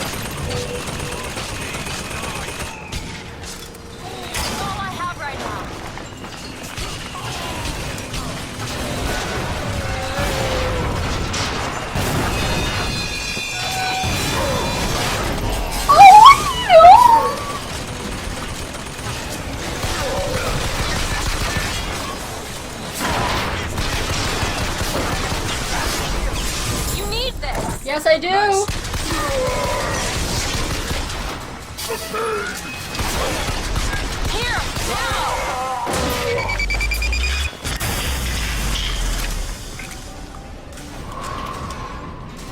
Yes, I do. Here, now.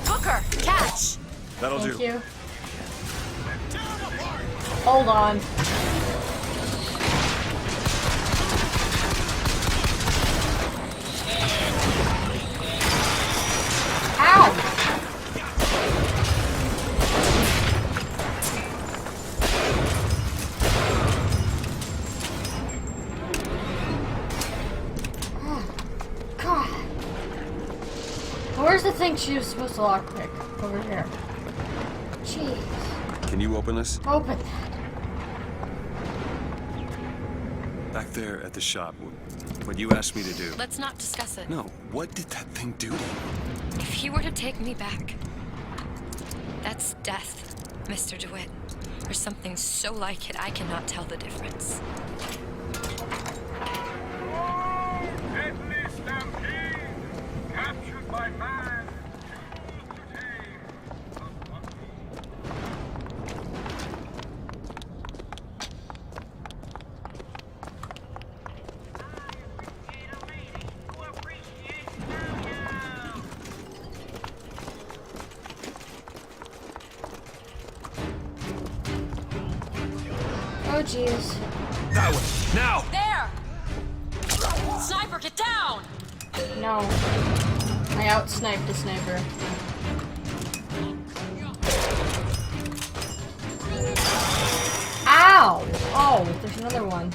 Hooker, catch. That'll Thank do. you. Hold on. Ow! God. Where's the thing she was supposed to lockpick? Over here. Jeez. Can you open this? Open that. Back there at the shop, what you asked me to do. Let's not discuss it. No, what did that thing do to you? If he were to take me back, that's death, Mr. DeWitt. Or something so like it I cannot tell the difference. Deadly stampede! Captured by man! Choose to tame! Oh, jeez. That one! Now! There! Sniper, get down! No. I out-sniped the sniper. Ow! Oh, there's another one.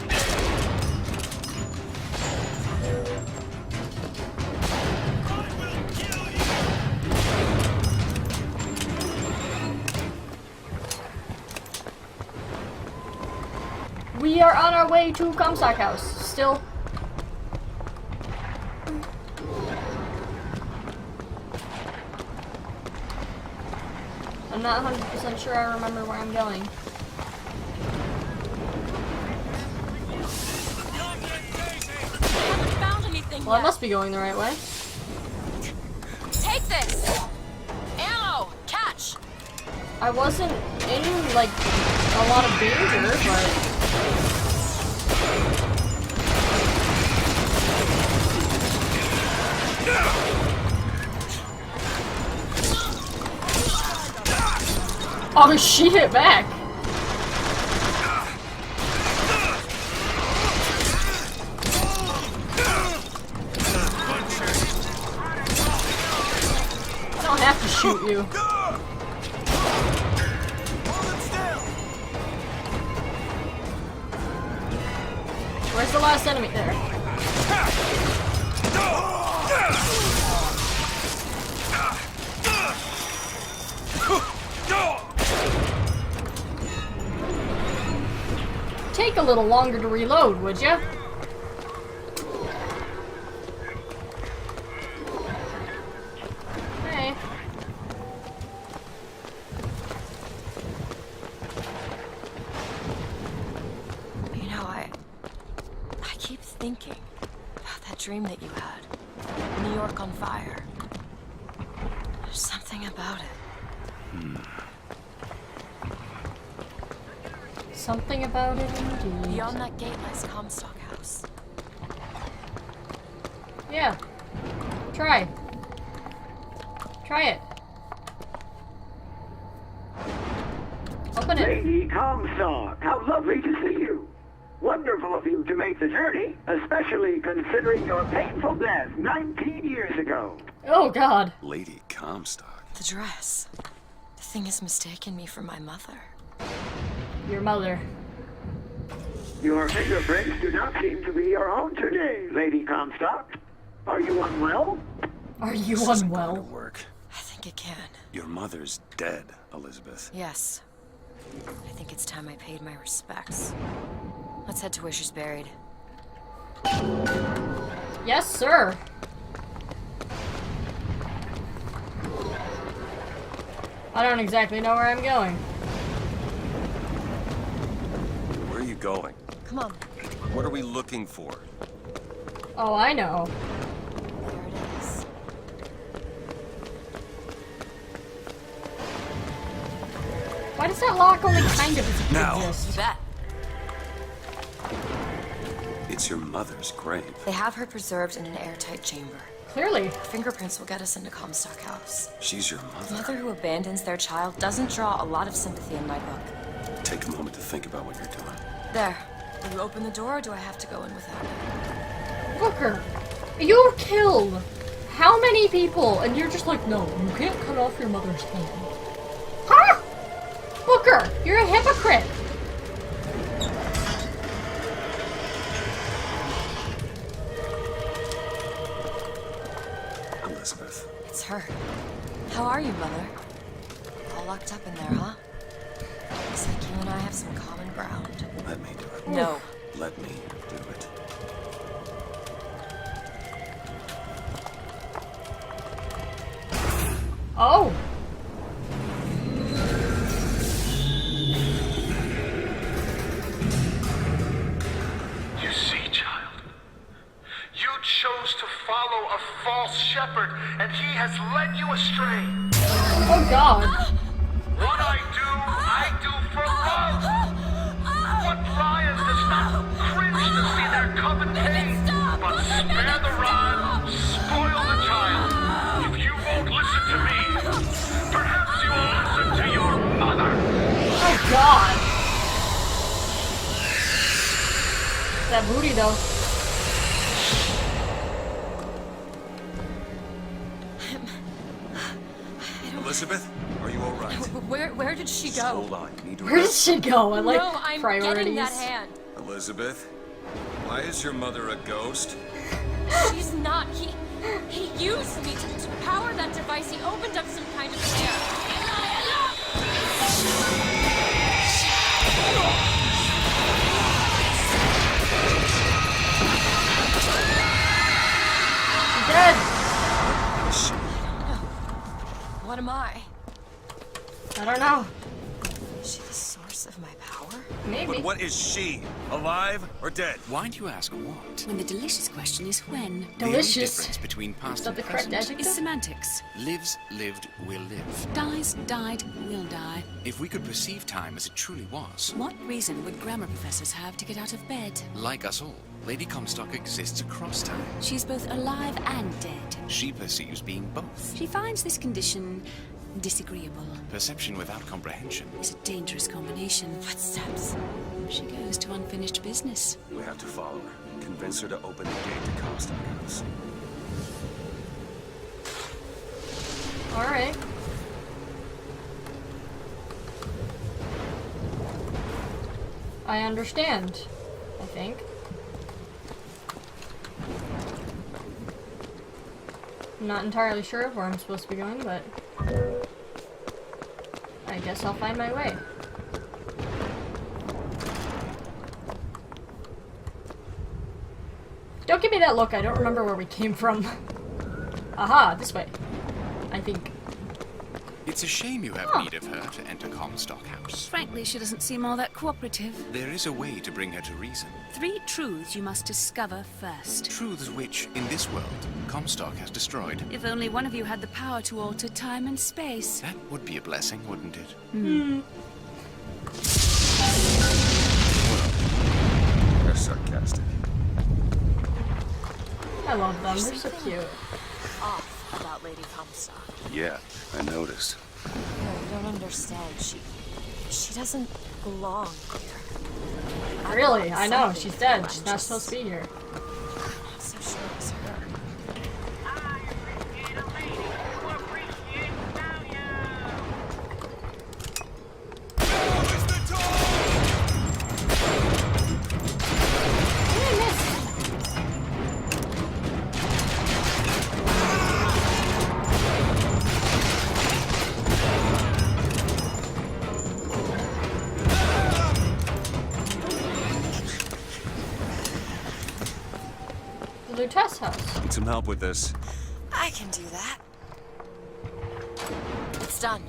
We are on our way to Comstock House. Still. I'm not 100% sure I remember where I'm going. I haven't found anything Well, I yet. must be going the right way. Take this! Ammo! Catch! I wasn't in, like, a lot of danger, but... Oh, she hit back. you. Where's the last enemy? There. Take a little longer to reload, would ya? Hey. You know, I keep thinking about that dream that you had. New York on fire. There's something about it. Something about it indeed. Beyond that gate lies Comstock House. Yeah. Try. Try it. Open it. Lady Comstock, how lovely to see you. Wonderful of you to make the journey, especially considering your painful death 19 years ago. Oh, God. Lady Comstock. The dress. The thing has mistaken me for my mother. Your mother. Your fingerprints do not seem to be your own today, Lady Comstock. Are you unwell? Are you This isn't unwell? going to work. I think it can. Your mother's dead, Elizabeth. Yes. I think it's time I paid my respects. Let's head to where she's buried. Yes, sir. I don't exactly know where I'm going. Where are you going? Come on. What are we looking for? Oh, I know. There it is. Why does that lock only kind of Now. exist? You bet. It's your mother's grave. They have her preserved in an airtight chamber. Clearly. Fingerprints will get us into Comstock House. She's your A mother. mother who abandons their child doesn't draw a lot of sympathy in my book. Take a moment to think about what you're doing. There. Will you open the door, or do I have to go in without you? Booker, you killed how many people? And you're just like, no, you can't cut off your mother's hand. Huh? Booker, you're a hypocrite. Elizabeth. It's her. How are you, Mother? All locked up in there, huh? Looks like you and I have some common ground. Let me do it. No. Let me do it. Oh. You see, child, you chose to follow a false shepherd, and he has led you astray. Oh, God. What I do for love. What lion does not cringe to see their cub in pain, but spare the rod, spoil the child. If you won't listen to me, perhaps you will listen to your mother. Oh, God. That booty, though. Elizabeth, are you all right? Where did she go? Hold on, you need to Where did rest. she go? I like No, I'm priorities. getting that hand. Elizabeth, why is your mother a ghost? She's not. He used me to power that device. He opened up some kind of Dead. What am I? I don't know. Is she the source of my power? Maybe. But what is she? Alive or dead? Why do you ask what? When the delicious question is when. The only Delicious. difference between past Is that and the correct present adjective? Is semantics. lives, lived, will live. Dies, died, will die. If we could perceive time as it truly was, What reason would grammar professors have to get out of bed? like us all, Lady Comstock exists across time. She's both alive and dead. She perceives being both. She finds this condition disagreeable. Perception without comprehension. It's a dangerous combination. Footsteps. She goes to unfinished business. We have to follow her. Convince her to open the gate to Comstock House. Alright. I understand, I think. I'm not entirely sure of where I'm supposed to be going, but I guess I'll find my way. Don't give me that look, I don't remember where we came from. Aha, this way. I think. It's a shame you have need of her to enter Comstock House. Frankly, she doesn't seem all that cooperative. There is a way to bring her to reason. 3 truths you must discover first. Truths which, in this world, Comstock has destroyed. If only one of you had the power to alter time and space. That would be a blessing, wouldn't it? They're sarcastic. I love them, they're so cute. Off about Lady Comstock. Yeah, I noticed. No, you don't understand. She doesn't belong here. Really? I know, she's dead. She's not supposed to be here. I'm not so sure it was her. Test house. Need some help with this. I can do that. It's done.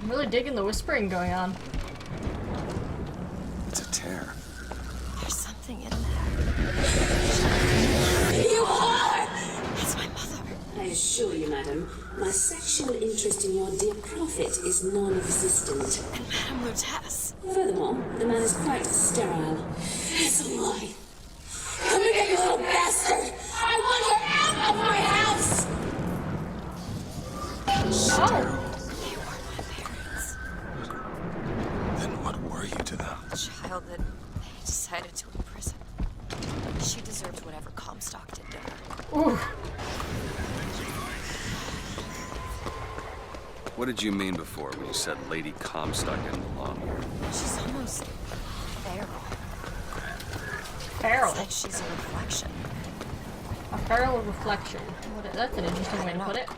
I'm really digging the whispering going on. It's a tear. There's something in there. You are! It's my mother. I assure you, madam, my sexual interest in your dear prophet is non-existent. And Madame Lutece. Furthermore, the man is quite sterile. It's a lie. Come here, you little bastard! I want you out of my house! Sterile. They weren't my parents. Then what were you to them? A child that they decided to imprison. She deserves whatever Comstock did to her. Ooh. What did you mean before when you said Lady Comstock didn't belong here? She's almost feral. Feral? It's like she's a reflection. A feral reflection. That's an interesting way to put it.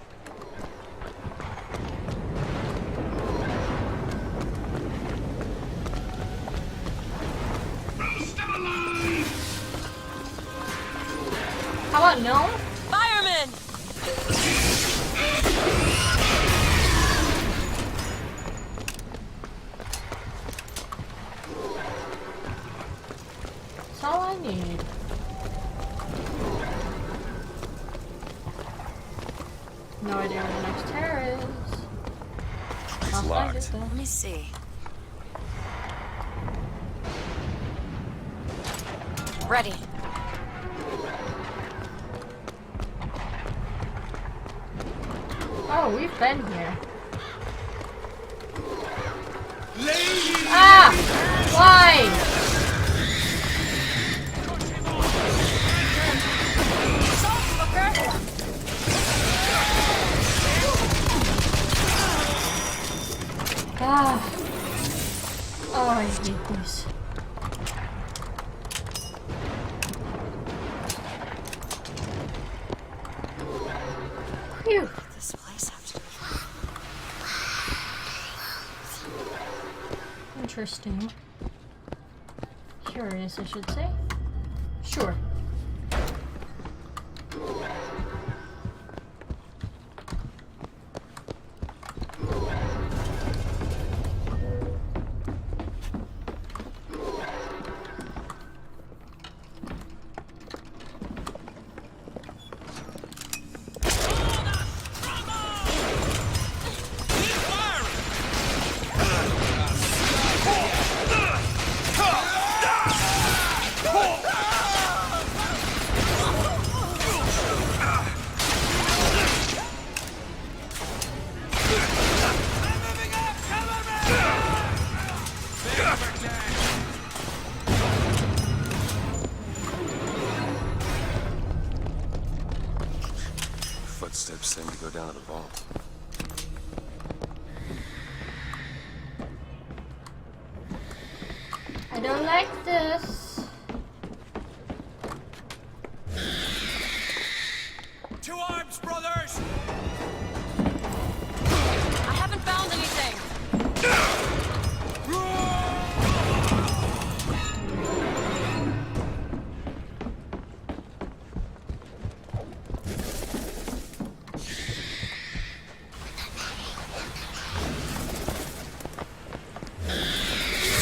How about no? Fireman! That's all I need. No idea where the next terror is. I'll find it though. Let me see. Ready. Oh, we've been here. Ah! Why? Ah. Oh, I hate these. Phew. This place have to do. Interesting. Curious, I should say. Sure. footsteps seem to go down to the vault. I don't like this. To arms, brothers! I haven't found anything.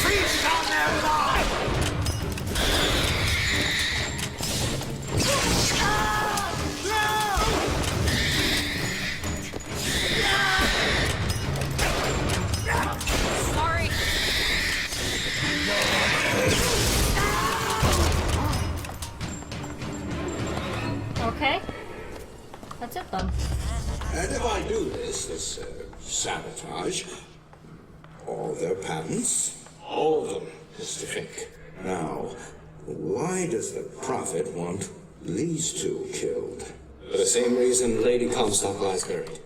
Freeze down there alive! Sorry. Okay. That's it then. And if I do this sabotage, all their patents, all of them, Mr. Fink. Now, why does the Prophet want these two killed? For the same reason Lady Comstock lies buried.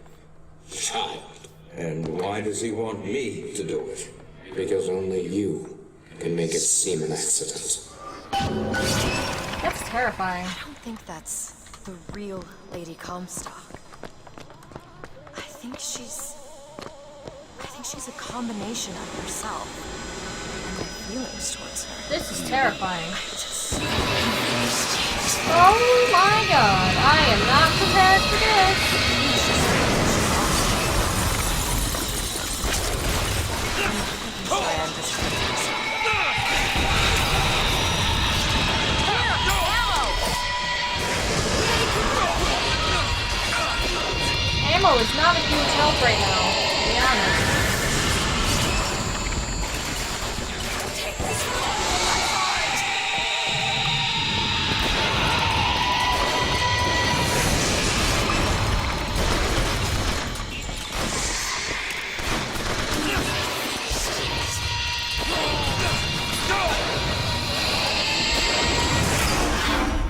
Child. And why does he want me to do it? Because only you can make it seem an accident. That's terrifying. I don't think that's the real Lady Comstock. I think she's a combination of herself and my feelings towards her. This is terrifying. Oh my god, I am not prepared for this. Ammo is not a huge help right now, to be honest.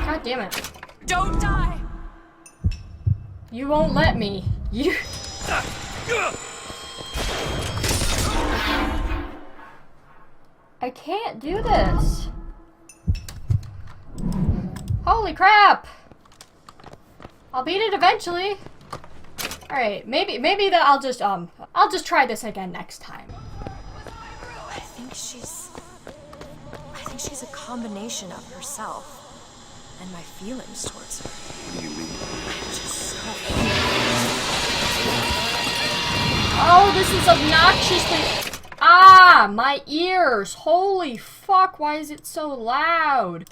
God damn it. Don't die! You won't let me. You... I can't do this. Holy crap! I'll beat it eventually. Alright, maybe that I'll just try this again next time. I think she's a combination of herself and my feelings towards her. What do you mean? I'm just so Oh, this is obnoxiously... Ah, my ears! Holy fuck, why is it so loud?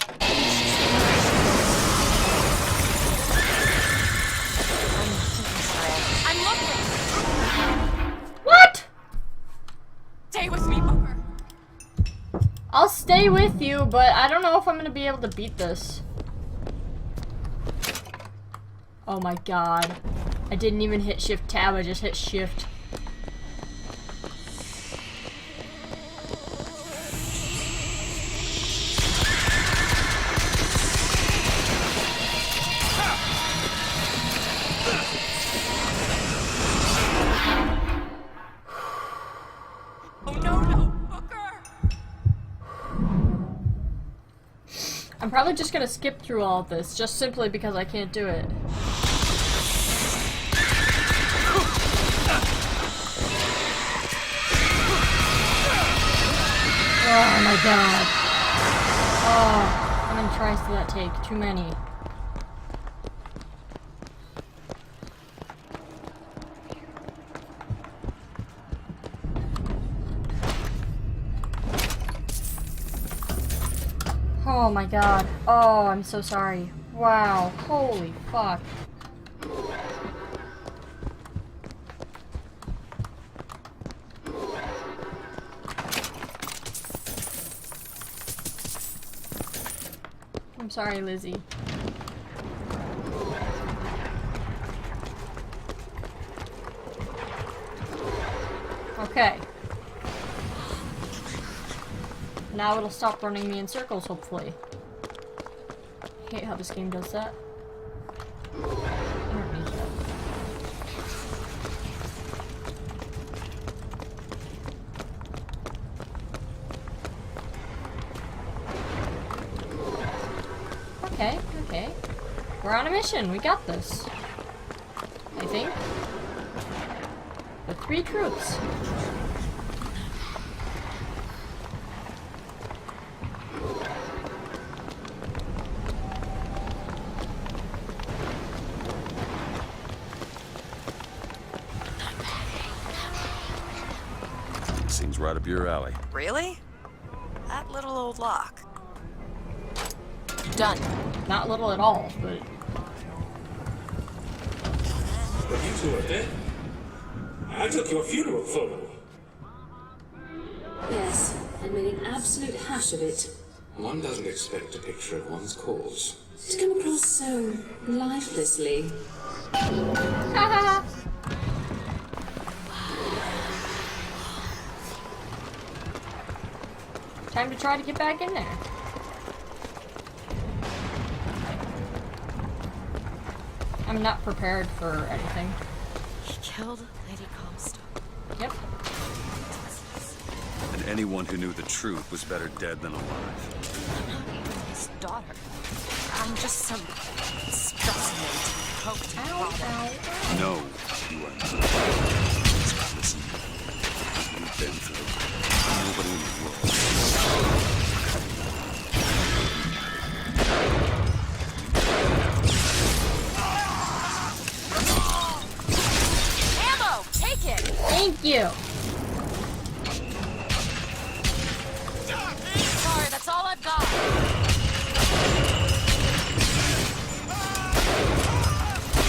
I'm looking! What? Stay with me, Booker! I'll stay with you, but I don't know if I'm gonna be able to beat this. Oh my god. I didn't even hit shift tab, I just hit shift. Oh no, Booker! I'm probably just gonna skip through all of this, just simply because I can't do it. Oh my god. Oh, how many tries did that take? Too many. Oh my god. Oh, I'm so sorry. Wow. Holy fuck. I'm sorry, Lizzie. Okay. Now it'll stop running me in circles, hopefully. I hate how this game does that. I don't need that. Okay, okay. We're on a mission. We got this. I think. With 3 troops. Seems right up your alley. Really? That little old lock. Done. Not little at all, but... But you two are dead. I took your funeral photo. Yes, I made an absolute hash of it. One doesn't expect a picture of one's cause. To come across so lifelessly. Time to try to get back in there. I'm not prepared for anything. He killed Lady Comstock. Yep. And anyone who knew the truth was better dead than alive. I'm not even his daughter. I'm just some specimen to be poked and prodded. No, you are not. Listen, you've been through nobody in the world. Ammo! Take it! Thank you! Sorry, that's all I've got.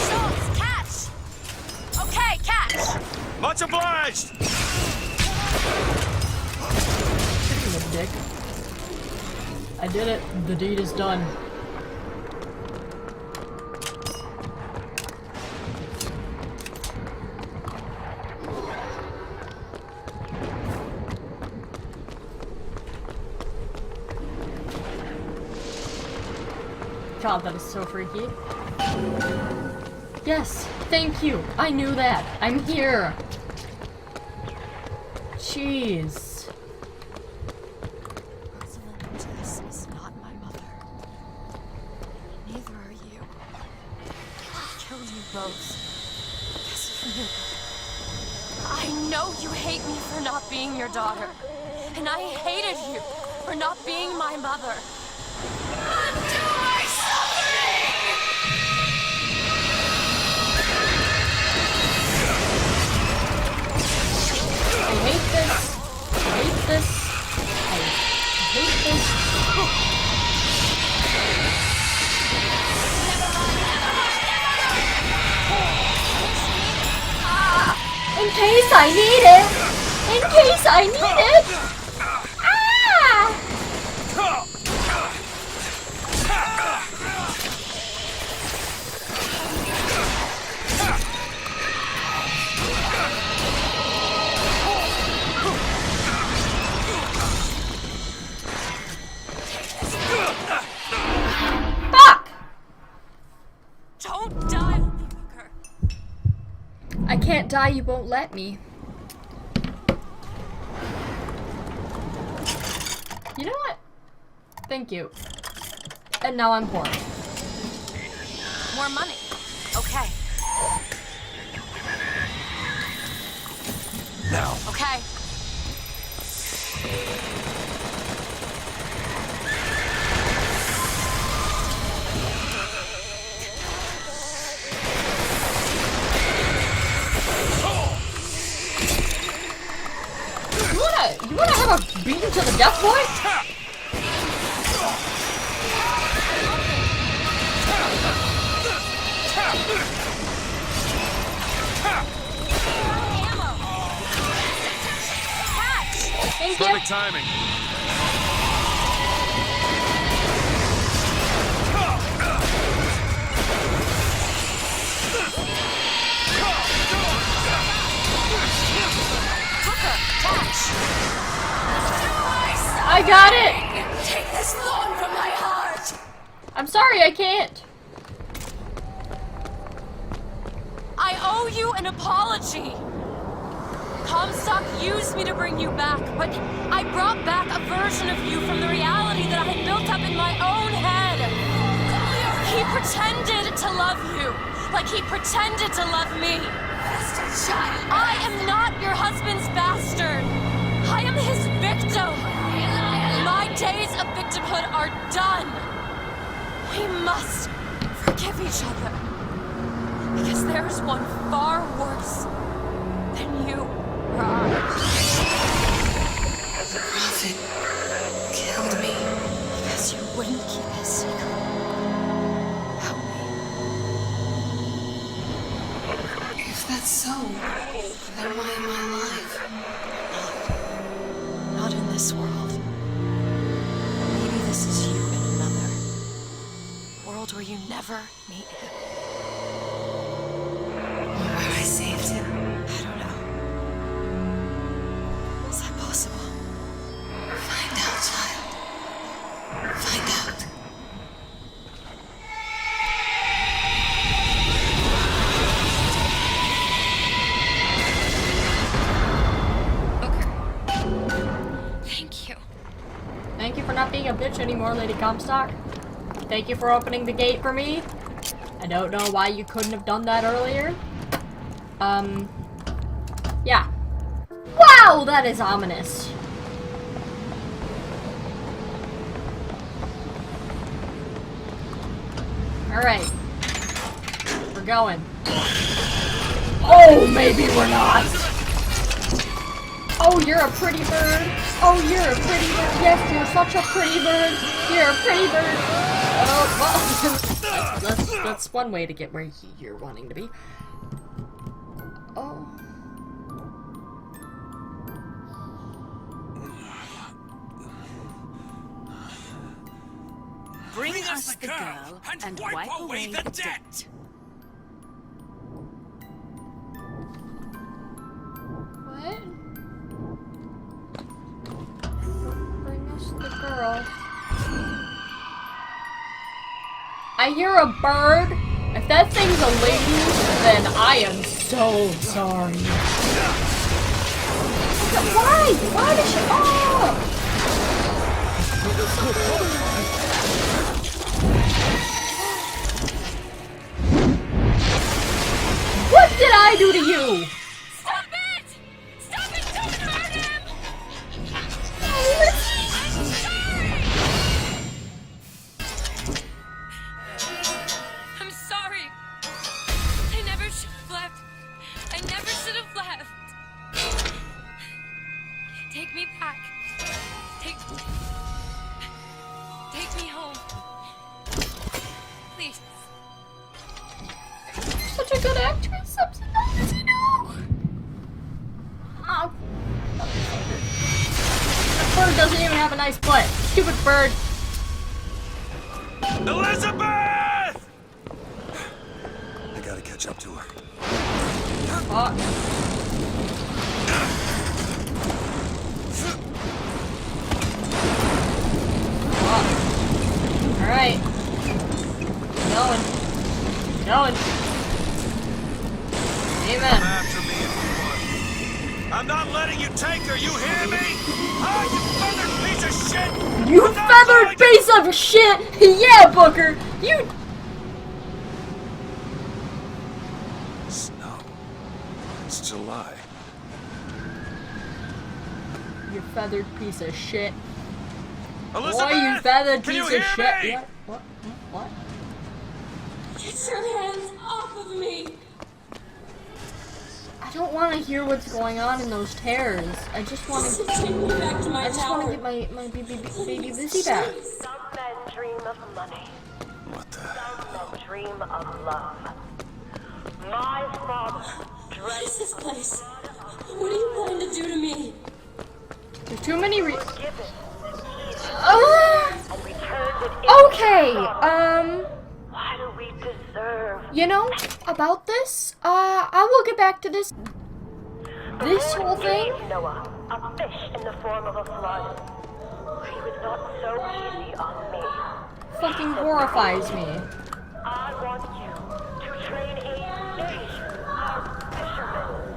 Schultz, catch! Okay, catch! Much obliged! You dick. I did it. The deed is done. God, that is so freaky. Yes, thank you. I knew that. I'm here. Jeez. Jess is not my mother. Neither are you. I killed you both. Yes, you knew. I know you hate me for not being your daughter. And I hated you for not being my mother. I hate this. I hate this. I hate this. In case I need it. In case I need it. Ah! Fuck! Don't die on me, Booker. I can't die, you won't let me. You know what? Thank you. And now I'm poor. More money. Okay. Now. Okay. You wanna have a beaten to the death, boy? Thank you. Perfect timing. I got it! Take this thorn from my heart! I'm sorry, I can't. I owe you an apology. Comstock used me to bring you back, but I brought back a version of you from the reality that I had built up in my own head. pretended to love you, like he pretended to love me. Bastard child! I am not your husband's bastard. I am his victim. My days of victimhood are done. We must forgive each other. Because there is one far worse than you or I. The prophet killed me. Because you wouldn't keep his secret. Help me. If that's so, then why am I alive? Not in this world. Maybe this is you in another. World where you never meet him. Where I saved him. I don't know. Is that possible? Find out, child. Find out. Thank you. Thank you for not being a bitch anymore, Lady Comstock. Thank you for opening the gate for me. I don't know why you couldn't have done that earlier. Yeah. Wow, that is ominous. Alright. We're going. Oh, maybe we're not. Oh, you're a pretty bird. Oh, you're a pretty bird. Yes, you're such a pretty bird. You're a pretty bird. Oh, well, that's one way to get where you're wanting to be. Oh. Bring us the girl and wipe away the debt. What? Bring us the girl. I hear a bird. If that thing's a lady, then I am so sorry. Why? Why did she? Oh! What did I do to you? Stop it! Stop it! Don't hurt him! I'm sorry! I'm sorry. I never should have left. I never should have left. Take me back. Take me home. Please. Such a good actress. I'm so nice, you know. Oh. That bird doesn't even have a nice butt. Stupid bird. Elizabeth! I gotta catch up to her. Fuck. Alright. Going. Amen. Come after me if you want. I'm not letting you take her, you hear me? Oh, you feathered piece of shit! You feathered piece of shit! Yeah, Booker! You... Snow. It's July. You feathered piece of shit. Elizabeth! Boy, you feathered Can piece you of hear shit. me? What? What? Get your hands off of me! I don't want to hear what's going on in those tears. I just want to Take me back to my I just want tower. to get my baby Lizzie back. Some men dream of money. What the Some men dream of love. My father What is this place? What are you going to do to me? There's too many given and returned it okay, Why do we deserve? you know, about this, I will get back to this whole thing. Noah, a fish in the form of a flood. He was not so easy on me. Fucking horrifies me. I want you to train a nation of fishermen.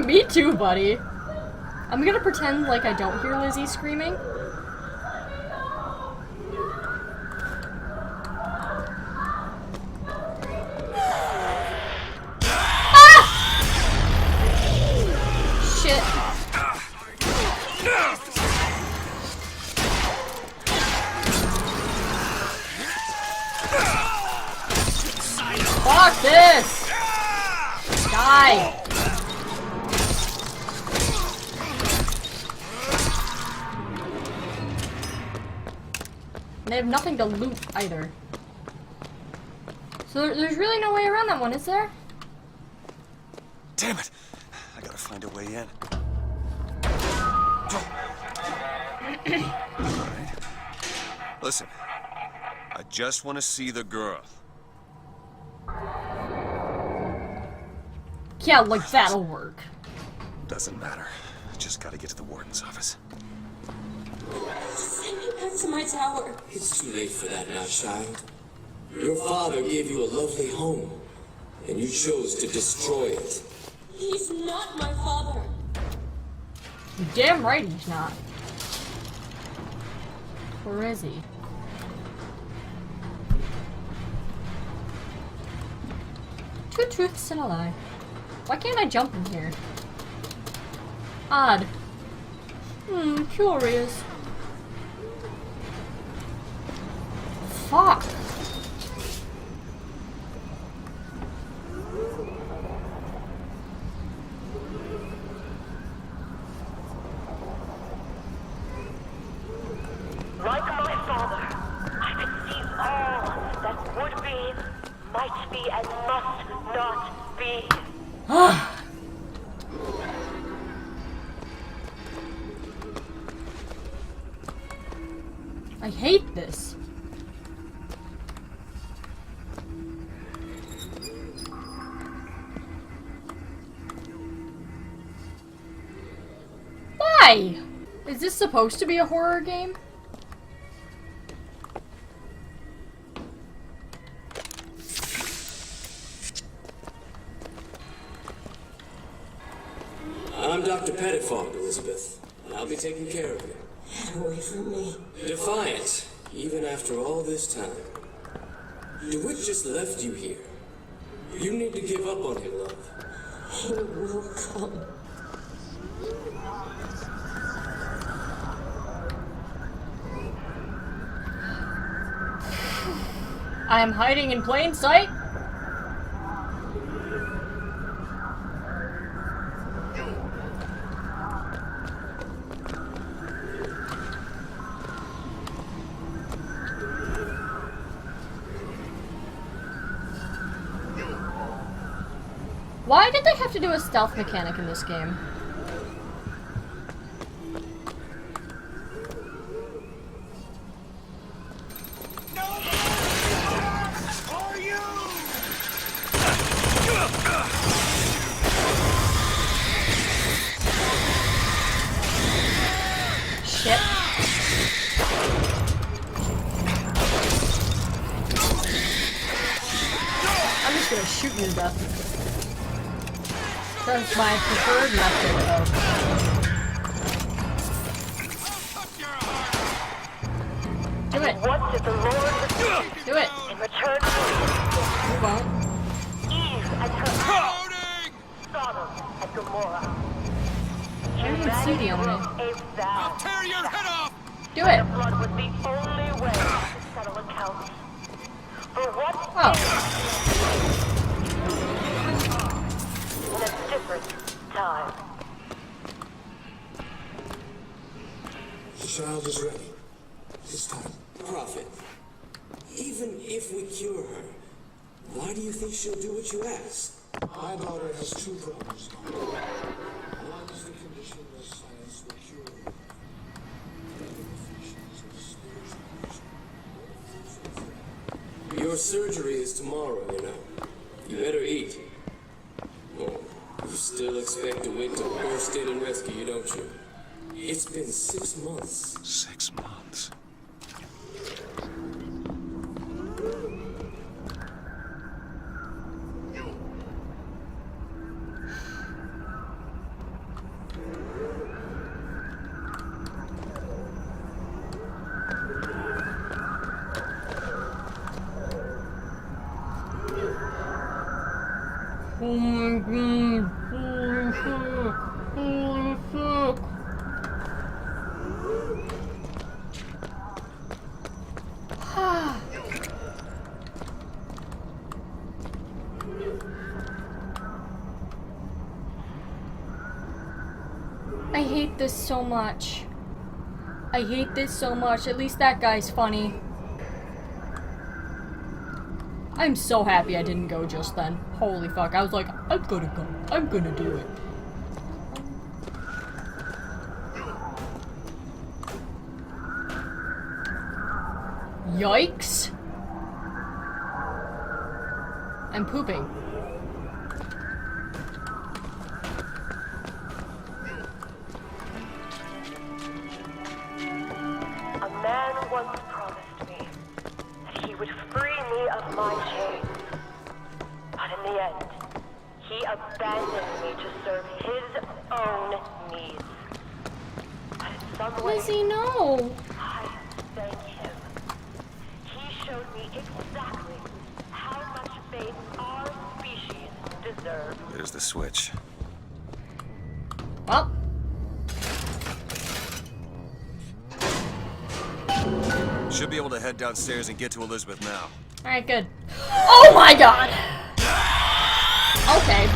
Me too, buddy. I'm gonna pretend like I don't hear Lizzie screaming. Shit. Fuck this! Die! And they have nothing to loot either. So there's really no way around that one, is there? Damn it! I gotta find a way in. Alright. Listen, I just want to see the girl. Yeah, like that'll work. Doesn't matter. I just gotta get to the warden's office. Send me back to my tower. It's too late for that now, child. Your father gave you a lovely home, and you chose to destroy it. He's not my father. You're damn right he's not. Where is he? Two truths and a lie. Why can't I jump in here? Odd. Curious. Fuck. Like my father, I could see all that would be, might be, and must not be. I hate this. Why? Is this supposed to be a horror game? I'm Dr. Pettifog, Elizabeth, and I'll be taking care of you. Get away from me. Defiant, even after all this time. DeWitt just left you here. You need to give up on him, love. He will come. I am hiding in plain sight. Why did they have to do a stealth mechanic in this game? Shit. I'm just gonna shoot you to death. That's my preferred method of... Do it! What did the Lord Do it! in return for You won't. Eve and her Sodom and Gomorrah? I don't even see the enemy. A vow. I'll tear your head off! Do it! The blood was the only way to settle accounts. For what Oh. in a different time. The child is ready. This time. Prophet, even if we cure her, why do you think she'll do what you ask? My daughter has two problems. One is the condition where science will cure her. Your surgery is tomorrow, you know. You better eat. Oh, you still expect DeWitt to burst in and rescue you, don't you? It's been 6 months. 6 months. Oh my god. Holy fuck. Holy fuck. I hate this so much. I hate this so much. At least that guy's funny. I'm so happy I didn't go just then. Holy fuck. I was like, I'm gonna go. I'm gonna do it. Yikes. I'm pooping. A man once promised me that he would free me of my chains. But in the end, he abandoned me to serve his own needs. But in some way, Lizzie, no. I thank him. He showed me exactly how much faith our species deserves. There's the switch. Well. Should be able to head downstairs and get to Elizabeth now. Alright, good. Oh my god! Okay.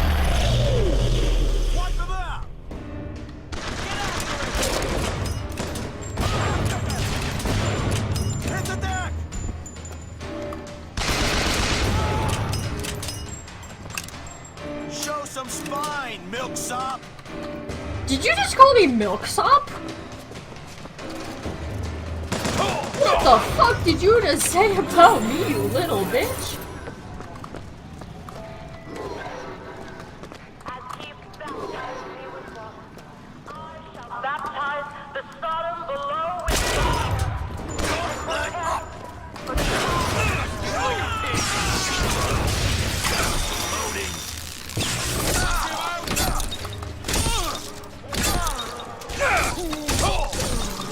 Hit the deck! Show some spine, milksop! Did you just call me milksop? What the fuck did you just say about me, you little bitch? Baptize the Sodom below with fire.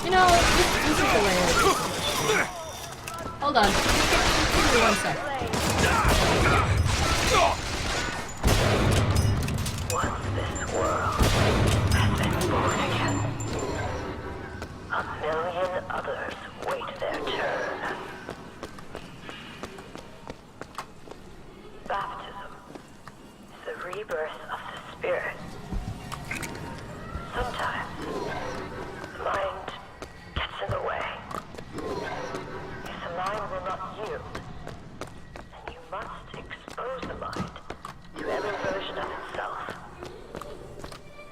You know, this is the way it is. Hold on. Give me 1 sec. Once this world has been born again, a million others wait their turn. Baptism is the rebirth of the spirit. Sometimes the mind gets in the way. If the mind will not yield, then you must expose the mind to every version of itself.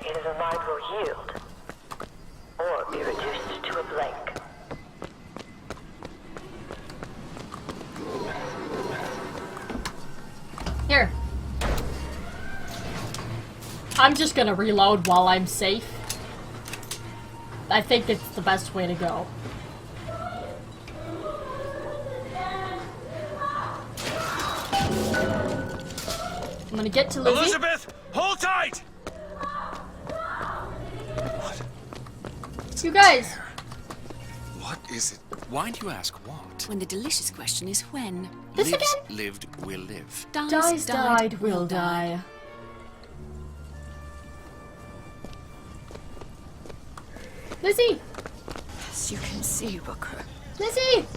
Either the mind will yield, or be reduced to a blank. Here. I'm just gonna reload while I'm safe. I think it's the best way to go. I'm gonna get to Lizzie. Elizabeth, hold tight! You guys. What is it? Why do you ask what? When the delicious question is when. This Lives, again? lived, will live. Dies, died, will die. Lizzie! As you can see, Booker, Lizzie!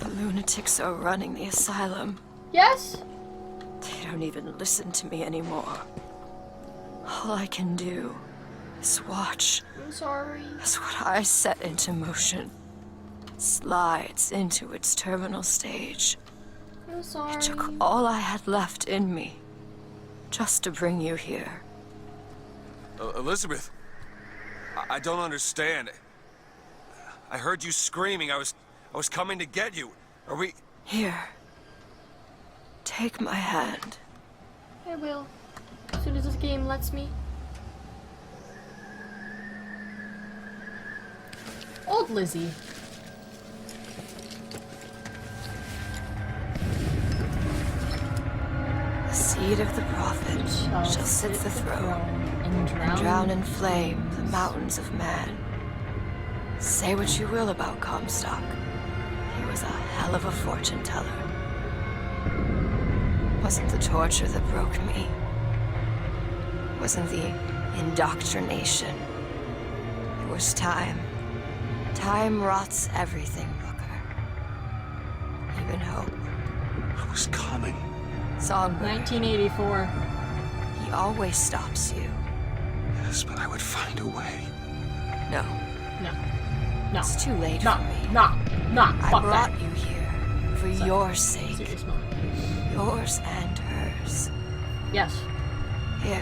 the lunatics are running the asylum. Yes? They don't even listen to me anymore. All I can do is watch I'm sorry. as what I set into motion slides into its terminal stage. I'm sorry. It took all I had left in me just to bring you here. Elizabeth, I don't understand. I heard you screaming. I was coming to get you. Are we... Here. Take my hand. I will. As soon as this game lets me. Old Lizzie. The seed of the prophet shall sit the throne and drown in flame the mountains of man. Say what you will about Comstock. He was a hell of a fortune teller. Wasn't the torture that broke me. wasn't the indoctrination. It was time. Time rots everything, Booker. Even hope. I was coming. Songbird. 1984. He always stops you. Yes, but I would find a way. No. No. No. It's too late No. for me. No. No. I Fuck brought that. you here for your sake. Serious moment. Yours and hers. Yes. Here.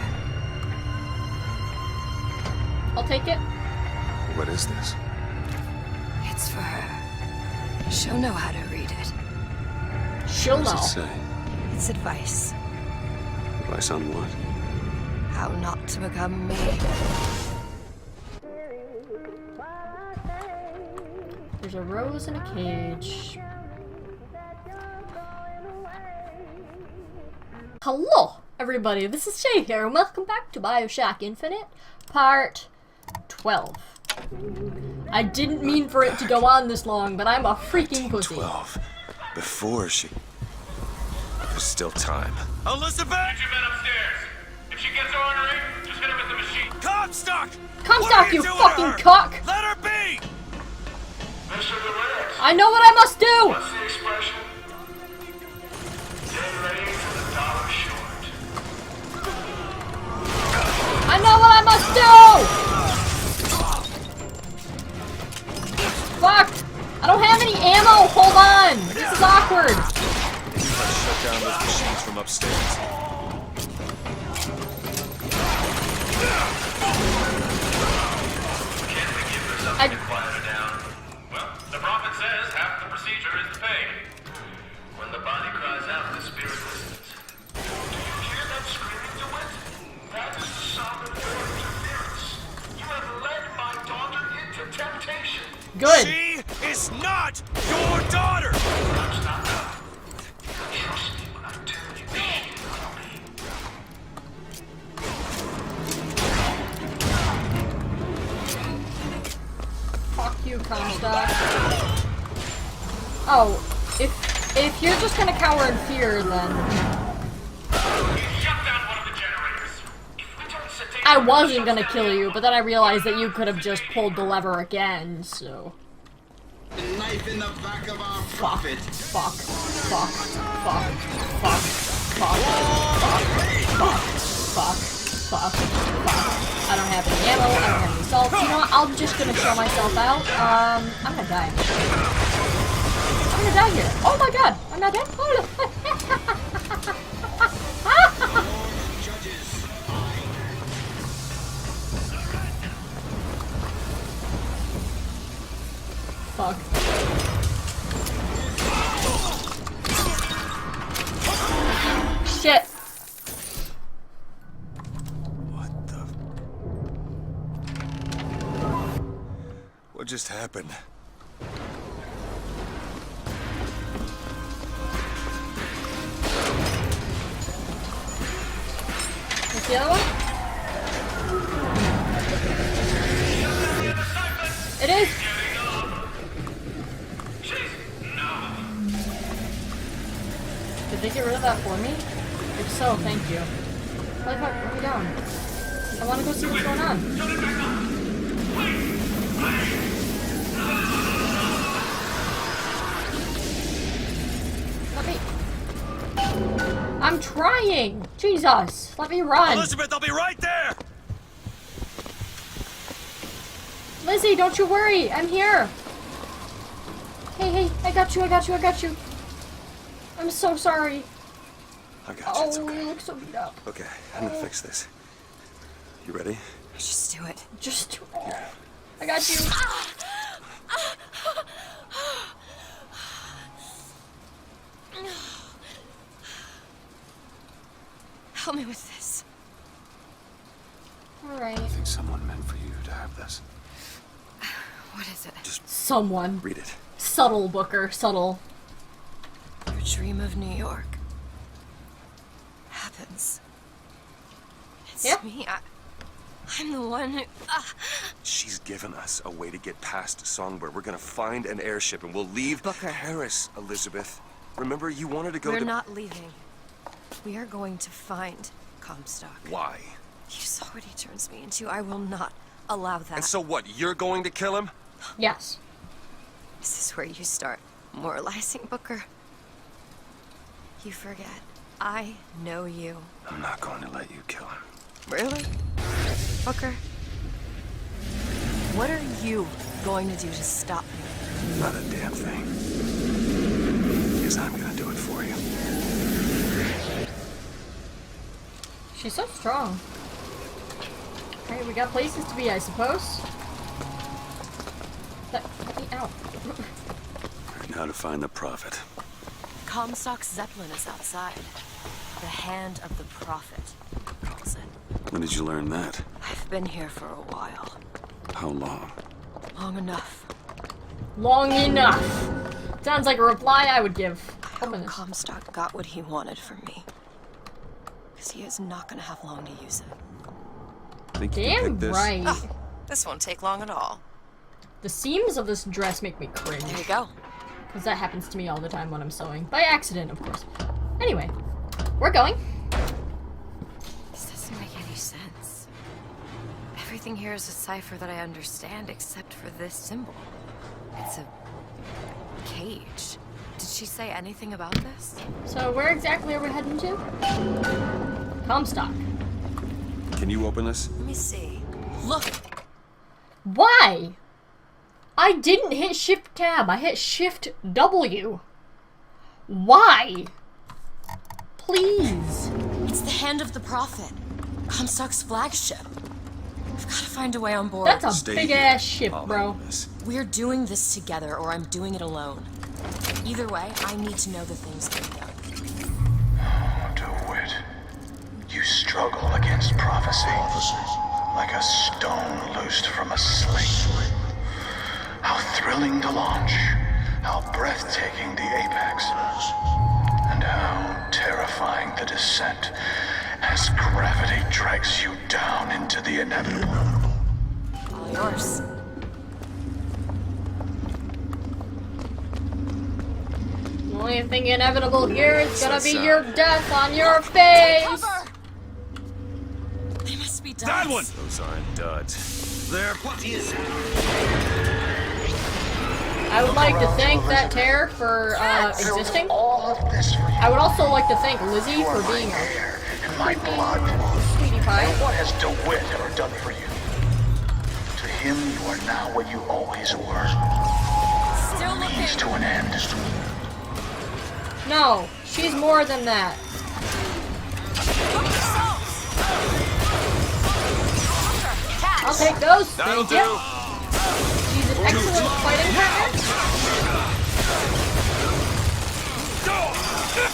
I'll take it. What is this? It's for her. She'll know how to read it. She'll What know. does it say? It's advice. Advice on what? How not to become me. There's a rose in a cage. Hello, everybody. This is Shay here, and welcome back to Bioshock Infinite, Part 12. I didn't mean for it to go on this long, but I'm a freaking pussy. 12. Before she... There's still time. Elizabeth! Get your men upstairs. If she gets ornery, just hit her with the machine. Comstock! Comstock, you fucking cock! Let her be! Mr. Lewis. I know what I must do! What's the expression? Get ready for the dollar short. I know what I must do! Fuck! I don't have any ammo! Hold on! This is awkward! Let's shut down those machines from upstairs. Can't we give her something to quiet her down? Well, the prophet says half the procedure is to pay. When the body cries out, the spirit listens. Do you hear that screaming, DeWitt? That is the sound of your interference. You have led my daughter into temptation. Good. She is not your daughter! That's not enough. Trust me when I tell you she will be. Fuck you, Comstock. Oh, if you're just gonna cower in fear, then... I wasn't gonna kill you, but then I realized that you could have just pulled the lever again, so... Knife in the back of our Fuck, prophet. fuck, fuck, fuck, fuck, fuck, fuck, fuck, fuck, fuck. I don't have any ammo, I don't have any salt. You know what, I'm just gonna show myself out. I'm gonna die. I'm gonna die here. Oh my god, I'm not dead? Oh, no. Fuck. Shit. What just happened? What's the other one? It is. Did they get rid of that for me? If so, thank you. What the fuck? Let me down. I want to go see what's going on. Let me... I'm trying! Jesus! Let me run! Elizabeth, I'll be right there! Lizzie, don't you worry! I'm here! Hey, I got you, I got you, I got you! I'm so sorry. I got you, it's Oh, okay. you look so beat up. Okay, I'm gonna fix this. You ready? Just do it. Just do it. I got you. Help me with this. Alright. I think someone meant for you to have this. What is it? Just someone. read it. Subtle, Booker. Subtle. Your dream of New York happens. It's me. I'm the one who... She's given us a way to get past Songbird. We're gonna find an airship and we'll leave Paris, Elizabeth. Remember, you wanted to go We're to... not leaving. We are going to find Comstock. Why? You saw what he turns me into. I will not allow that. And so what, you're going to kill him? Yes. Is this where you start moralizing, Booker? You forget. I know you. I'm not going to let you kill him. Really? Booker? What are you going to do to stop me? Not a damn thing. Because I'm gonna do it for you. She's so strong. Okay, we got places to be, I suppose. Let me out. Now to find the Prophet. Comstock's Zeppelin is outside. The Hand of the Prophet, calls it. When did you learn that? I've been here for a while. How long? Long enough. Long enough. Sounds like a reply I would give. I hope Comstock got what he wanted from me. Because he is not going to have long to use it. Think you can Damn pick this? right. Oh, this won't take long at all. The seams of this dress make me cringe. There you go. Because that happens to me all the time when I'm sewing. By accident, of course. Anyway, we're going. This doesn't make any sense. Everything here is a cipher that I understand except for this symbol. It's a cage. Did she say anything about this? So where exactly are we heading to? Comstock. Can you open this? Let me see. Look! Why? I didn't hit Shift Tab. I hit Shift W. Why? Please. It's the Hand of the Prophet. Comstock's flagship. I've got to find a way on board. That's a big-ass ship, bro. We're doing this together, or I'm doing it alone. Either way, I need to know the things that we know. DeWitt, you struggle against prophecy like a stone loosed from a sling. How thrilling to launch, how breathtaking the apex, and how terrifying the descent as gravity drags you down into the inevitable. All yours. The only thing inevitable here is gonna be your death on your face! They must be duds. That one! Those aren't duds. They're putties. I would like to thank that tear for existing. I would also like to thank Lizzie for being a My blood. sweetie pie. And what has DeWitt ever done for you? To him, you are now what you always were. Still Means to an end. No, she's more than that. I'll take those. Thank you. She's an excellent fighting partner.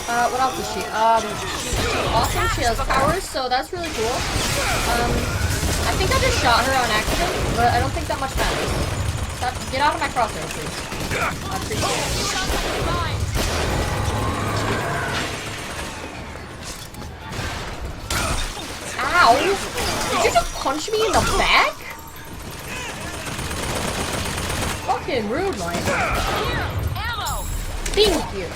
What else is she? She's awesome. She has powers, so that's really cool. I think I just shot her on accident, but I don't think that much matters. Stop, get out of my crosshair, please. I appreciate it. Ow! Did you just punch me in the back? Fucking rude, Mike. Thank you.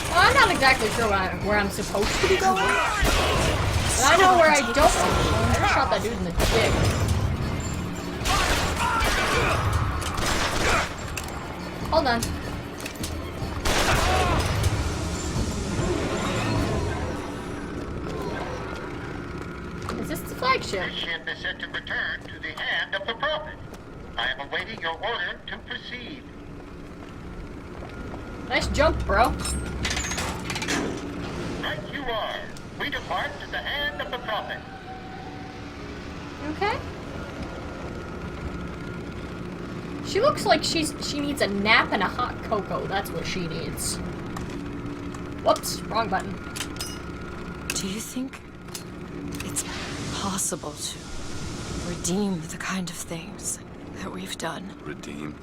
Well, I'm not exactly sure where I'm supposed to be going. But I know where I don't want to go. I just shot that dude in the dick. Hold on. Is this the flagship? The ship is set to return to the Hand of the Prophet. I am awaiting your order to proceed. Nice jump, bro. Right you are. We depart to the Hand of the Prophet. Okay. She looks like she needs a nap and a hot cocoa. That's what she needs. Whoops, wrong button. Do you think it's possible to redeem the kind of things that we've done? Redeem?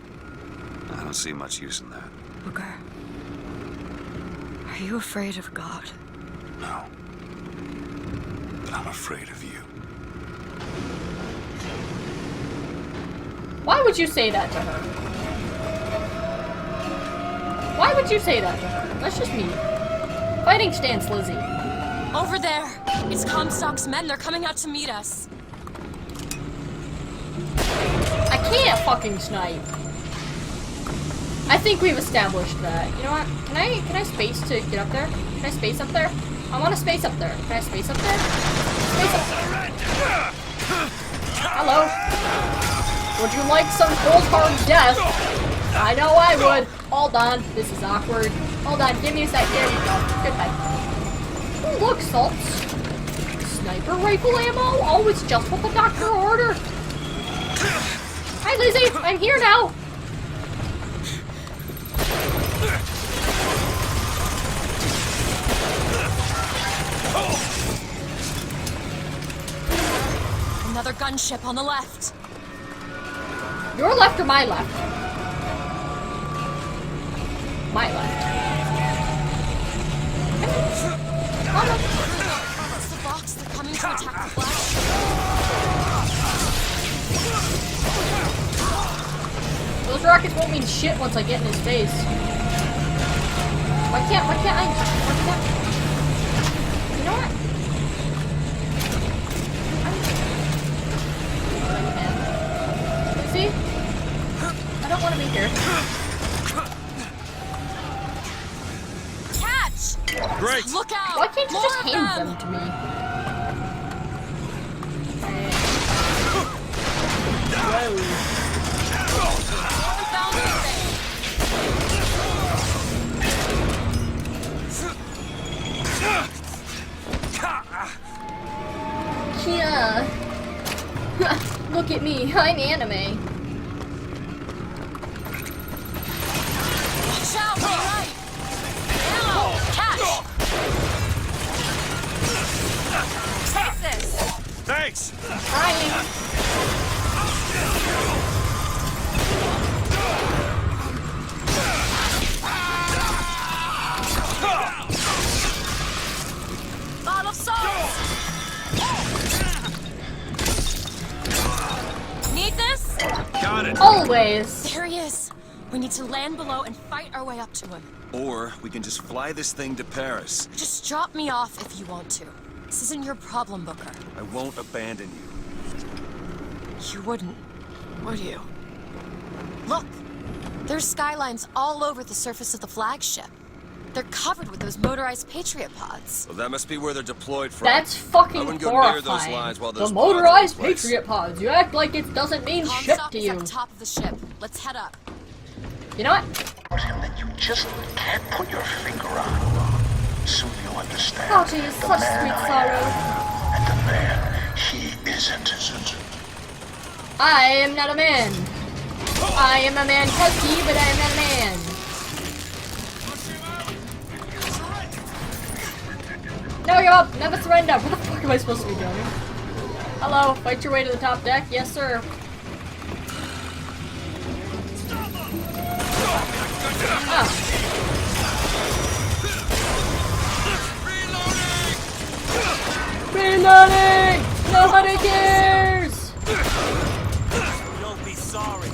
I don't see much use in that. Booker, are you afraid of God? No. But I'm afraid of you. Why would you say that to her? Why would you say that to her? That's just me. Fighting stance, Lizzie. Over there! It's Comstock's men. They're coming out to meet us. I can't fucking snipe. I think we've established that. You know what? Can I space to get up there? Can I space up there? I want to space up there. Can I space up there? Space up there. Hello. Would you like some cold hard death? I know I would. Hold on. This is awkward. Hold on. Give me a sec. There we go. Goodbye. Oh, look, salts. Sniper rifle ammo? Oh, it's just what the doctor ordered. Hi, Lizzie. I'm here now. Another gunship on the left. Your left or my left? My left. That's the box. They're coming to attack the flash. Those rockets won't mean shit once I get in his face. Why can't I? You know what? See? I don't want to be here. Catch! Great! Look out! Why can't you just More of hand them to me? Whoa. Found anything. Yeah. Look at me, I'm anime. Watch out! To your right. Ammo! Catch! Take this. Thanks! Trying. Lot of salt! Need this? Got it! Always. There he is. We need to land below and fight our way up to him. Or we can just fly this thing to Paris. Just drop me off if you want to. This isn't your problem, Booker. I won't abandon you. You wouldn't, would you? Look! There's skylines all over the surface of the flagship. They're covered with those motorized Patriot pods. Well, that must be where they're deployed from. That's fucking I wouldn't go horrifying. near those lines while those the pods are in motorized place. Patriot pods. You act like it doesn't mean shit Comstock to is you. at the top of the ship. Let's head up. You know what? That you just can't put your finger on. Soon you'll understand. Oh, geez, such sweet sorrow. And the man, he isn't. I am not a man. I am a man husky, but I am not a man. Never give up, never surrender. What the fuck am I supposed to be doing? Hello, fight your way to the top deck. Yes, sir. Ah. Reloading! Nobody cares! Don't be sorry.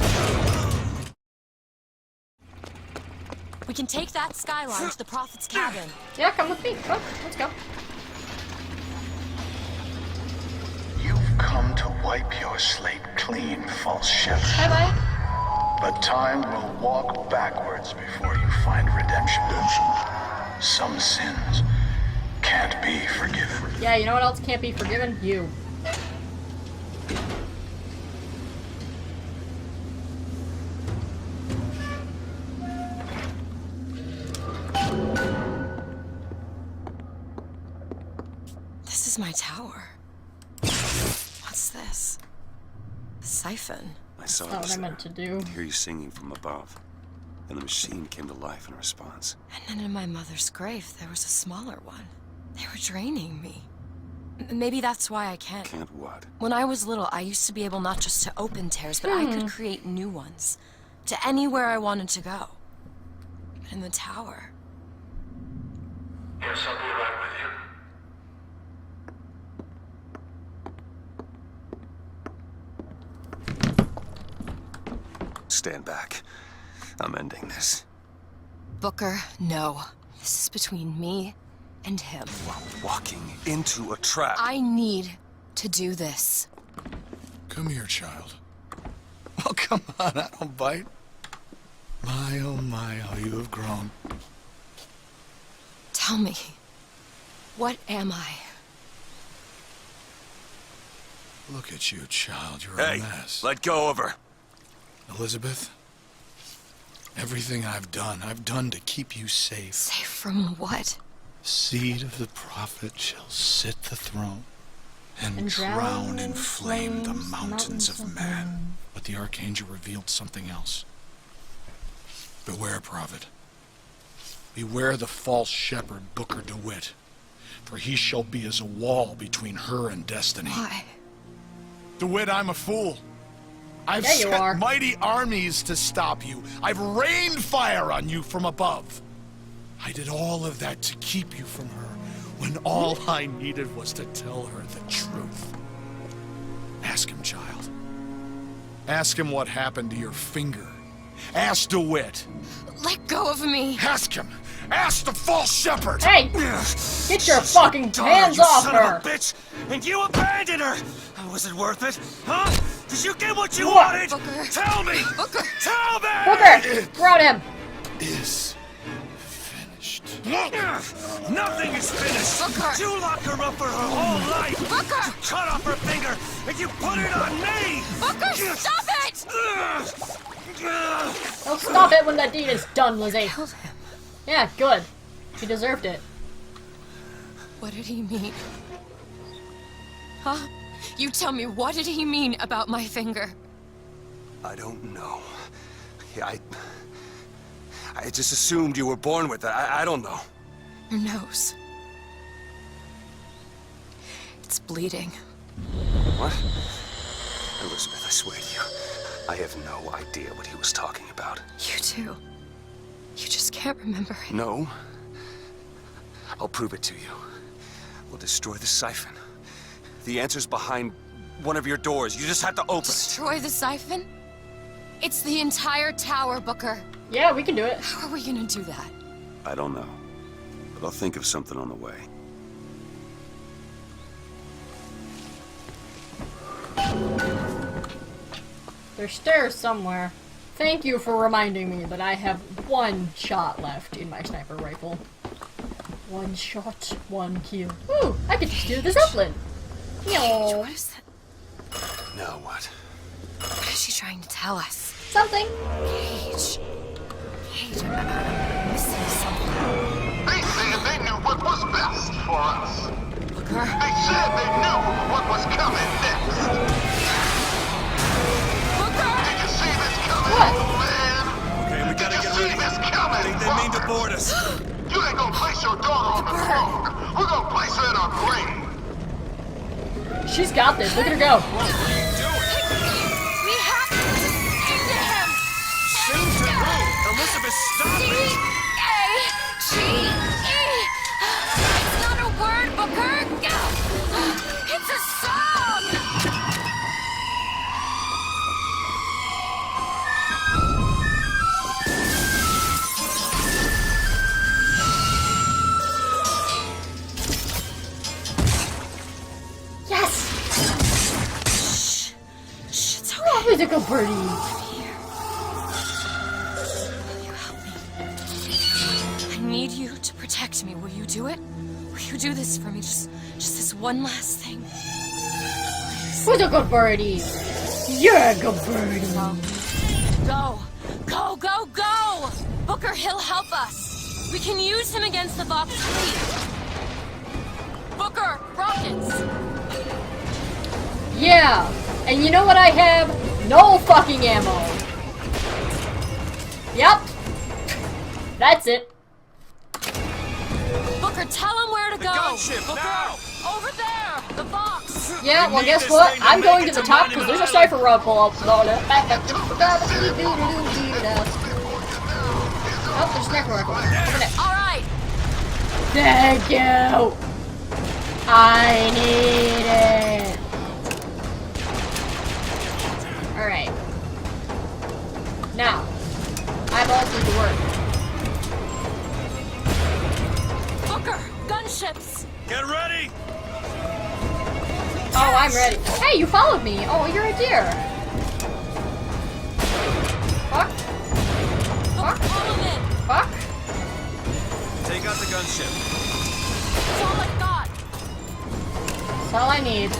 We can take that skyline to the Prophet's cabin. Yeah, come with me. Come, let's go. You've come to wipe your slate clean, false ship. Bye-bye. But time will walk backwards before you find redemption. Some sins can't be forgiven. Yeah, you know what else can't be forgiven? You. This is my tower. What's this? A siphon. I saw That's not this what I meant to do. I hear you singing from above. And the machine came to life in response. And then in my mother's grave, there was a smaller one. They were draining me. Maybe that's why I can't. Can't what? When I was little, I used to be able not just to open tears, but I could create new ones. To anywhere I wanted to go. But in the tower... Yes, I'll be right with you. stand back. I'm ending this. Booker, no. This is between me and him. You are walking into a trap. I need to do this. Come here, child. Oh, come on, I don't bite. My, oh my, how you have grown. Tell me, what am I? Look at you, child. You're Hey, a mess. let go of her. Elizabeth, everything I've done to keep you safe. Safe from what? Seed of the prophet shall sit the throne and drown in flame the mountains of man. But the archangel revealed something else. Beware, prophet. Beware the false shepherd, Booker DeWitt. For he shall be as a wall between her and destiny. Why? DeWitt, I'm a fool. I've Yeah, you sent are. mighty armies to stop you. I've rained fire on you from above. I did all of that to keep you from her, when all I needed was to tell her the truth. Ask him, child. Ask him what happened to your finger. Ask DeWitt. Let go of me. Ask him. Ask the false shepherd. Hey! Get your fucking hands you off son her! of a bitch! And you abandoned her! Was it worth it? Huh? Did you get what you What? wanted? Booker. Tell me! Booker. Tell me! Booker! Grout him! Is finished. Nothing is finished! Booker. You locked her up for her whole life! Booker. You cut off her finger, and you put it on me! Booker, stop it! Don't stop it when that deed is done, Lizzie. Yeah, good. She deserved it. What did he mean? Huh? You tell me, what did he mean about my finger? I don't know. Yeah, I just assumed you were born with it. I don't know. Your nose. It's bleeding. What? Elizabeth, I swear to you, I have no idea what he was talking about. You too. You just can't remember it. No. I'll prove it to you. We'll destroy the siphon. The answer's behind one of your doors. You just have to open it. Destroy the siphon? It's the entire tower, Booker. Yeah, we can do it. How are we gonna do that? I don't know. But I'll think of something on the way. There's stairs somewhere. Thank you for reminding me that I have one shot left in my sniper rifle. One shot, one kill. Ooh, I could just do the Zeppelin. Yo. What is that? Now what? What is she trying to tell us? Something. Paige. Paige, I'm missing something. They said they knew what was best for us. Booker? They said they knew what was coming next. Booker! Did you see this coming, What? old man? Okay, we gotta get ready. This coming, I think they mean to board us. You ain't gonna place your daughter on the throne. We're gonna place her in our grave. She's got this. Look at her go. We have to sing to him! Sing to who? Elizabeth, stop it! D-A-G-E! It's not a word, Booker! It's a song! Yes! Shh, it's okay. Oh, musical birdie. Will you help me? I need you to protect me. Will you do it? Will you do this for me? Just this one last thing. Who's a good birdie? You're a good birdie. Go! Go, go, go! Booker, he'll help us. We can use him against the Vox fleet. Booker, rockets! Yeah, and you know what I have? No fucking ammo. Yep. That's it. Booker, tell him where to go! gunship, Booker, now! over there! The box! Yeah, We well need guess this what? thing to I'm make going it to the to top because there's a Monument cipher rifle up. Oh, there's a sniper rifle. Over there. Alright! Thank you! I need it! Alright. I'm ready. Hey, you followed me. Oh, you're a deer. Fuck. Fuck. Fuck. Take out the gunship. That's all I got. That's all I need.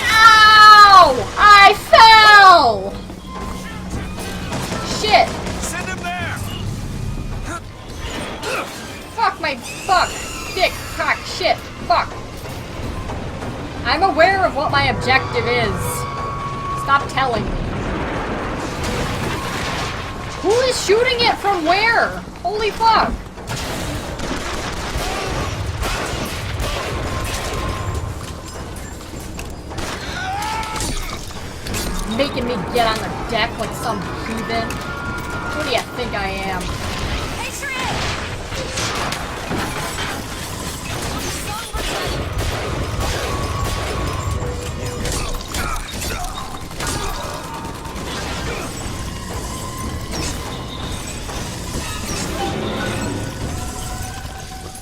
Ow! I fell! Shit. Send him there! Fuck my fuck. Dick, cock, shit. Fuck. I'm aware of what my objective is. Stop telling me. Who is shooting it from where? Holy fuck. Making me get on the deck like some heathen. Who do you think I am?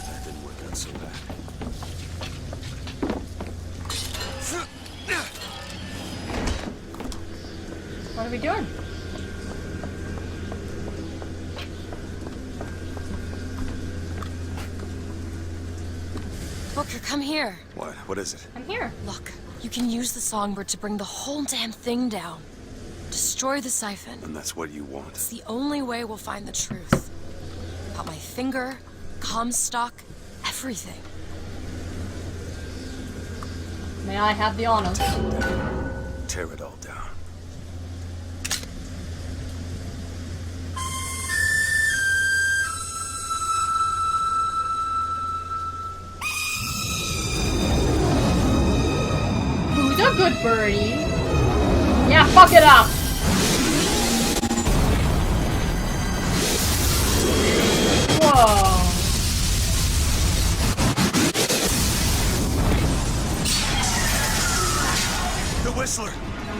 That didn't work out so bad. What are we doing? Booker, come here. What? What is it? I'm here. Look, you can use the songbird to bring the whole damn thing down. Destroy the siphon. And that's what you want. It's the only way we'll find the truth. About my finger, Comstock, everything. May I have the honor? Tear it all down. Who's a good birdie? Yeah, fuck it up. Whoa. The Whistler!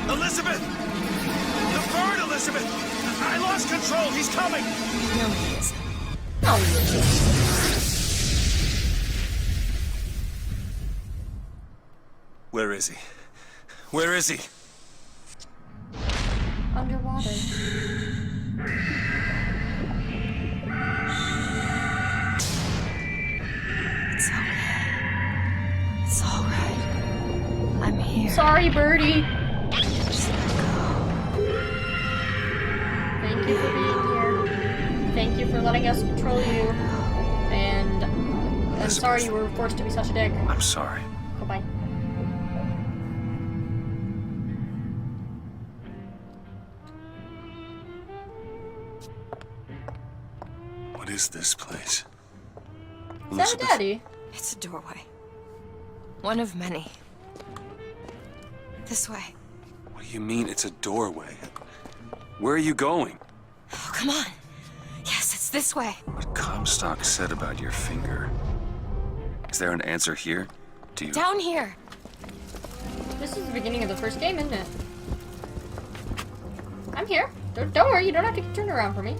Elizabeth! The bird, Elizabeth! I lost control! He's coming! No, he isn't. No, he isn't. Where is he? Where is he? Underwater. It's okay. It's alright. I'm here. Sorry, birdie. Just let go. Thank you for being here. Thank you for letting us control you. And I'm sorry you were forced to be such a dick. I'm sorry. Goodbye. What is this place? Is that a daddy? It's a doorway. One of many. This way. What do you mean it's a doorway? Where are you going? Oh, come on. Yes, it's this way. What Comstock said about your finger. Is there an answer here? Do you... Down here. This is the beginning of the first game, isn't it? I'm here. Don't worry, you don't have to turn around for me.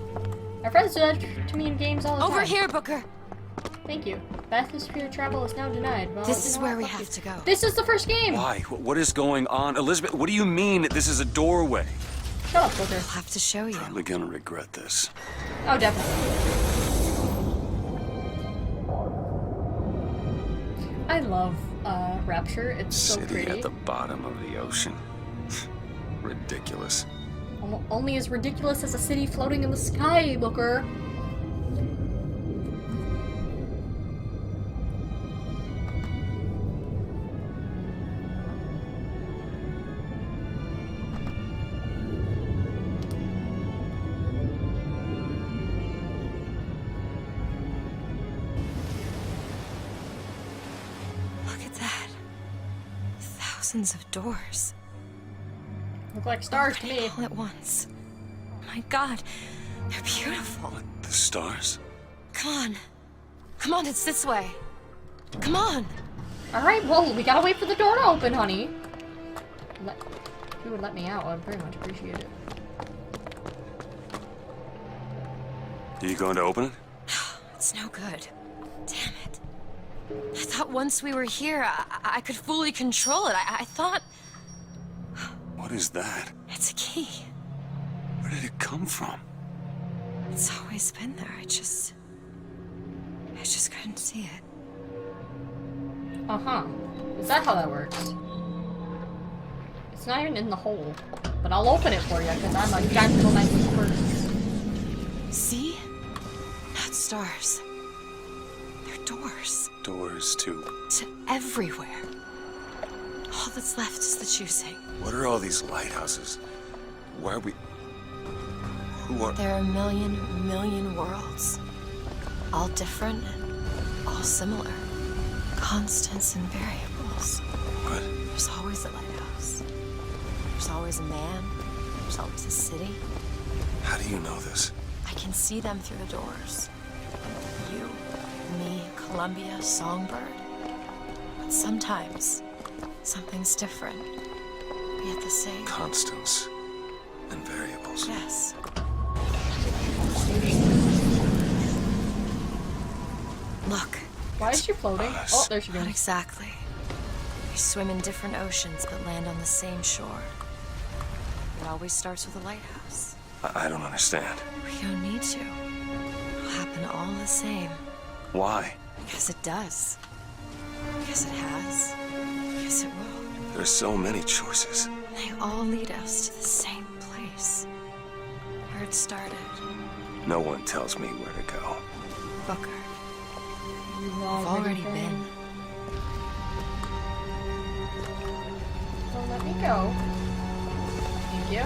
My friends do that to me in games all the time. Over here, Booker. Thank you. Bathysphere travel is now denied. Well, This is where we have to go. This is the first game! Why? What is going on? Elizabeth, what do you mean this is a doorway? Shut up, Booker. I'll have to show you. Probably gonna regret this. Oh, definitely. I love Rapture. It's so City pretty. at the bottom of the ocean. Ridiculous. Only as ridiculous as a city floating in the sky, Booker. Look at that. Thousands of doors. Look like stars to me. All at once. My God, they're beautiful. The stars? Come on. Come on, it's this way. Come on. Alright, well, we gotta wait for the door to open, honey. If you would let me out, I'd very much appreciate it. Are you going to open it? It's no good. Damn it. I thought once we were here, I could fully control it. I thought... What is that? It's a key. Where did it come from? It's always been there. I just couldn't see it. Uh-huh. Is that how that works? It's not even in the hole. But I'll open it for you, because I'm a gentlemanly person. See? Not stars. They're doors. Doors to everywhere. All that's left is the choosing. What are all these lighthouses? Why are we... Who are... There are a million worlds. All different and all similar. Constants and variables. What? There's always a lighthouse. There's always a man. There's always a city. How do you know this? I can see them through the doors. You, me, Columbia, Songbird. But sometimes, something's different. Yet the same. Constants and variables. Yes. Look. Why is she floating? Oh, there she goes. Not exactly. We swim in different oceans but land on the same shore. It always starts with a lighthouse. I don't understand. We don't need to. It'll happen all the same. Why? Because it does. Because it has. Because it will. There's so many choices. They all lead us to the same place. Where it started. No one tells me where to go. Booker. You've already been. Well, let me go. Thank you.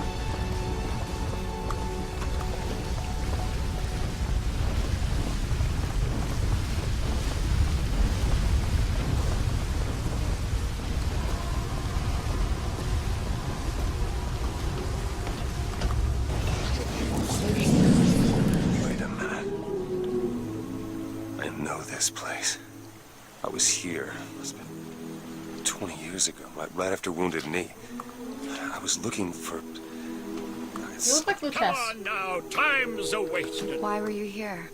Wait a minute. I know this place. I was here. It must have been 20 years ago, right after Wounded Knee. I was looking for... You look like Lucas. Come on now, time's a-wasted. Why were you here?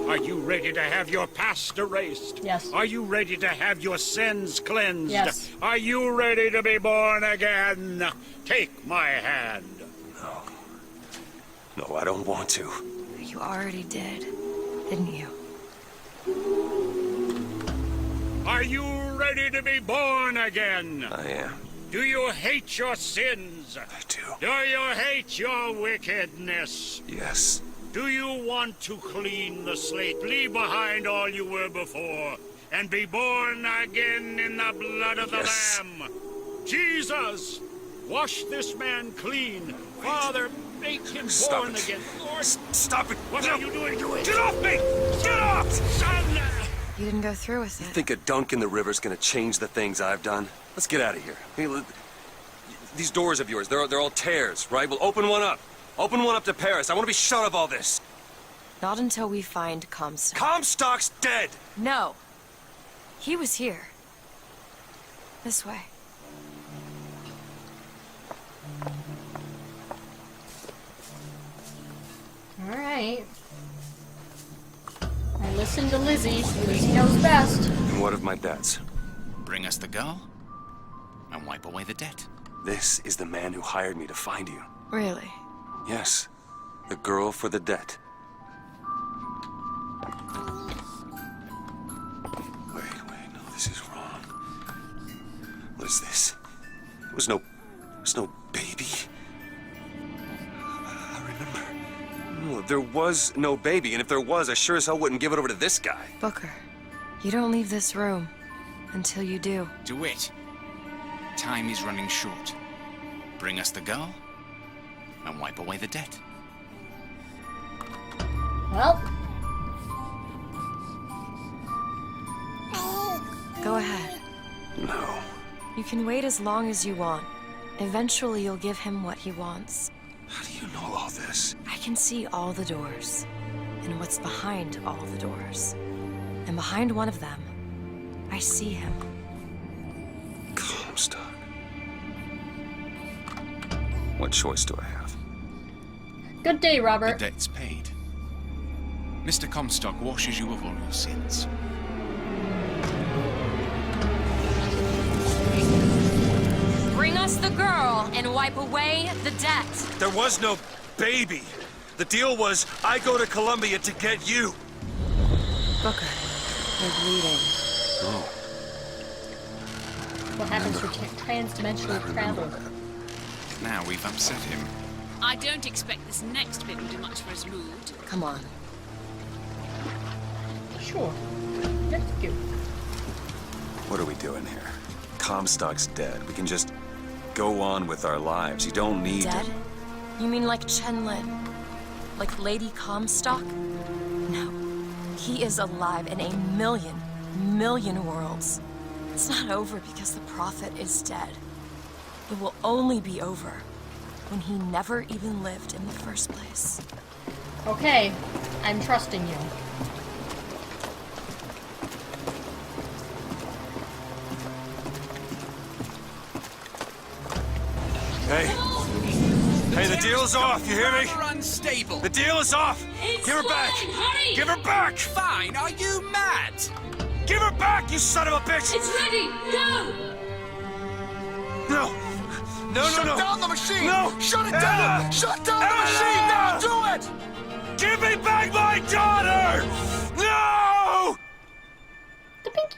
Are you ready to have your past erased? Yes. Are you ready to have your sins cleansed? Yes. Are you ready to be born again? Take my hand. No, I don't want to. You already did, didn't you? Are you ready to be born again? I am. Do you hate your sins? I do. Do you hate your wickedness? Yes. Do you want to clean the slate, leave behind all you were before, and be born again in the blood of the Lamb? Jesus, wash this man clean. Father, make him born again. Lord, stop it. What are you doing to it? Get off me! Get off! Son! You didn't go through with it. You think a dunk in the river's gonna change the things I've done? Let's get out of here. Hey, these doors of yours, they're all tears, right? Well, open one up. Open one up to Paris. I want to be shut of all this. Not until we find Comstock. Comstock's dead! No. He was here. This way. Alright. I listened to Lizzie. Lizzie knows best. And what of my debts? Bring us the girl, and wipe away the debt. This is the man who hired me to find you. Really? Yes. The girl for the debt. Wait, no, this is wrong. What is this? There's no baby. I remember. No, there was no baby, and if there was, I sure as hell wouldn't give it over to this guy. Booker, you don't leave this room until you do. Do it. Time is running short. Bring us the girl, and wipe away the debt. Well. Go ahead. No. You can wait as long as you want. Eventually, you'll give him what he wants. How do you know all this? I can see all the doors, and what's behind all the doors. And behind one of them, I see him. Comstock. What choice do I have? Good day, Robert. The debt's paid. Mr. Comstock washes you of all your sins. Bring us the girl and wipe away the debt. There was no baby. The deal was, I go to Columbia to get you. Booker, you're bleeding. Oh. What happens to trans-dimensional travel? Now we've upset him. I don't expect this next bit will do much for his mood. Come on. Sure. Let's go. What are we doing here? Comstock's dead. We can just go on with our lives. You don't need Dead? to... You mean like Chen Lin? Like Lady Comstock? No. He is alive in a million worlds. It's not over because the Prophet is dead. It will only be over when he never even lived in the first place. Okay, I'm trusting you. Hey. Hey, the deal's off, you hear me? Unstable. The deal is off! Give her back! Give her back! Fine, are you mad? Give her back, you son of a bitch! It's ready! Go! No! No, Shut no, no! down the machine! No! Shut it down! Shut down the machine! Now do it! Give me back my daughter! No! The pinky.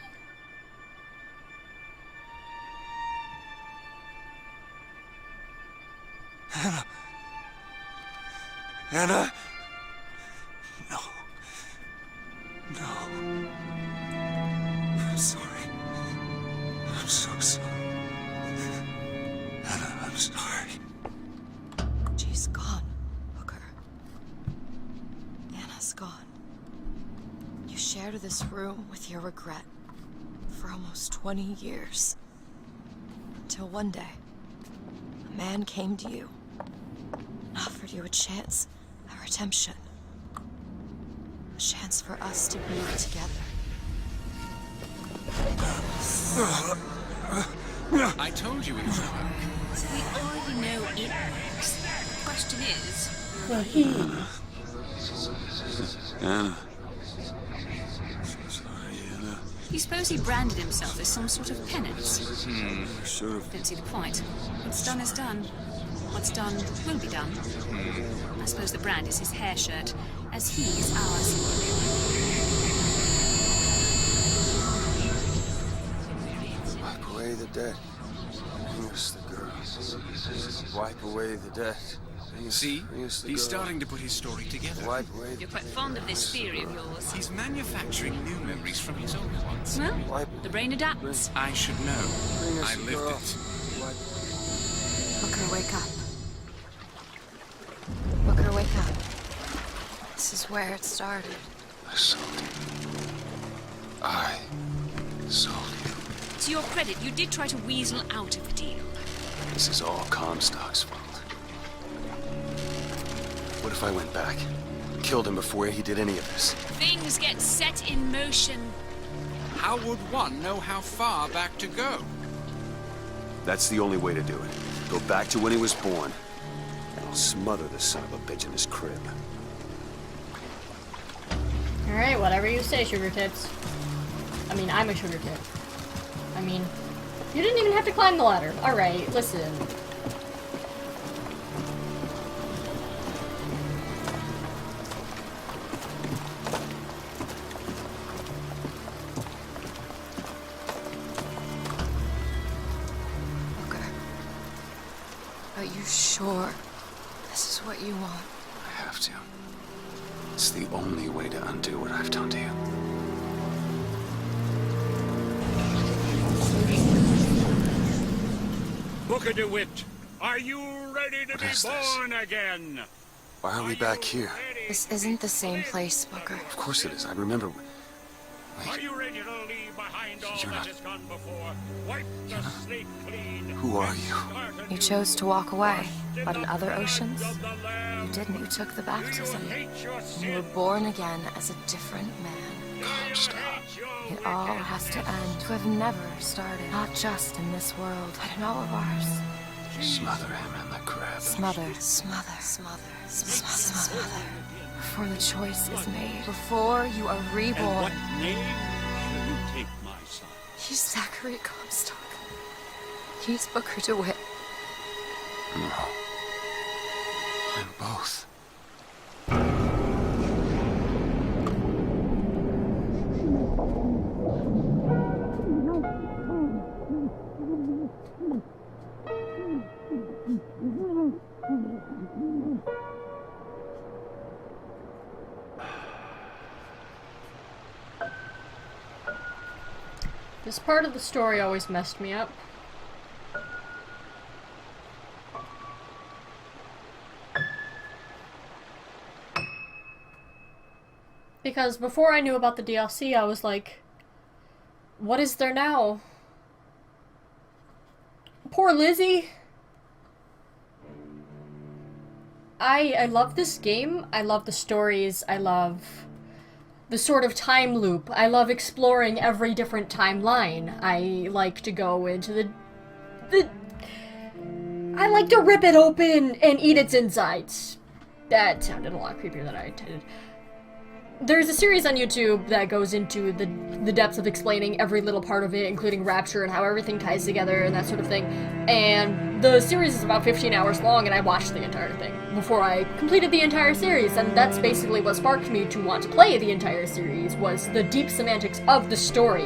Anna. Anna. No. No. I'm sorry. I'm so sorry. Anna, I'm sorry. She's gone, Booker. Anna's gone. You shared this room with your regret for almost 20 years. Until one day, a man came to you and offered you a chance at redemption. A chance for us to be together. I told you it would work. We already know it works. The question is... Anna. You suppose he branded himself as some sort of penance? Should have. Don't see the point. What's done is done. What's done will be done. I suppose the brand is his hair shirt, as he is ours. Wipe away the debt. Bring us the girl. Wipe away the debt. See? He's starting to put his story together. Wipe away You're quite fond of this theory of yours. He's manufacturing new memories from his old ones. Well, the brain adapts. I should know. I lived it. Booker, wake up. Booker, wake up. This is where it started. I sold you. I sold you. To your credit, you did try to weasel out of the deal. This is all Comstock's fault. What if I went back? Killed him before he did any of this? Things get set in motion. How would one know how far back to go? That's the only way to do it. Go back to when he was born, and I'll smother this son of a bitch in his crib. Alright, whatever you say, sugar tits. I mean, I'm a sugar tit. I mean, you didn't even have to climb the ladder. Alright, listen. Are you sure this is what you want? I have to. It's the only way to undo what I've done to you. Booker DeWitt, are you ready to be born again? Why are we back here? This isn't the same place, Booker. Of course it is. I remember. Are you ready to leave behind all that has gone before? Wipe the slate clean. Who are you? You chose to walk away, but in other oceans, you didn't. You took the baptism. You were born again as a different man. It all has to end. To have never started. Not just in this world, but in all of ours. Smother him in the crib. Smother, smother, smother, smother, smother. Before the choice is made, before you are reborn. And what name shall you take, my son? He's Zachary Comstock. He's Booker DeWitt. No. We're both. This part of the story always messed me up. Because before I knew about the DLC, I was like, what is there now? Poor Lizzie! I love this game, I love the stories, I love the sort of time loop. I love exploring every different timeline. I like to go into I like to rip it open and eat its insides. That sounded a lot creepier than I intended. There's a series on YouTube that goes into the depths of explaining every little part of it, including Rapture and how everything ties together and that sort of thing. And the series is about 15 hours long, and I watched the entire thing before I completed the entire series, and that's basically what sparked me to want to play the entire series, was the deep semantics of the story.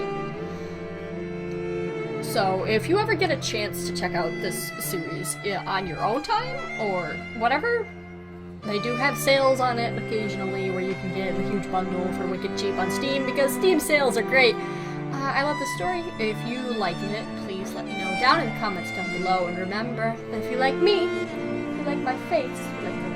So, if you ever get a chance to check out this series on your own time, or whatever, they do have sales on it occasionally where you can get a huge bundle for wicked cheap on Steam, because Steam sales are great. I love the story. If you like it, please let me know down in the comments down below, and remember that if you like me, if you like my face, if you like